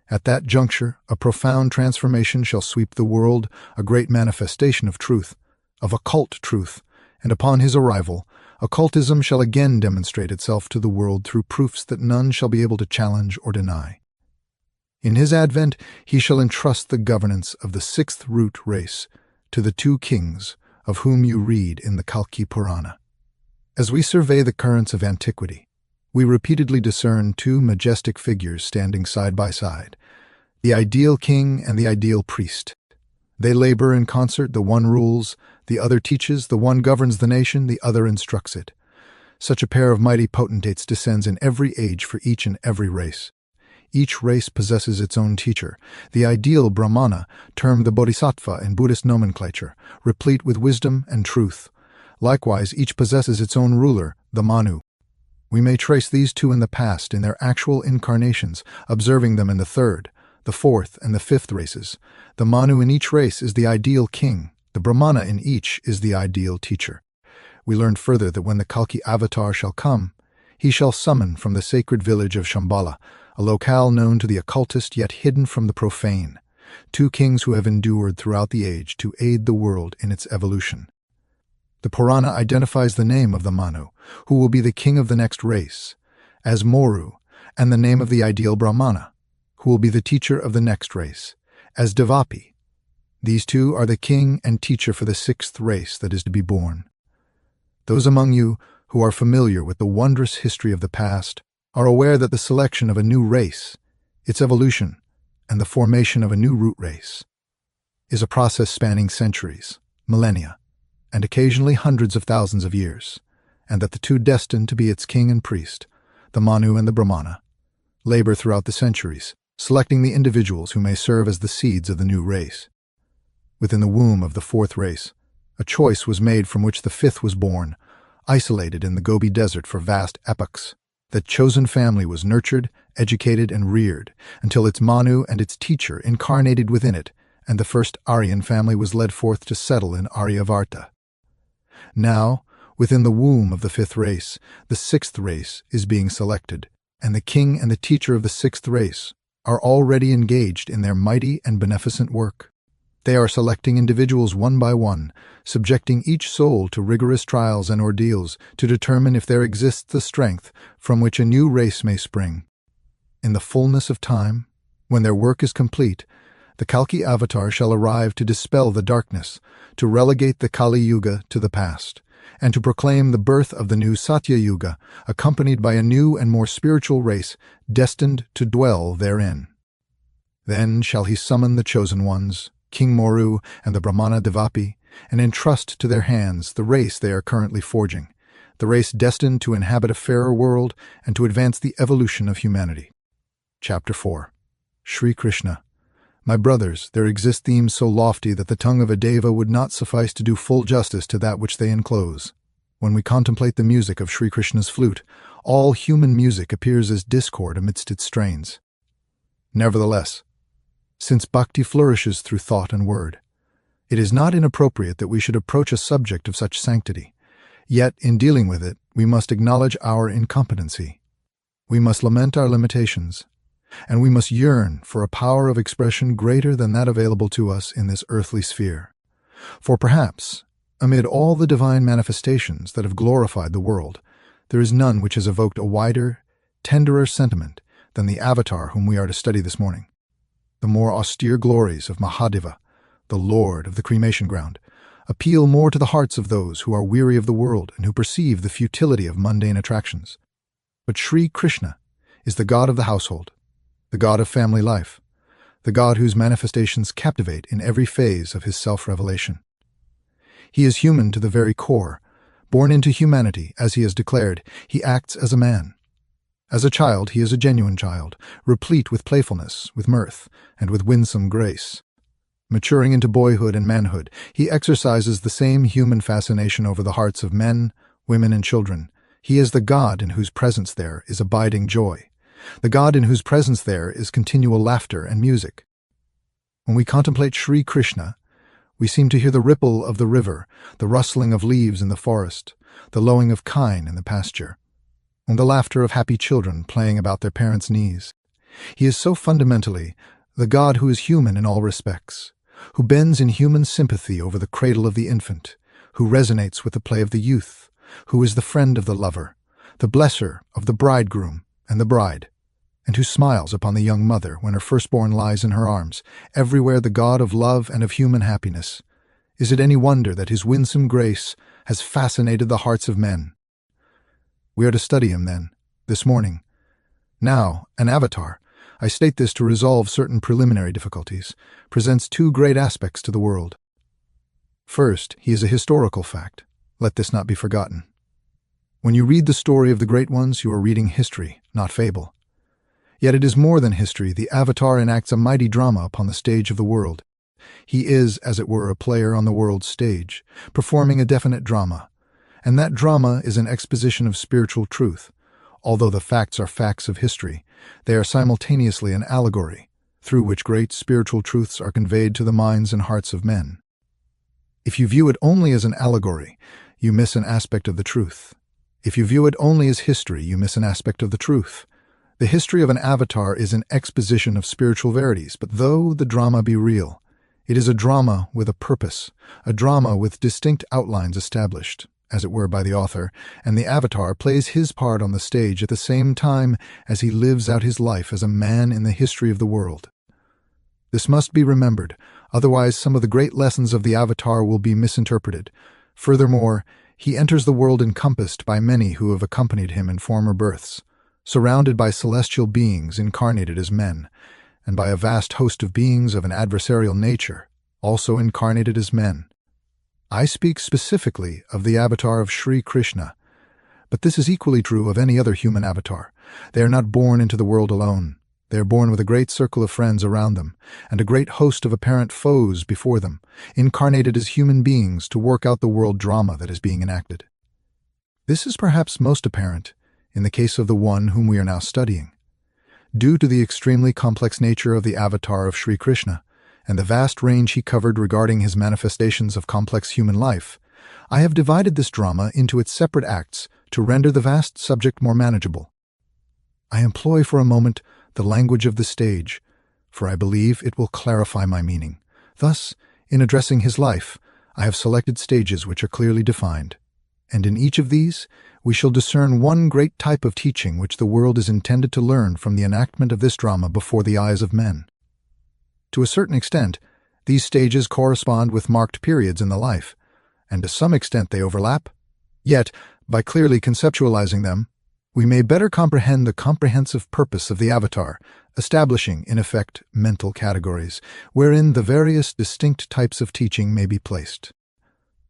At that juncture, a profound transformation shall sweep the world, a great manifestation of truth, of occult truth, and upon his arrival, occultism shall again demonstrate itself to the world through proofs that none shall be able to challenge or deny. In his advent, he shall entrust the governance of the sixth root race to the two kings of whom you read in the Kalki Purana. As we survey the currents of antiquity, we repeatedly discern two majestic figures standing side by side, the ideal king and the ideal priest. They labor in concert, the one rules, the other teaches, the one governs the nation, the other instructs it. Such a pair of mighty potentates descends in every age for each and every race. Each race possesses its own teacher, the ideal Brahmana, termed the Bodhisattva in Buddhist nomenclature, replete with wisdom and truth. Likewise, each possesses its own ruler, the Manu. We may trace these two in the past in their actual incarnations, observing them in the third, the fourth, and the fifth races. The Manu in each race is the ideal king. The Brahmana in each is the ideal teacher. We learned further that when the Kalki Avatar shall come, he shall summon from the sacred village of Shambhala, a locale known to the occultist yet hidden from the profane, two kings who have endured throughout the age to aid the world in its evolution. The Purana identifies the name of the Manu, who will be the king of the next race, as Moru, and the name of the ideal Brahmana, who will be the teacher of the next race, as Devapi. These two are the king and teacher for the sixth race that is to be born. Those among you who are familiar with the wondrous history of the past are aware that the selection of a new race, its evolution, and the formation of a new root race is a process spanning centuries, millennia, and occasionally hundreds of thousands of years, and that the two destined to be its king and priest, the Manu and the Brahmana, labor throughout the centuries, selecting the individuals who may serve as the seeds of the new race. Within the womb of the fourth race, a choice was made from which the fifth was born, isolated in the Gobi Desert for vast epochs. That chosen family was nurtured, educated, and reared until its Manu and its teacher incarnated within it, and the first Aryan family was led forth to settle in Aryavarta. Now, within the womb of the fifth race, the sixth race is being selected, and the king and the teacher of the sixth race are already engaged in their mighty and beneficent work. They are selecting individuals one by one, subjecting each soul to rigorous trials and ordeals to determine if there exists the strength from which a new race may spring. In the fullness of time, when their work is complete, the Kalki Avatar shall arrive to dispel the darkness, to relegate the Kali Yuga to the past, and to proclaim the birth of the new Satya Yuga, accompanied by a new and more spiritual race destined to dwell therein. Then shall he summon the chosen ones, King Moru and the Brahmana Devapi, and entrust to their hands the race they are currently forging, the race destined to inhabit a fairer world and to advance the evolution of humanity. Chapter 4. Sri Krishna. My brothers, there exist themes so lofty that the tongue of a deva would not suffice to do full justice to that which they enclose. When we contemplate the music of Sri Krishna's flute, all human music appears as discord amidst its strains. Nevertheless, since bhakti flourishes through thought and word, it is not inappropriate that we should approach a subject of such sanctity. Yet, in dealing with it, we must acknowledge our incompetency. We must lament our limitations, and we must yearn for a power of expression greater than that available to us in this earthly sphere. For perhaps, amid all the divine manifestations that have glorified the world, there is none which has evoked a wider, tenderer sentiment than the avatar whom we are to study this morning. The more austere glories of Mahadeva, the Lord of the cremation ground, appeal more to the hearts of those who are weary of the world and who perceive the futility of mundane attractions. But Sri Krishna is the God of the household, the God of family life, the God whose manifestations captivate in every phase of his self-revelation. He is human to the very core. Born into humanity, as he has declared, he acts as a man. As a child, he is a genuine child, replete with playfulness, with mirth, and with winsome grace. Maturing into boyhood and manhood, he exercises the same human fascination over the hearts of men, women, and children. He is the God in whose presence there is abiding joy, the God in whose presence there is continual laughter and music. When we contemplate Sri Krishna, we seem to hear the ripple of the river, the rustling of leaves in the forest, the lowing of kine in the pasture, and the laughter of happy children playing about their parents' knees. He is so fundamentally the God who is human in all respects, who bends in human sympathy over the cradle of the infant, who resonates with the play of the youth, who is the friend of the lover, the blesser of the bridegroom and the bride, and who smiles upon the young mother when her firstborn lies in her arms, everywhere the God of love and of human happiness. Is it any wonder that his winsome grace has fascinated the hearts of men? We are to study him, then, this morning. Now, an avatar, I state this to resolve certain preliminary difficulties, presents two great aspects to the world. First, he is a historical fact. Let this not be forgotten. When you read the story of the great ones, you are reading history, not fable. Yet it is more than history. The avatar enacts a mighty drama upon the stage of the world. He is, as it were, a player on the world's stage, performing a definite drama. And that drama is an exposition of spiritual truth. Although the facts are facts of history, they are simultaneously an allegory, through which great spiritual truths are conveyed to the minds and hearts of men. If you view it only as an allegory, you miss an aspect of the truth. If you view it only as history, you miss an aspect of the truth. The history of an avatar is an exposition of spiritual verities, but though the drama be real, it is a drama with a purpose, a drama with distinct outlines established, as it were, by the author, and the avatar plays his part on the stage at the same time as he lives out his life as a man in the history of the world. This must be remembered, otherwise some of the great lessons of the avatar will be misinterpreted. Furthermore, he enters the world encompassed by many who have accompanied him in former births, surrounded by celestial beings incarnated as men, and by a vast host of beings of an adversarial nature, also incarnated as men. I speak specifically of the avatar of Sri Krishna, but this is equally true of any other human avatar. They are not born into the world alone. They are born with a great circle of friends around them, and a great host of apparent foes before them, incarnated as human beings to work out the world drama that is being enacted. This is perhaps most apparent in the case of the one whom we are now studying. Due to the extremely complex nature of the avatar of Sri Krishna, and the vast range he covered regarding his manifestations of complex human life, I have divided this drama into its separate acts to render the vast subject more manageable. I employ for a moment the language of the stage, for I believe it will clarify my meaning. Thus, in addressing his life, I have selected stages which are clearly defined, and in each of these we shall discern one great type of teaching which the world is intended to learn from the enactment of this drama before the eyes of men. To a certain extent, these stages correspond with marked periods in the life, and to some extent they overlap, Yet, by clearly conceptualizing them, we may better comprehend the comprehensive purpose of the avatar, establishing, in effect, mental categories, wherein the various distinct types of teaching may be placed.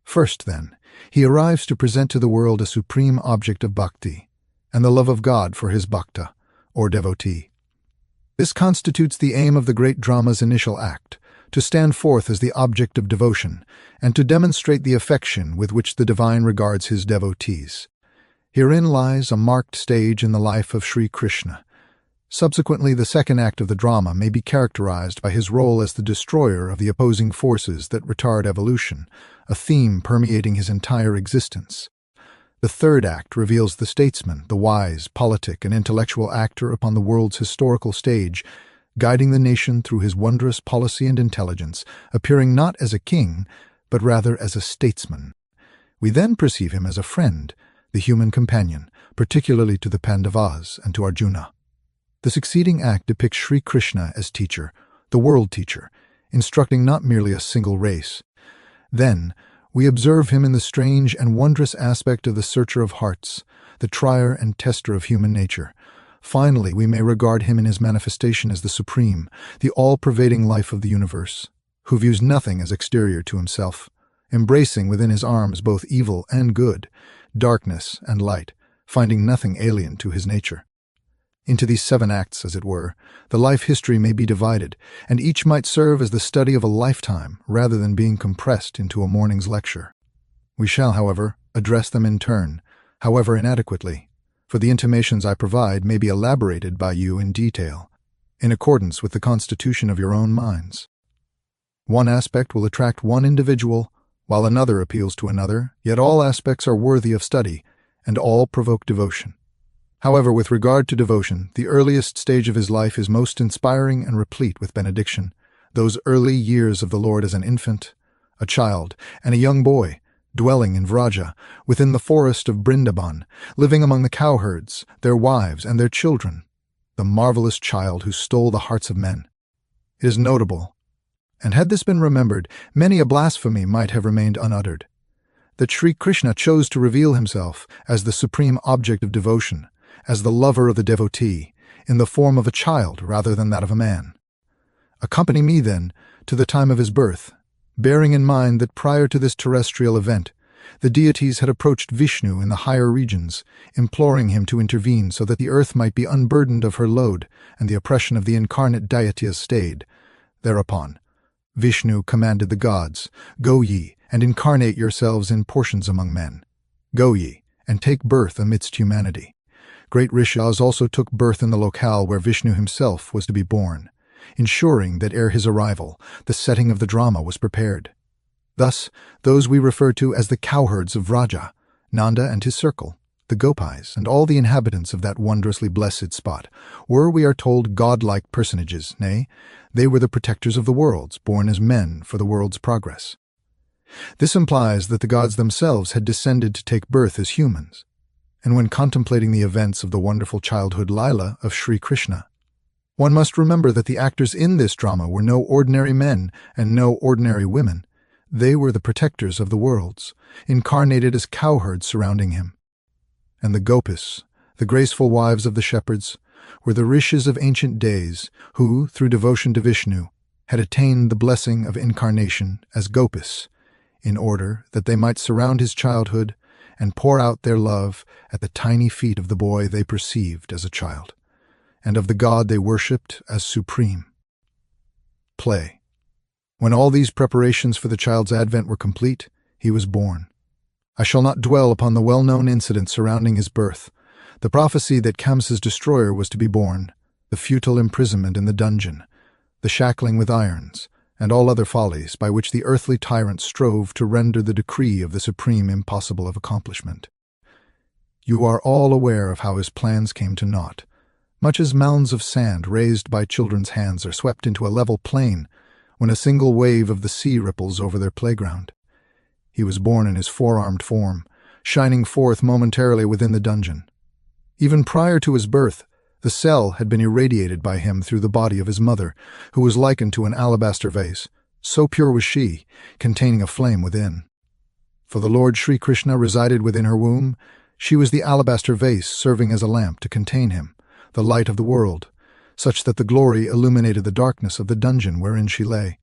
First, then, he arrives to present to the world a supreme object of bhakti, and the love of God for his bhakta, or devotee. This constitutes the aim of the great drama's initial act, to stand forth as the object of devotion, and to demonstrate the affection with which the divine regards his devotees. Herein lies a marked stage in the life of Sri Krishna. Subsequently, the second act of the drama may be characterized by his role as the destroyer of the opposing forces that retard evolution, a theme permeating his entire existence. The third act reveals the statesman, the wise, politic, and intellectual actor upon the world's historical stage, guiding the nation through his wondrous policy and intelligence, appearing not as a king, but rather as a statesman. We then perceive him as a friend, the human companion, particularly to the Pandavas and to Arjuna. The succeeding act depicts Sri Krishna as teacher, the world teacher, instructing not merely a single race. Then, we observe him in the strange and wondrous aspect of the searcher of hearts, the trier and tester of human nature. Finally, we may regard him in his manifestation as the supreme, the all-pervading life of the universe, who views nothing as exterior to himself, embracing within his arms both evil and good, darkness and light, finding nothing alien to his nature. Into these 7 acts, as it were, the life history may be divided, and each might serve as the study of a lifetime rather than being compressed into a morning's lecture. We shall, however, address them in turn, however inadequately, for the intimations I provide may be elaborated by you in detail, in accordance with the constitution of your own minds. One aspect will attract one individual, while another appeals to another, yet all aspects are worthy of study, and all provoke devotion. However, with regard to devotion, the earliest stage of his life is most inspiring and replete with benediction. Those early years of the Lord as an infant, a child, and a young boy, dwelling in Vraja, within the forest of Brindaban, living among the cowherds, their wives, and their children, the marvelous child who stole the hearts of men. It is notable, and had this been remembered, many a blasphemy might have remained unuttered, that Sri Krishna chose to reveal himself as the supreme object of devotion, as the lover of the devotee, in the form of a child rather than that of a man. Accompany me, then, to the time of his birth, bearing in mind that prior to this terrestrial event, the deities had approached Vishnu in the higher regions, imploring him to intervene so that the earth might be unburdened of her load and the oppression of the incarnate deities stayed. Thereupon, Vishnu commanded the gods, "Go ye, and incarnate yourselves in portions among men. Go ye, and take birth amidst humanity." Great rishis also took birth in the locale where Vishnu himself was to be born, ensuring that ere his arrival, the setting of the drama was prepared. Thus, those we refer to as the cowherds of Vraja, Nanda and his circle, the gopis, and all the inhabitants of that wondrously blessed spot, were, we are told, godlike personages, nay, they were the protectors of the worlds, born as men for the world's progress. This implies that the gods themselves had descended to take birth as humans. And when contemplating the events of the wonderful childhood Lila of Sri Krishna, one must remember that the actors in this drama were no ordinary men and no ordinary women. They were the protectors of the worlds, incarnated as cowherds surrounding him. And the gopis, the graceful wives of the shepherds, were the rishis of ancient days who, through devotion to Vishnu, had attained the blessing of incarnation as gopis, in order that they might surround his childhood and pour out their love at the tiny feet of the boy they perceived as a child, and of the God they worshipped as supreme. Play. When all these preparations for the child's advent were complete, he was born. I shall not dwell upon the well-known incident surrounding his birth, the prophecy that Kamsa's destroyer was to be born, the futile imprisonment in the dungeon, the shackling with irons, and all other follies by which the earthly tyrant strove to render the decree of the supreme impossible of accomplishment. You are all aware of how his plans came to naught, much as mounds of sand raised by children's hands are swept into a level plain when a single wave of the sea ripples over their playground. He was born in his four-armed form, shining forth momentarily within the dungeon. Even prior to his birth, the cell had been irradiated by him through the body of his mother, who was likened to an alabaster vase. So pure was she, containing a flame within. For the Lord Sri Krishna resided within her womb. She was the alabaster vase serving as a lamp to contain him, the light of the world, such that the glory illuminated the darkness of the dungeon wherein she lay.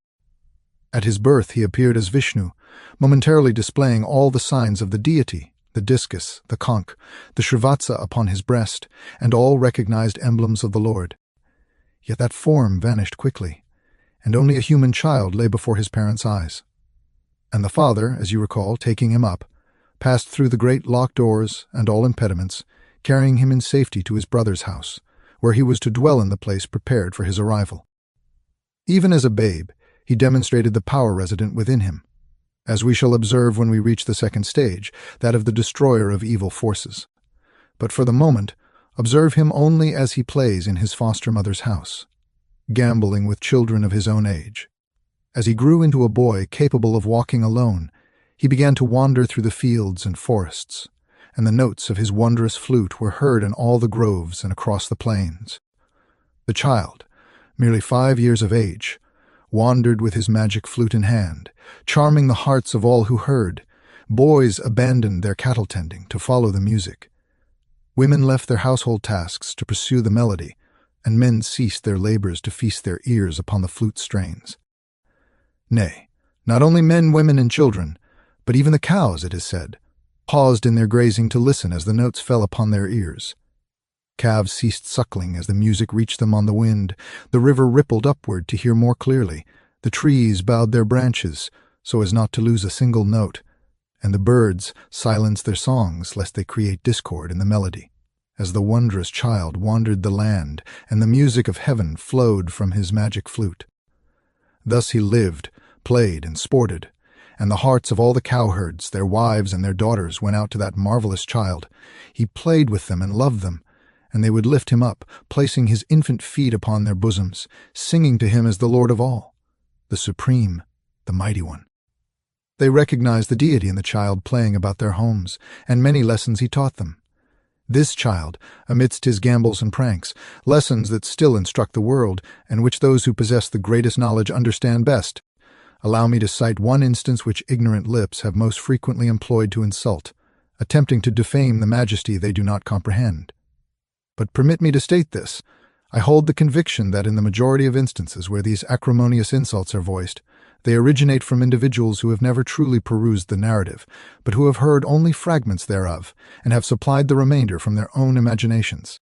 At his birth he appeared as Vishnu, momentarily displaying all the signs of the deity, the discus, the conch, the Srivatsa upon his breast, and all recognized emblems of the Lord. Yet that form vanished quickly, and only a human child lay before his parents' eyes. And the father, as you recall, taking him up, passed through the great locked doors and all impediments, carrying him in safety to his brother's house, where he was to dwell in the place prepared for his arrival. Even as a babe, he demonstrated the power resident within him, as we shall observe when we reach the second stage, that of the destroyer of evil forces. But for the moment, observe him only as he plays in his foster mother's house, gambling with children of his own age. As he grew into a boy capable of walking alone, he began to wander through the fields and forests, and the notes of his wondrous flute were heard in all the groves and across the plains. The child, merely 5 years of age, wandered with his magic flute in hand, charming the hearts of all who heard. Boys abandoned their cattle tending to follow the music. Women left their household tasks to pursue the melody, and men ceased their labors to feast their ears upon the flute strains. Nay, not only men, women, and children, but even the cows, it is said, paused in their grazing to listen as the notes fell upon their ears. Calves ceased suckling as the music reached them on the wind. The river rippled upward to hear more clearly. The trees bowed their branches so as not to lose a single note, and the birds silenced their songs lest they create discord in the melody, as the wondrous child wandered the land and the music of heaven flowed from his magic flute. Thus he lived, played, and sported, and the hearts of all the cowherds, their wives and their daughters, went out to that marvelous child. He played with them and loved them, and they would lift him up, placing his infant feet upon their bosoms, singing to him as the Lord of all, the Supreme, the Mighty One. They recognized the deity in the child playing about their homes, and many lessons he taught them. This child, amidst his gambols and pranks, lessons that still instruct the world, and which those who possess the greatest knowledge understand best. Allow me to cite one instance which ignorant lips have most frequently employed to insult, attempting to defame the majesty they do not comprehend. But permit me to state this. I hold the conviction that in the majority of instances where these acrimonious insults are voiced, they originate from individuals who have never truly perused the narrative, but who have heard only fragments thereof, and have supplied the remainder from their own imaginations.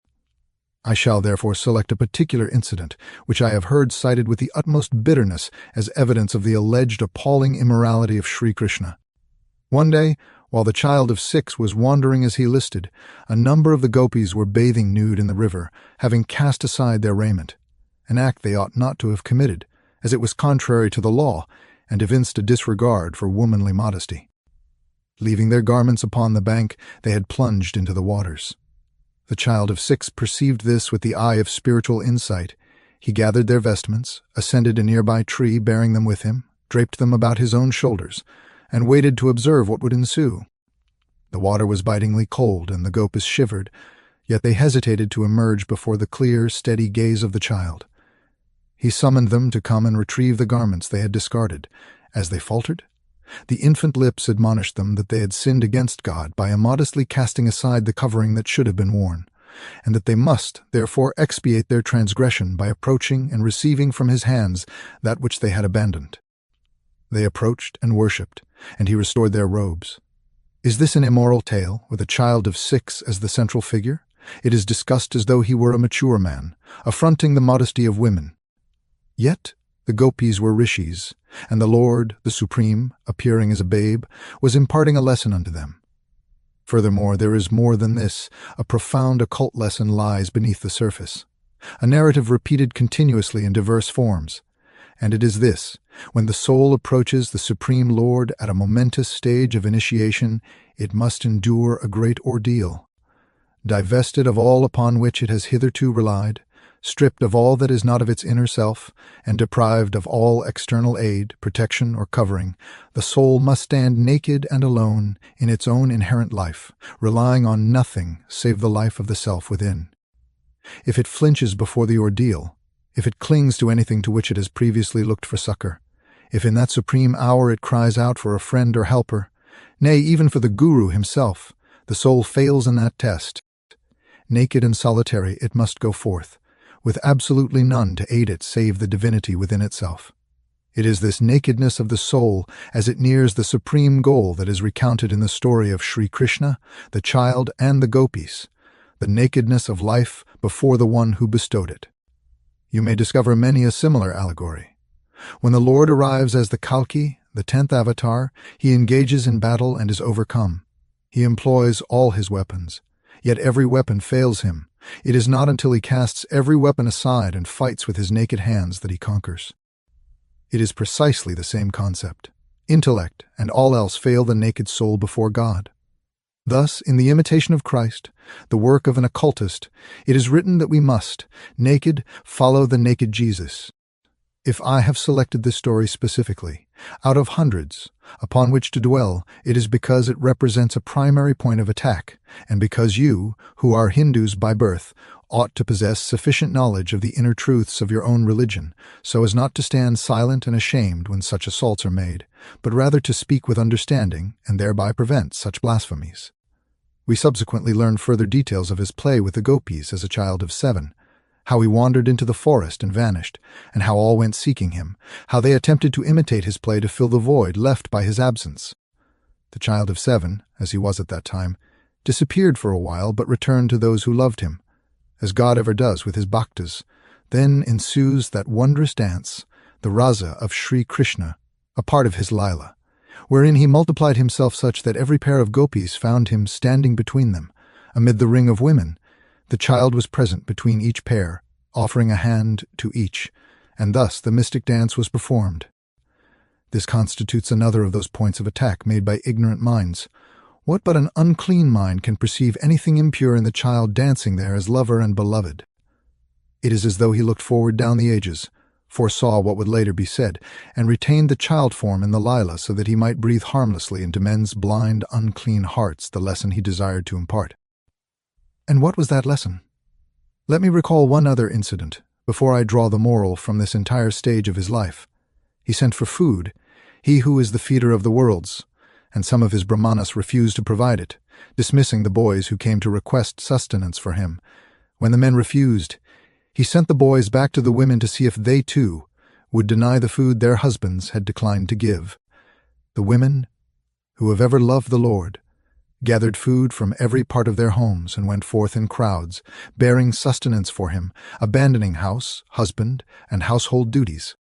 I shall therefore select a particular incident, which I have heard cited with the utmost bitterness as evidence of the alleged appalling immorality of Sri Krishna. One day, while the child of 6 was wandering as he listed, a number of the gopis were bathing nude in the river, having cast aside their raiment, an act they ought not to have committed, as it was contrary to the law, and evinced a disregard for womanly modesty. Leaving their garments upon the bank, they had plunged into the waters. The child of 6 perceived this with the eye of spiritual insight. He gathered their vestments, ascended a nearby tree bearing them with him, draped them about his own shoulders, and waited to observe what would ensue. The water was bitingly cold, and the gopis shivered, yet they hesitated to emerge before the clear, steady gaze of the child. He summoned them to come and retrieve the garments they had discarded. As they faltered, the infant lips admonished them that they had sinned against God by immodestly casting aside the covering that should have been worn, and that they must, therefore, expiate their transgression by approaching and receiving from his hands that which they had abandoned. They approached and worshipped, and he restored their robes. Is this an immoral tale, with a child of 6 as the central figure? It is discussed as though he were a mature man, affronting the modesty of women. Yet the gopis were rishis, and the Lord, the Supreme, appearing as a babe, was imparting a lesson unto them. Furthermore, there is more than this. A profound occult lesson lies beneath the surface, a narrative repeated continuously in diverse forms. And it is this: when the soul approaches the Supreme Lord at a momentous stage of initiation, it must endure a great ordeal. Divested of all upon which it has hitherto relied, stripped of all that is not of its inner self, and deprived of all external aid, protection, or covering, the soul must stand naked and alone in its own inherent life, relying on nothing save the life of the self within. If it flinches before the ordeal, if it clings to anything to which it has previously looked for succor, if in that supreme hour it cries out for a friend or helper, Nay, even for the Guru himself, the soul fails in that test. Naked and solitary it must go forth, with absolutely none to aid it save the divinity within itself. It is this nakedness of the soul as it nears the supreme goal that is recounted in the story of Sri Krishna, the child, and the gopis, the nakedness of life before the one who bestowed it. You may discover many a similar allegory. When the Lord arrives as the Kalki, the 10th avatar, he engages in battle and is overcome. He employs all his weapons, yet every weapon fails him. It is not until he casts every weapon aside and fights with his naked hands that he conquers. It is precisely the same concept. Intellect and all else fail the naked soul before God. Thus, in The Imitation of Christ, the work of an occultist, it is written that we must, naked, follow the naked Jesus. If I have selected this story specifically, out of hundreds, upon which to dwell, it is because it represents a primary point of attack, and because you, who are Hindus by birth, ought to possess sufficient knowledge of the inner truths of your own religion, so as not to stand silent and ashamed when such assaults are made, but rather to speak with understanding and thereby prevent such blasphemies. We subsequently learn further details of his play with the gopis as a child of 7, how he wandered into the forest and vanished, and how all went seeking him, how they attempted to imitate his play to fill the void left by his absence. The child of 7, as he was at that time, disappeared for a while but returned to those who loved him, as God ever does with his bhaktas. Then ensues that wondrous dance, the rasa of Sri Krishna, a part of his lila, wherein he multiplied himself such that every pair of gopis found him standing between them. Amid the ring of women, the child was present between each pair, offering a hand to each, and thus the mystic dance was performed. This constitutes another of those points of attack made by ignorant minds. What but an unclean mind can perceive anything impure in the child dancing there as lover and beloved? It is as though he looked forward down the ages, foresaw what would later be said, and retained the child form in the lila so that he might breathe harmlessly into men's blind, unclean hearts the lesson he desired to impart. And what was that lesson? Let me recall one other incident, before I draw the moral from this entire stage of his life. He sent for food, he who is the feeder of the worlds, and some of his brahmanas refused to provide it, dismissing the boys who came to request sustenance for him. When the men refused, he sent the boys back to the women to see if they, too, would deny the food their husbands had declined to give. The women, who have ever loved the Lord, gathered food from every part of their homes and went forth in crowds, bearing sustenance for him, abandoning house, husband, and household duties.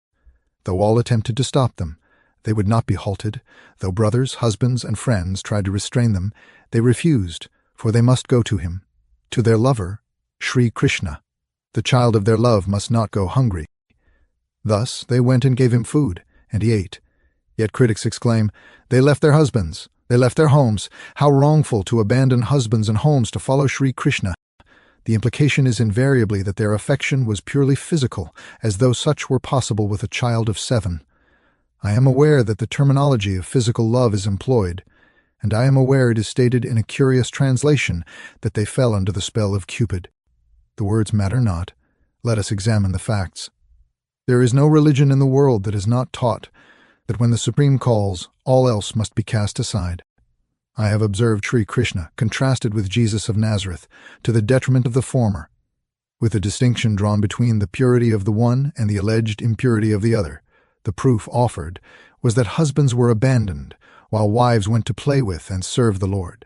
Though all attempted to stop them, they would not be halted. Though brothers, husbands, and friends tried to restrain them, they refused, for they must go to him, to their lover, Sri Krishna. The child of their love must not go hungry. Thus they went and gave him food, and he ate. Yet critics exclaim, "They left their husbands, they left their homes. How wrongful to abandon husbands and homes to follow Sri Krishna." The implication is invariably that their affection was purely physical, as though such were possible with a child of 7. I am aware that the terminology of physical love is employed, and I am aware it is stated in a curious translation that they fell under the spell of Cupid. The words matter not. Let us examine the facts. There is no religion in the world that is not taught that when the Supreme calls, all else must be cast aside. I have observed Sri Krishna contrasted with Jesus of Nazareth to the detriment of the former, with a distinction drawn between the purity of the one and the alleged impurity of the other. The proof offered was that husbands were abandoned, while wives went to play with and serve the Lord.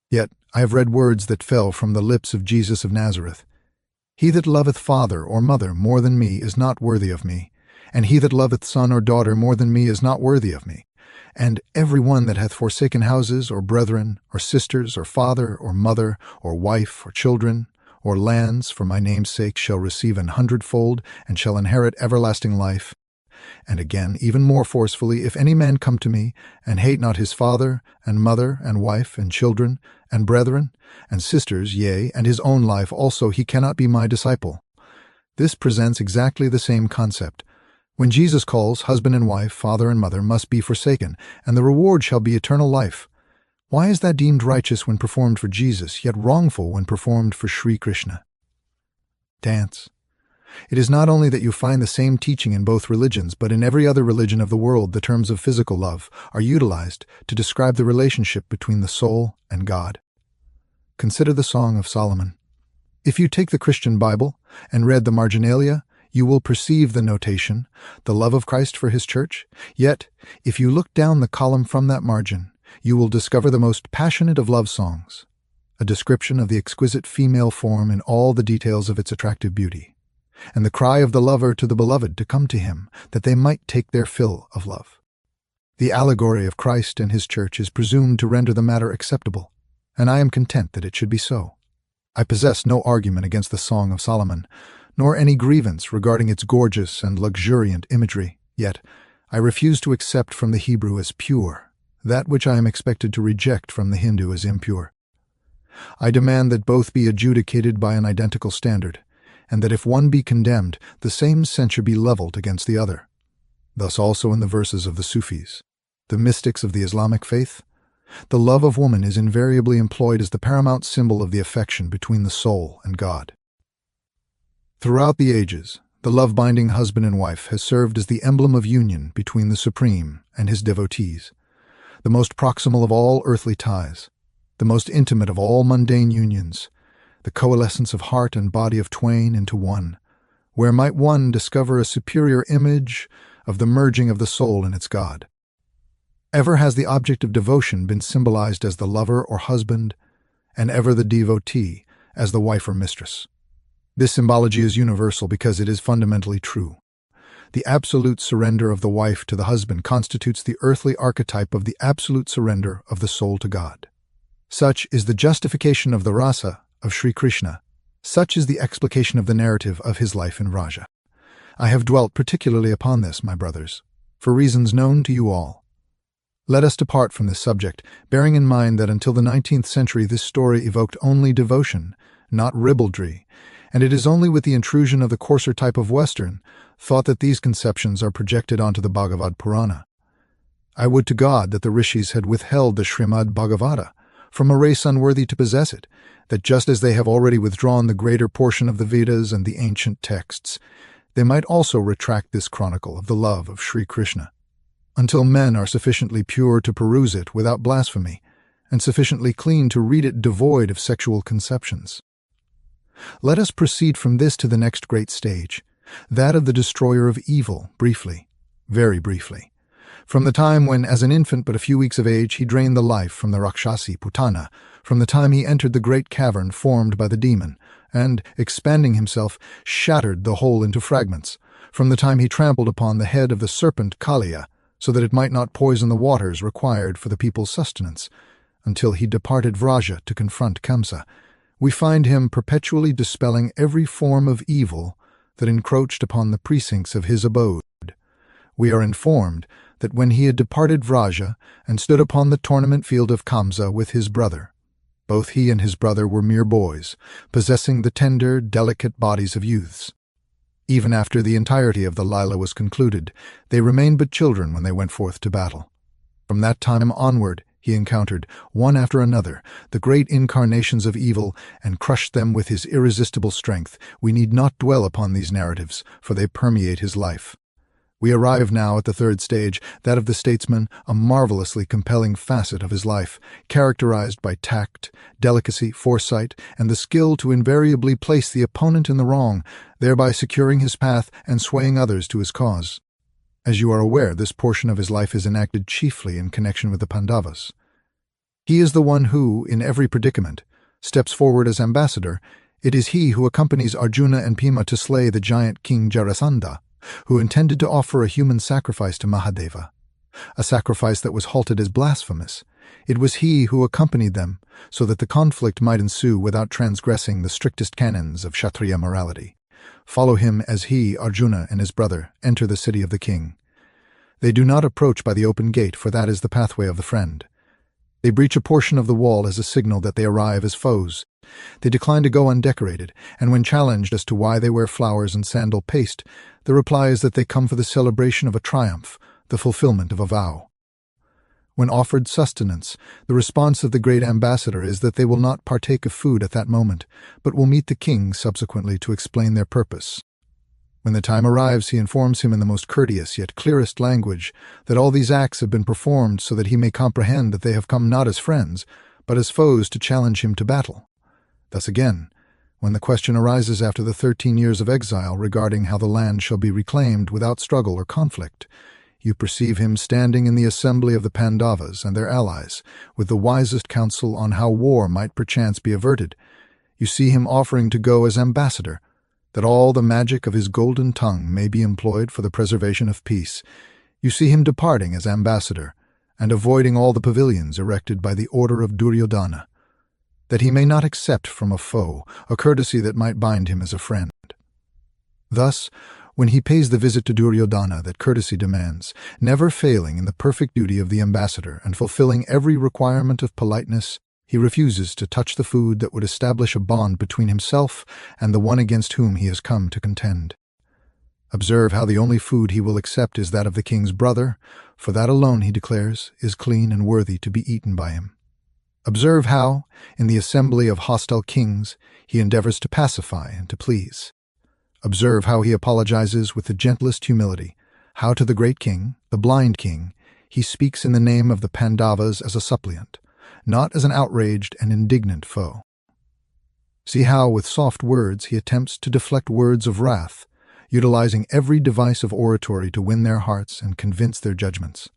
Yet I have read words that fell from the lips of Jesus of Nazareth. "He that loveth father or mother more than me is not worthy of me, and he that loveth son or daughter more than me is not worthy of me. And every one that hath forsaken houses, or brethren, or sisters, or father, or mother, or wife, or children, or lands, for my name's sake, shall receive 100-fold, and shall inherit everlasting life. And again, even more forcefully, if any man come to me, and hate not his father, and mother, and wife, and children, and brethren, and sisters, yea, and his own life also, he cannot be my disciple." This presents exactly the same concept. When Jesus calls, husband and wife, father and mother must be forsaken, and the reward shall be eternal life. Why is that deemed righteous when performed for Jesus, yet wrongful when performed for Sri Krishna? Dance. It is not only that you find the same teaching in both religions, but in every other religion of the world the terms of physical love are utilized to describe the relationship between the soul and God. Consider the Song of Solomon. If you take the Christian Bible and read the marginalia, you will perceive the notation, the love of Christ for his church. Yet, if you look down the column from that margin, you will discover the most passionate of love songs, a description of the exquisite female form in all the details of its attractive beauty, and the cry of the lover to the beloved to come to him, that they might take their fill of love. The allegory of Christ and his church is presumed to render the matter acceptable, and I am content that it should be so. I possess no argument against the Song of Solomon, nor any grievance regarding its gorgeous and luxuriant imagery, yet I refuse to accept from the Hebrew as pure that which I am expected to reject from the Hindu as impure. I demand that both be adjudicated by an identical standard, and that if one be condemned, the same censure be leveled against the other. Thus also in the verses of the Sufis, the mystics of the Islamic faith, the love of woman is invariably employed as the paramount symbol of the affection between the soul and God. Throughout the ages, the love-binding husband and wife has served as the emblem of union between the Supreme and his devotees, the most proximal of all earthly ties, the most intimate of all mundane unions, the coalescence of heart and body of twain into one, where might one discover a superior image of the merging of the soul in its God. Ever has the object of devotion been symbolized as the lover or husband, and ever the devotee as the wife or mistress. This symbology is universal because it is fundamentally true. The absolute surrender of the wife to the husband constitutes the earthly archetype of the absolute surrender of the soul to God. Such is the justification of the rasa of Sri Krishna. Such is the explication of the narrative of his life in Vraja. I have dwelt particularly upon this, my brothers, for reasons known to you all. Let us depart from this subject, bearing in mind that until the 19th century this story evoked only devotion, not ribaldry, and it is only with the intrusion of the coarser type of Western thought that these conceptions are projected onto the Bhagavad Purana. I would to God that the rishis had withheld the Srimad Bhagavata from a race unworthy to possess it, that just as they have already withdrawn the greater portion of the Vedas and the ancient texts, they might also retract this chronicle of the love of Sri Krishna, until men are sufficiently pure to peruse it without blasphemy, and sufficiently clean to read it devoid of sexual conceptions. Let us proceed from this to the next great stage, that of the destroyer of evil, briefly, very briefly. From the time when, as an infant but a few weeks of age, he drained the life from the Rakshasi Putana, from the time he entered the great cavern formed by the demon, and, expanding himself, shattered the whole into fragments, from the time he trampled upon the head of the serpent Kaliya, so that it might not poison the waters required for the people's sustenance, until he departed Vraja to confront Kamsa, we find him perpetually dispelling every form of evil that encroached upon the precincts of his abode. We are informed that when he had departed Vraja and stood upon the tournament field of Kamsa with his brother, both he and his brother were mere boys, possessing the tender, delicate bodies of youths. Even after the entirety of the Lila was concluded, they remained but children when they went forth to battle. From that time onward, he encountered, one after another, the great incarnations of evil and crushed them with his irresistible strength. We need not dwell upon these narratives, for they permeate his life. We arrive now at the third stage, that of the statesman, a marvelously compelling facet of his life, characterized by tact, delicacy, foresight, and the skill to invariably place the opponent in the wrong, thereby securing his path and swaying others to his cause. As you are aware, this portion of his life is enacted chiefly in connection with the Pandavas. He is the one who, in every predicament, steps forward as ambassador. It is he who accompanies Arjuna and Bhima to slay the giant King Jarasandha, who intended to offer a human sacrifice to Mahadeva, a sacrifice that was halted as blasphemous. It was he who accompanied them, so that the conflict might ensue without transgressing the strictest canons of Kshatriya morality. Follow him as he, Arjuna, and his brother enter the city of the king. They do not approach by the open gate, for that is the pathway of the friend. They breach a portion of the wall as a signal that they arrive as foes. They decline to go undecorated, and when challenged as to why they wear flowers and sandal paste, the reply is that they come for the celebration of a triumph, the fulfillment of a vow. When offered sustenance, the response of the great ambassador is that they will not partake of food at that moment, but will meet the king subsequently to explain their purpose. When the time arrives, he informs him in the most courteous yet clearest language that all these acts have been performed so that he may comprehend that they have come not as friends, but as foes to challenge him to battle. Thus again, when the question arises after the 13 years of exile regarding how the land shall be reclaimed without struggle or conflict, you perceive him standing in the assembly of the Pandavas and their allies, with the wisest counsel on how war might perchance be averted. You see him offering to go as ambassador, that all the magic of his golden tongue may be employed for the preservation of peace. You see him departing as ambassador, and avoiding all the pavilions erected by the order of Duryodhana, that he may not accept from a foe a courtesy that might bind him as a friend. Thus, when he pays the visit to Duryodhana that courtesy demands, never failing in the perfect duty of the ambassador and fulfilling every requirement of politeness, he refuses to touch the food that would establish a bond between himself and the one against whom he has come to contend. Observe how the only food he will accept is that of the king's brother, for that alone, he declares, is clean and worthy to be eaten by him. Observe how, in the assembly of hostile kings, he endeavors to pacify and to please. Observe how he apologizes with the gentlest humility, how to the great king, the blind king, he speaks in the name of the Pandavas as a suppliant, not as an outraged and indignant foe. See how, with soft words, he attempts to deflect words of wrath, utilizing every device of oratory to win their hearts and convince their judgments.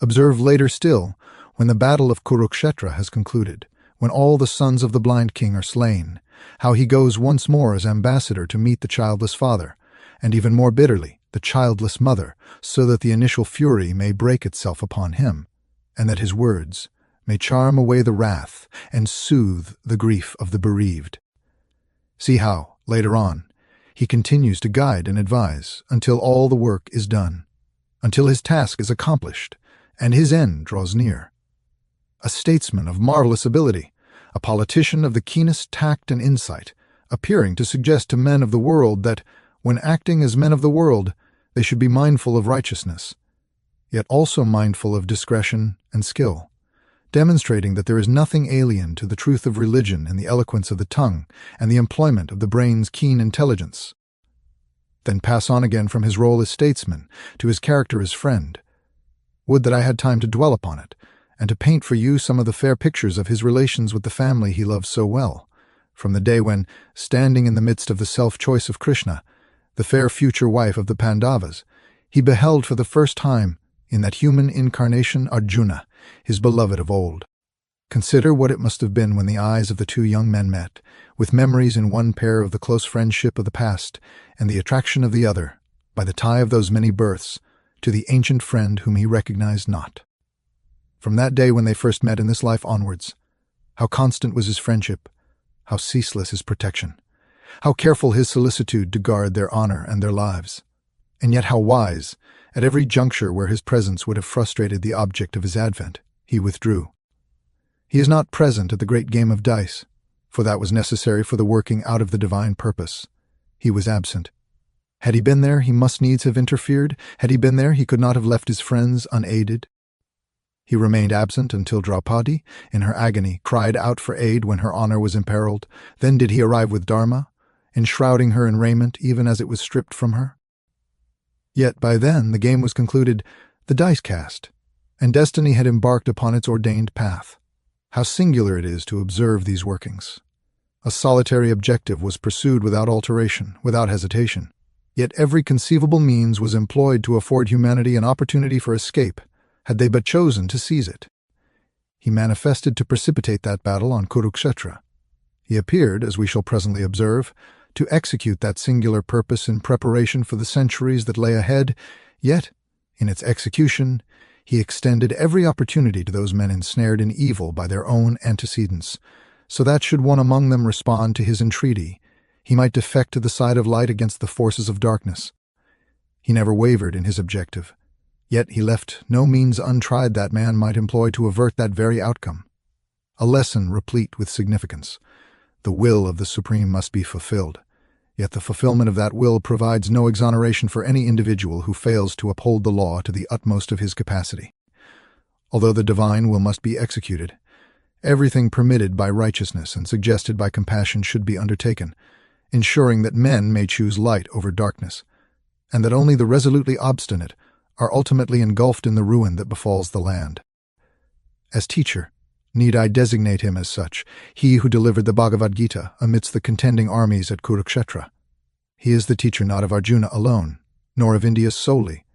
Observe later still, when the battle of Kurukshetra has concluded, when all the sons of the blind king are slain, how he goes once more as ambassador to meet the childless father, and even more bitterly, the childless mother, so that the initial fury may break itself upon him, and that his words may charm away the wrath and soothe the grief of the bereaved. See how, later on, he continues to guide and advise until all the work is done, until his task is accomplished and his end draws near. A statesman of marvelous ability, a politician of the keenest tact and insight, appearing to suggest to men of the world that, when acting as men of the world, they should be mindful of righteousness, yet also mindful of discretion and skill, demonstrating that there is nothing alien to the truth of religion in the eloquence of the tongue and the employment of the brain's keen intelligence. Then pass on again from his role as statesman to his character as friend. Would that I had time to dwell upon it, and to paint for you some of the fair pictures of his relations with the family he loved so well, from the day when, standing in the midst of the self-choice of Krishna, the fair future wife of the Pandavas, he beheld for the first time, in that human incarnation, Arjuna, his beloved of old. Consider what it must have been when the eyes of the two young men met, with memories in one pair of the close friendship of the past and the attraction of the other, by the tie of those many births, to the ancient friend whom he recognized not. From that day when they first met in this life onwards, how constant was his friendship, how ceaseless his protection, how careful his solicitude to guard their honor and their lives, and yet how wise, at every juncture where his presence would have frustrated the object of his advent, he withdrew. He is not present at the great game of dice, for that was necessary for the working out of the divine purpose. He was absent. Had he been there, he must needs have interfered. Had he been there, he could not have left his friends unaided. He remained absent until Draupadi, in her agony, cried out for aid when her honor was imperiled. Then did he arrive with Dharma, enshrouding her in raiment even as it was stripped from her. Yet by then the game was concluded, the dice cast, and destiny had embarked upon its ordained path. How singular it is to observe these workings. A solitary objective was pursued without alteration, without hesitation. Yet every conceivable means was employed to afford humanity an opportunity for escape, had they but chosen to seize it. He manifested to precipitate that battle on Kurukshetra. He appeared, as we shall presently observe, to execute that singular purpose in preparation for the centuries that lay ahead, yet, in its execution, he extended every opportunity to those men ensnared in evil by their own antecedents, so that should one among them respond to his entreaty, he might defect to the side of light against the forces of darkness. He never wavered in his objective, yet he left no means untried that man might employ to avert that very outcome. A lesson replete with significance. The will of the Supreme must be fulfilled, yet the fulfillment of that will provides no exoneration for any individual who fails to uphold the law to the utmost of his capacity. Although the divine will must be executed, everything permitted by righteousness and suggested by compassion should be undertaken, ensuring that men may choose light over darkness, and that only the resolutely obstinate are ultimately engulfed in the ruin that befalls the land. As teacher, need I designate him as such, he who delivered the Bhagavad Gita amidst the contending armies at Kurukshetra? He is the teacher not of Arjuna alone, nor of India solely,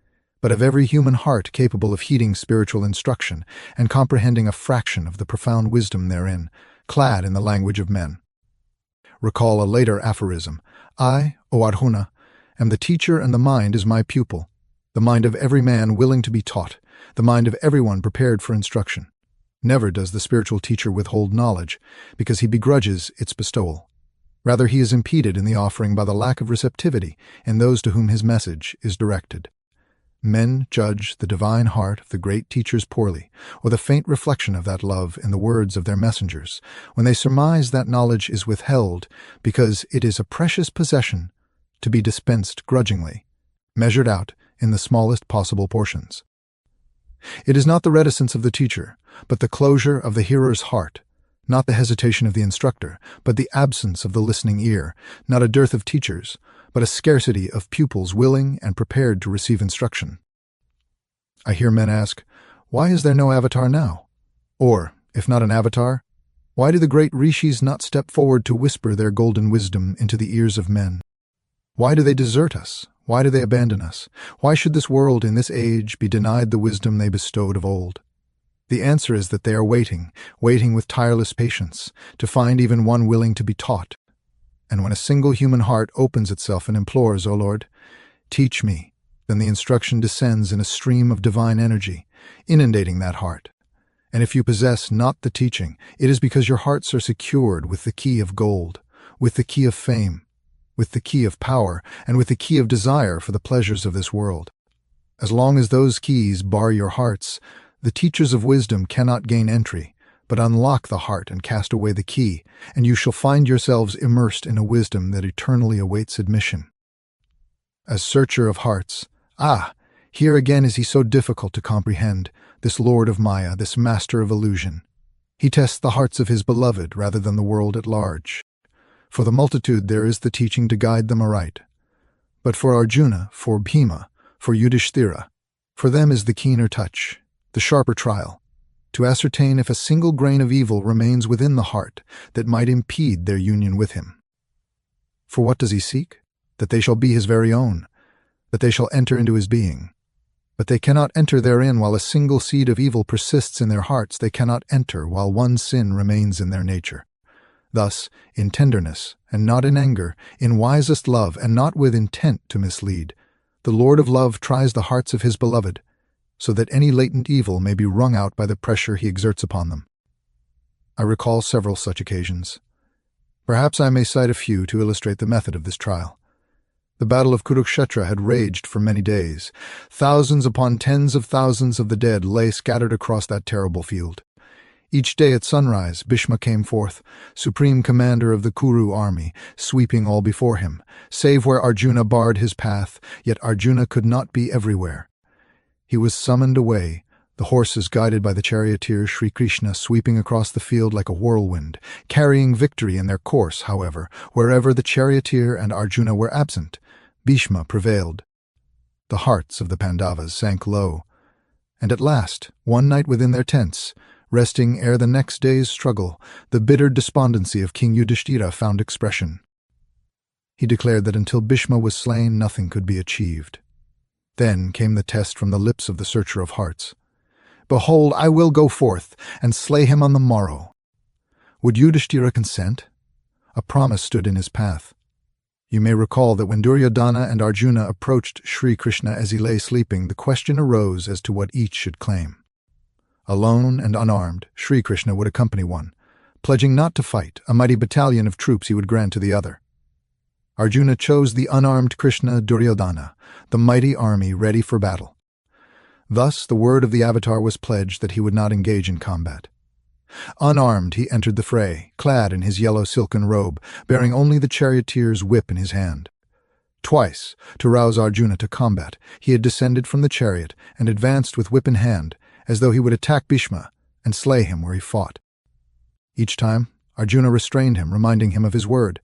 but of every human heart capable of heeding spiritual instruction and comprehending a fraction of the profound wisdom therein, clad in the language of men. Recall a later aphorism, I, O Arjuna, am the teacher and the mind is my pupil, the mind of every man willing to be taught, the mind of everyone prepared for instruction. Never does the spiritual teacher withhold knowledge, because he begrudges its bestowal. Rather, he is impeded in the offering by the lack of receptivity in those to whom his message is directed. Men judge the divine heart of the great teachers poorly, or the faint reflection of that love in the words of their messengers, when they surmise that knowledge is withheld because it is a precious possession to be dispensed grudgingly, measured out in the smallest possible portions. It is not the reticence of the teacher, but the closure of the hearer's heart, not the hesitation of the instructor, but the absence of the listening ear, not a dearth of teachers, but a scarcity of pupils willing and prepared to receive instruction. I hear men ask, why is there no avatar now? Or, if not an avatar, why do the great rishis not step forward to whisper their golden wisdom into the ears of men? Why do they desert us? Why do they abandon us? Why should this world in this age be denied the wisdom they bestowed of old? The answer is that they are waiting with tireless patience, to find even one willing to be taught. And when a single human heart opens itself and implores, O Lord, teach me, then the instruction descends in a stream of divine energy, inundating that heart. And if you possess not the teaching, it is because your hearts are secured with the key of gold, with the key of fame, with the key of power, and with the key of desire for the pleasures of this world. As long as those keys bar your hearts, the teachers of wisdom cannot gain entry, but unlock the heart and cast away the key, and you shall find yourselves immersed in a wisdom that eternally awaits admission. As searcher of hearts, here again is he so difficult to comprehend, this lord of Maya, this master of illusion. He tests the hearts of his beloved rather than the world at large. For the multitude there is the teaching to guide them aright. But for Arjuna, for Bhima, for Yudhishthira, for them is the keener touch, the sharper trial, to ascertain if a single grain of evil remains within the heart that might impede their union with him. For what does he seek? That they shall be his very own, that they shall enter into his being. But they cannot enter therein while a single seed of evil persists in their hearts. They cannot enter while one sin remains in their nature. Thus, in tenderness, and not in anger, in wisest love, and not with intent to mislead, the Lord of love tries the hearts of his beloved, so that any latent evil may be wrung out by the pressure he exerts upon them. I recall several such occasions. Perhaps I may cite a few to illustrate the method of this trial. The battle of Kurukshetra had raged for many days. Thousands upon tens of thousands of the dead lay scattered across that terrible field. Each day at sunrise, Bhishma came forth, supreme commander of the Kuru army, sweeping all before him, save where Arjuna barred his path, yet Arjuna could not be everywhere. He was summoned away, the horses guided by the charioteer Sri Krishna sweeping across the field like a whirlwind, carrying victory in their course, however, wherever the charioteer and Arjuna were absent. Bhishma prevailed. The hearts of the Pandavas sank low, and at last, one night within their tents, resting ere the next day's struggle, the bitter despondency of King Yudhishthira found expression. He declared that until Bhishma was slain, nothing could be achieved. Then came the test from the lips of the searcher of hearts. Behold, I will go forth and slay him on the morrow. Would Yudhishthira consent? A promise stood in his path. You may recall that when Duryodhana and Arjuna approached Sri Krishna as he lay sleeping, the question arose as to what each should claim. Alone and unarmed, Sri Krishna would accompany one, pledging not to fight. A mighty battalion of troops he would grant to the other. Arjuna chose the unarmed Krishna Duryodhana, the mighty army ready for battle. Thus the word of the Avatar was pledged that he would not engage in combat. Unarmed he entered the fray, clad in his yellow silken robe, bearing only the charioteer's whip in his hand. Twice, to rouse Arjuna to combat, he had descended from the chariot and advanced with whip in hand, as though he would attack Bhishma and slay him where he fought. Each time, Arjuna restrained him, reminding him of his word.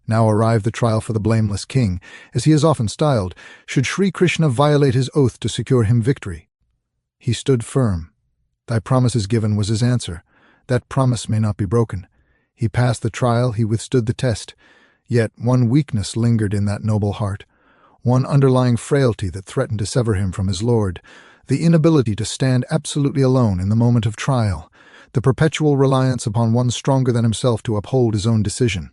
Now arrived the trial for the blameless king, as he is often styled, should Sri Krishna violate his oath to secure him victory. He stood firm. "Thy promise is given," was his answer. "That promise may not be broken." He passed the trial, he withstood the test. Yet one weakness lingered in that noble heart, one underlying frailty that threatened to sever him from his Lord, the inability to stand absolutely alone in the moment of trial, the perpetual reliance upon one stronger than himself to uphold his own decision.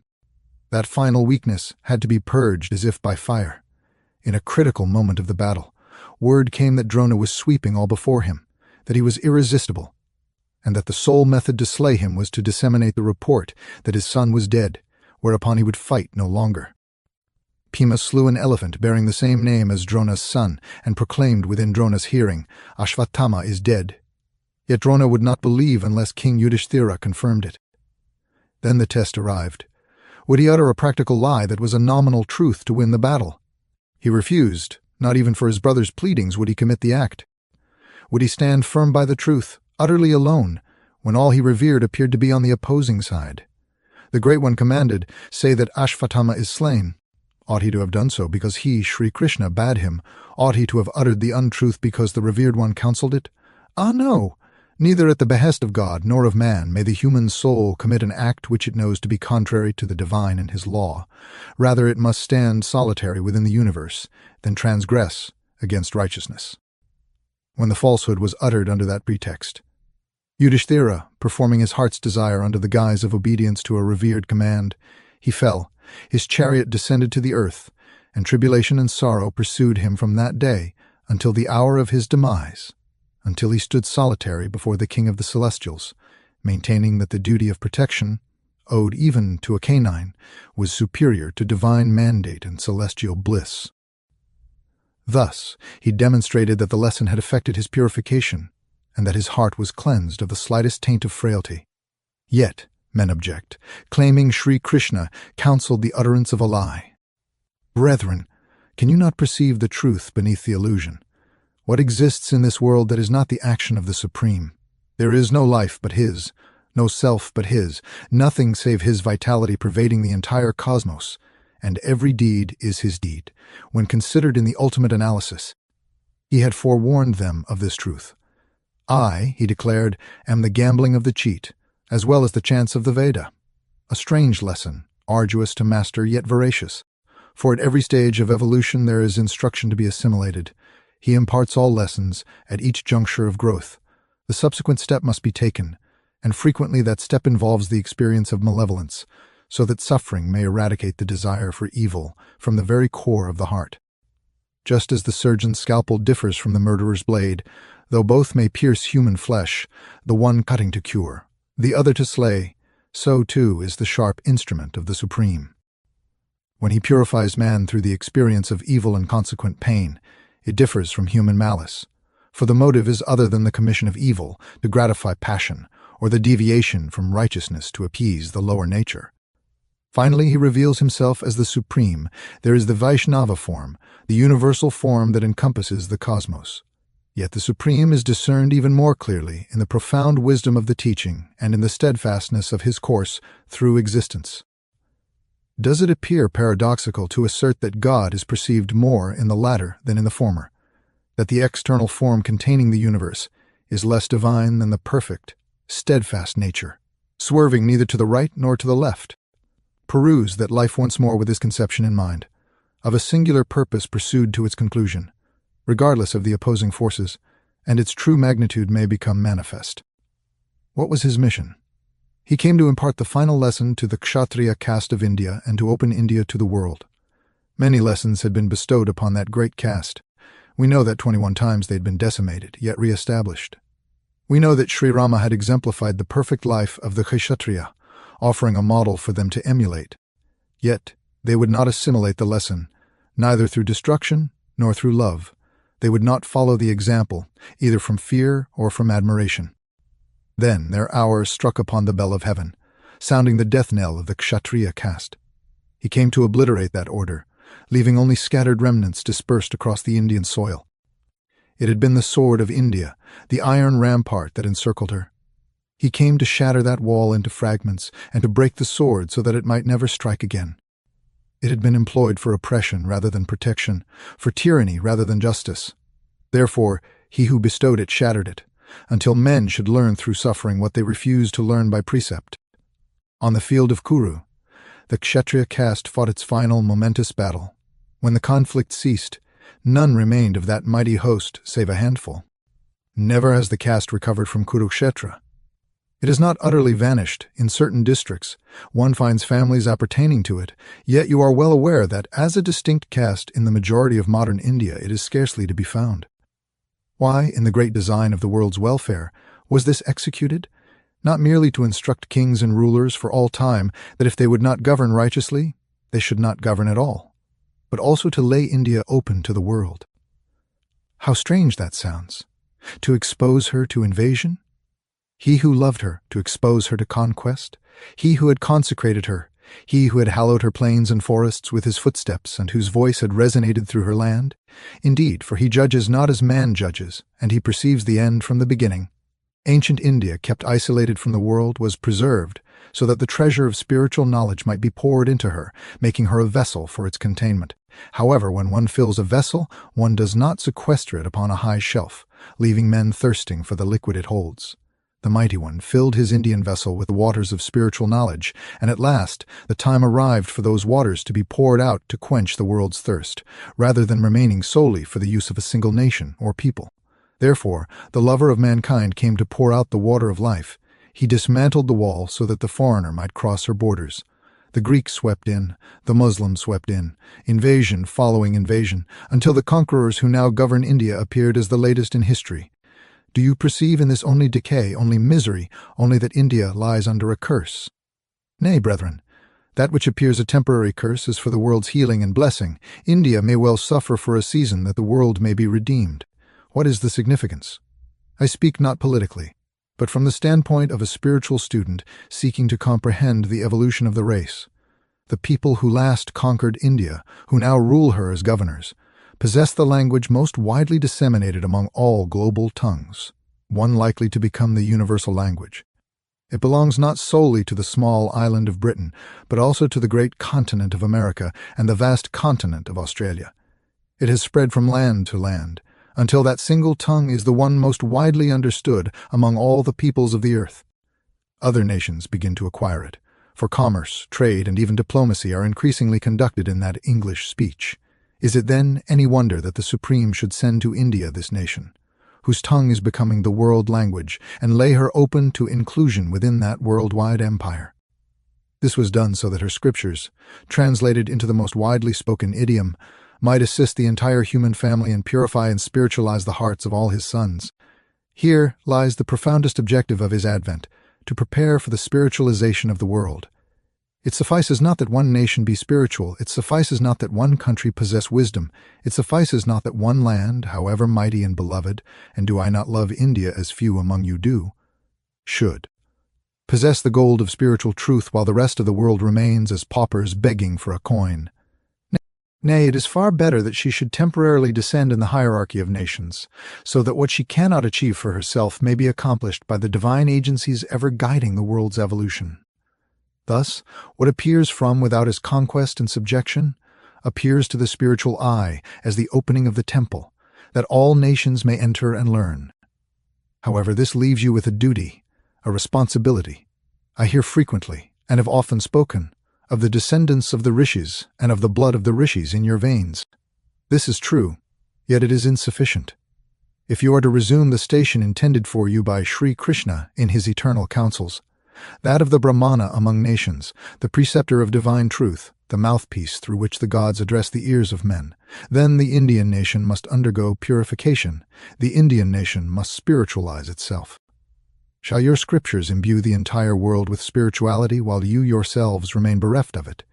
That final weakness had to be purged as if by fire. In a critical moment of the battle, word came that Drona was sweeping all before him, that he was irresistible, and that the sole method to slay him was to disseminate the report that his son was dead, whereupon he would fight no longer. Bhima slew an elephant bearing the same name as Drona's son, and proclaimed within Drona's hearing, "Ashvatthama is dead." Yet Drona would not believe unless King Yudhishthira confirmed it. Then the test arrived. Would he utter a practical lie that was a nominal truth to win the battle? He refused. Not even for his brother's pleadings would he commit the act. Would he stand firm by the truth, utterly alone, when all he revered appeared to be on the opposing side? The Great One commanded, "Say that Ashvatthama is slain." Ought he to have done so because he, Sri Krishna, bade him? Ought he to have uttered the untruth because the revered one counselled it? No! Neither at the behest of God nor of man may the human soul commit an act which it knows to be contrary to the divine and his law. Rather it must stand solitary within the universe, than transgress against righteousness. When the falsehood was uttered under that pretext, Yudhishthira, performing his heart's desire under the guise of obedience to a revered command, he fell, his chariot descended to the earth, and tribulation and sorrow pursued him from that day until the hour of his demise, until he stood solitary before the King of the Celestials, maintaining that the duty of protection, owed even to a canine, was superior to divine mandate and celestial bliss. Thus, he demonstrated that the lesson had effected his purification, and that his heart was cleansed of the slightest taint of frailty. Yet, men object, claiming Sri Krishna counseled the utterance of a lie. Brethren, can you not perceive the truth beneath the illusion? What exists in this world that is not the action of the Supreme? There is no life but His, no self but His, nothing save His vitality pervading the entire cosmos, and every deed is His deed. When considered in the ultimate analysis, He had forewarned them of this truth. "I," he declared, "am the gambling of the cheat, as well as the chance of the Veda." A strange lesson, arduous to master yet veracious. For at every stage of evolution there is instruction to be assimilated. He imparts all lessons at each juncture of growth. The subsequent step must be taken, and frequently that step involves the experience of malevolence, so that suffering may eradicate the desire for evil from the very core of the heart. Just as the surgeon's scalpel differs from the murderer's blade, though both may pierce human flesh, the one cutting to cure, the other to slay, so too is the sharp instrument of the Supreme. When He purifies man through the experience of evil and consequent pain, it differs from human malice, for the motive is other than the commission of evil to gratify passion, or the deviation from righteousness to appease the lower nature. Finally, He reveals Himself as the Supreme. There is the Vaishnava form, the universal form that encompasses the cosmos. Yet the Supreme is discerned even more clearly in the profound wisdom of the teaching and in the steadfastness of His course through existence. Does it appear paradoxical to assert that God is perceived more in the latter than in the former, that the external form containing the universe is less divine than the perfect, steadfast nature, swerving neither to the right nor to the left? Peruse that life once more with this conception in mind, of a singular purpose pursued to its conclusion, regardless of the opposing forces, and its true magnitude may become manifest. What was His mission? He came to impart the final lesson to the Kshatriya caste of India and to open India to the world. Many lessons had been bestowed upon that great caste. We know that 21 times they had been decimated, yet re-established. We know that Sri Rama had exemplified the perfect life of the Kshatriya, offering a model for them to emulate. Yet they would not assimilate the lesson, neither through destruction nor through love. They would not follow the example, either from fear or from admiration. Then their hour struck upon the bell of heaven, sounding the death knell of the Kshatriya caste. He came to obliterate that order, leaving only scattered remnants dispersed across the Indian soil. It had been the sword of India, the iron rampart that encircled her. He came to shatter that wall into fragments and to break the sword so that it might never strike again. It had been employed for oppression rather than protection, for tyranny rather than justice. Therefore, he who bestowed it shattered it, until men should learn through suffering what they refused to learn by precept. On the field of Kuru, the Kshatriya caste fought its final momentous battle. When the conflict ceased, none remained of that mighty host save a handful. Never has the caste recovered from Kurukshetra. It has not utterly vanished. In certain districts, one finds families appertaining to it, yet you are well aware that as a distinct caste in the majority of modern India it is scarcely to be found. Why, in the great design of the world's welfare, was this executed? Not merely to instruct kings and rulers for all time that if they would not govern righteously, they should not govern at all, but also to lay India open to the world. How strange that sounds! To expose her to invasion? He who loved her, to expose her to conquest? He who had consecrated her, he who had hallowed her plains and forests with his footsteps and whose voice had resonated through her land? Indeed, for he judges not as man judges, and he perceives the end from the beginning. Ancient India, kept isolated from the world, was preserved so that the treasure of spiritual knowledge might be poured into her, making her a vessel for its containment. However, when one fills a vessel, one does not sequester it upon a high shelf, leaving men thirsting for the liquid it holds. The Mighty One filled his Indian vessel with the waters of spiritual knowledge, and at last the time arrived for those waters to be poured out to quench the world's thirst, rather than remaining solely for the use of a single nation or people. Therefore, the lover of mankind came to pour out the water of life. He dismantled the wall so that the foreigner might cross her borders. The Greeks swept in, the Muslims swept in, invasion following invasion, until the conquerors who now govern India appeared as the latest in history. Do you perceive in this only decay, only misery, only that India lies under a curse? Nay, brethren, that which appears a temporary curse is for the world's healing and blessing. India may well suffer for a season that the world may be redeemed. What is the significance? I speak not politically, but from the standpoint of a spiritual student seeking to comprehend the evolution of the race. The people who last conquered India, who now rule her as governors, possess the language most widely disseminated among all global tongues, one likely to become the universal language. It belongs not solely to the small island of Britain, but also to the great continent of America and the vast continent of Australia. It has spread from land to land, until that single tongue is the one most widely understood among all the peoples of the earth. Other nations begin to acquire it, for commerce, trade, and even diplomacy are increasingly conducted in that English speech. Is it then any wonder that the Supreme should send to India this nation, whose tongue is becoming the world language, and lay her open to inclusion within that worldwide empire? This was done so that her scriptures, translated into the most widely spoken idiom, might assist the entire human family and purify and spiritualize the hearts of all his sons. Here lies the profoundest objective of his advent, to prepare for the spiritualization of the world. It suffices not that one nation be spiritual, it suffices not that one country possess wisdom, it suffices not that one land, however mighty and beloved, and do I not love India as few among you do, should possess the gold of spiritual truth while the rest of the world remains as paupers begging for a coin. Nay, it is far better that she should temporarily descend in the hierarchy of nations, so that what she cannot achieve for herself may be accomplished by the divine agencies ever guiding the world's evolution. Thus, what appears from without as conquest and subjection appears to the spiritual eye as the opening of the temple, that all nations may enter and learn. However, this leaves you with a duty, a responsibility. I hear frequently, and have often spoken, of the descendants of the rishis and of the blood of the rishis in your veins. This is true, yet it is insufficient. If you are to resume the station intended for you by Sri Krishna in his eternal counsels, that of the Brahmana among nations, the preceptor of divine truth, the mouthpiece through which the gods address the ears of men, then the Indian nation must undergo purification. The Indian nation must spiritualize itself. Shall your scriptures imbue the entire world with spirituality while you yourselves remain bereft of it?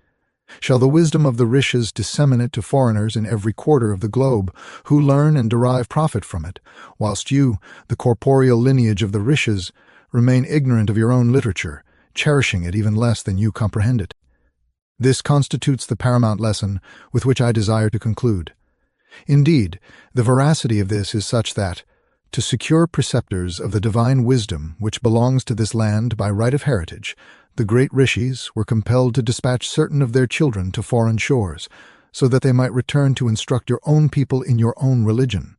Shall the wisdom of the rishis disseminate to foreigners in every quarter of the globe, who learn and derive profit from it, whilst you, the corporeal lineage of the rishis, remain ignorant of your own literature, cherishing it even less than you comprehend it? This constitutes the paramount lesson with which I desire to conclude. Indeed, the veracity of this is such that, to secure preceptors of the divine wisdom which belongs to this land by right of heritage, The great rishis were compelled to dispatch certain of their children to foreign shores, so that they might return to instruct your own people in your own religion.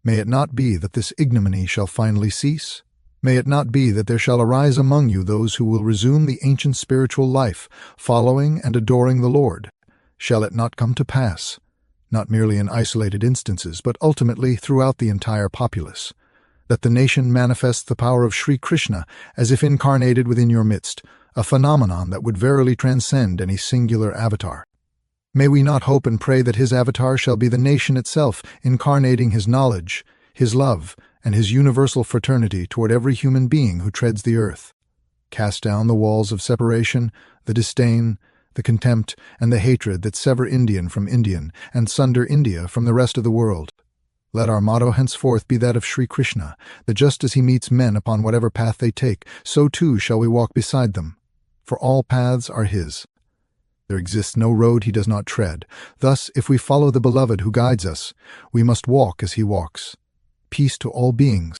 May it not be that this ignominy shall finally cease? May it not be that there shall arise among you those who will resume the ancient spiritual life, following and adoring the Lord? Shall it not come to pass, not merely in isolated instances, but ultimately throughout the entire populace, that the nation manifests the power of Sri Krishna as if incarnated within your midst, a phenomenon that would verily transcend any singular avatar? May we not hope and pray that his avatar shall be the nation itself, incarnating his knowledge, his love, and his universal fraternity toward every human being who treads the earth? Cast down the walls of separation, the disdain, the contempt, and the hatred that sever Indian from Indian and sunder India from the rest of the world. Let our motto henceforth be that of Sri Krishna, that just as he meets men upon whatever path they take, so too shall we walk beside them, for all paths are his. There exists no road he does not tread. Thus, if we follow the Beloved who guides us, we must walk as he walks. Peace to all beings.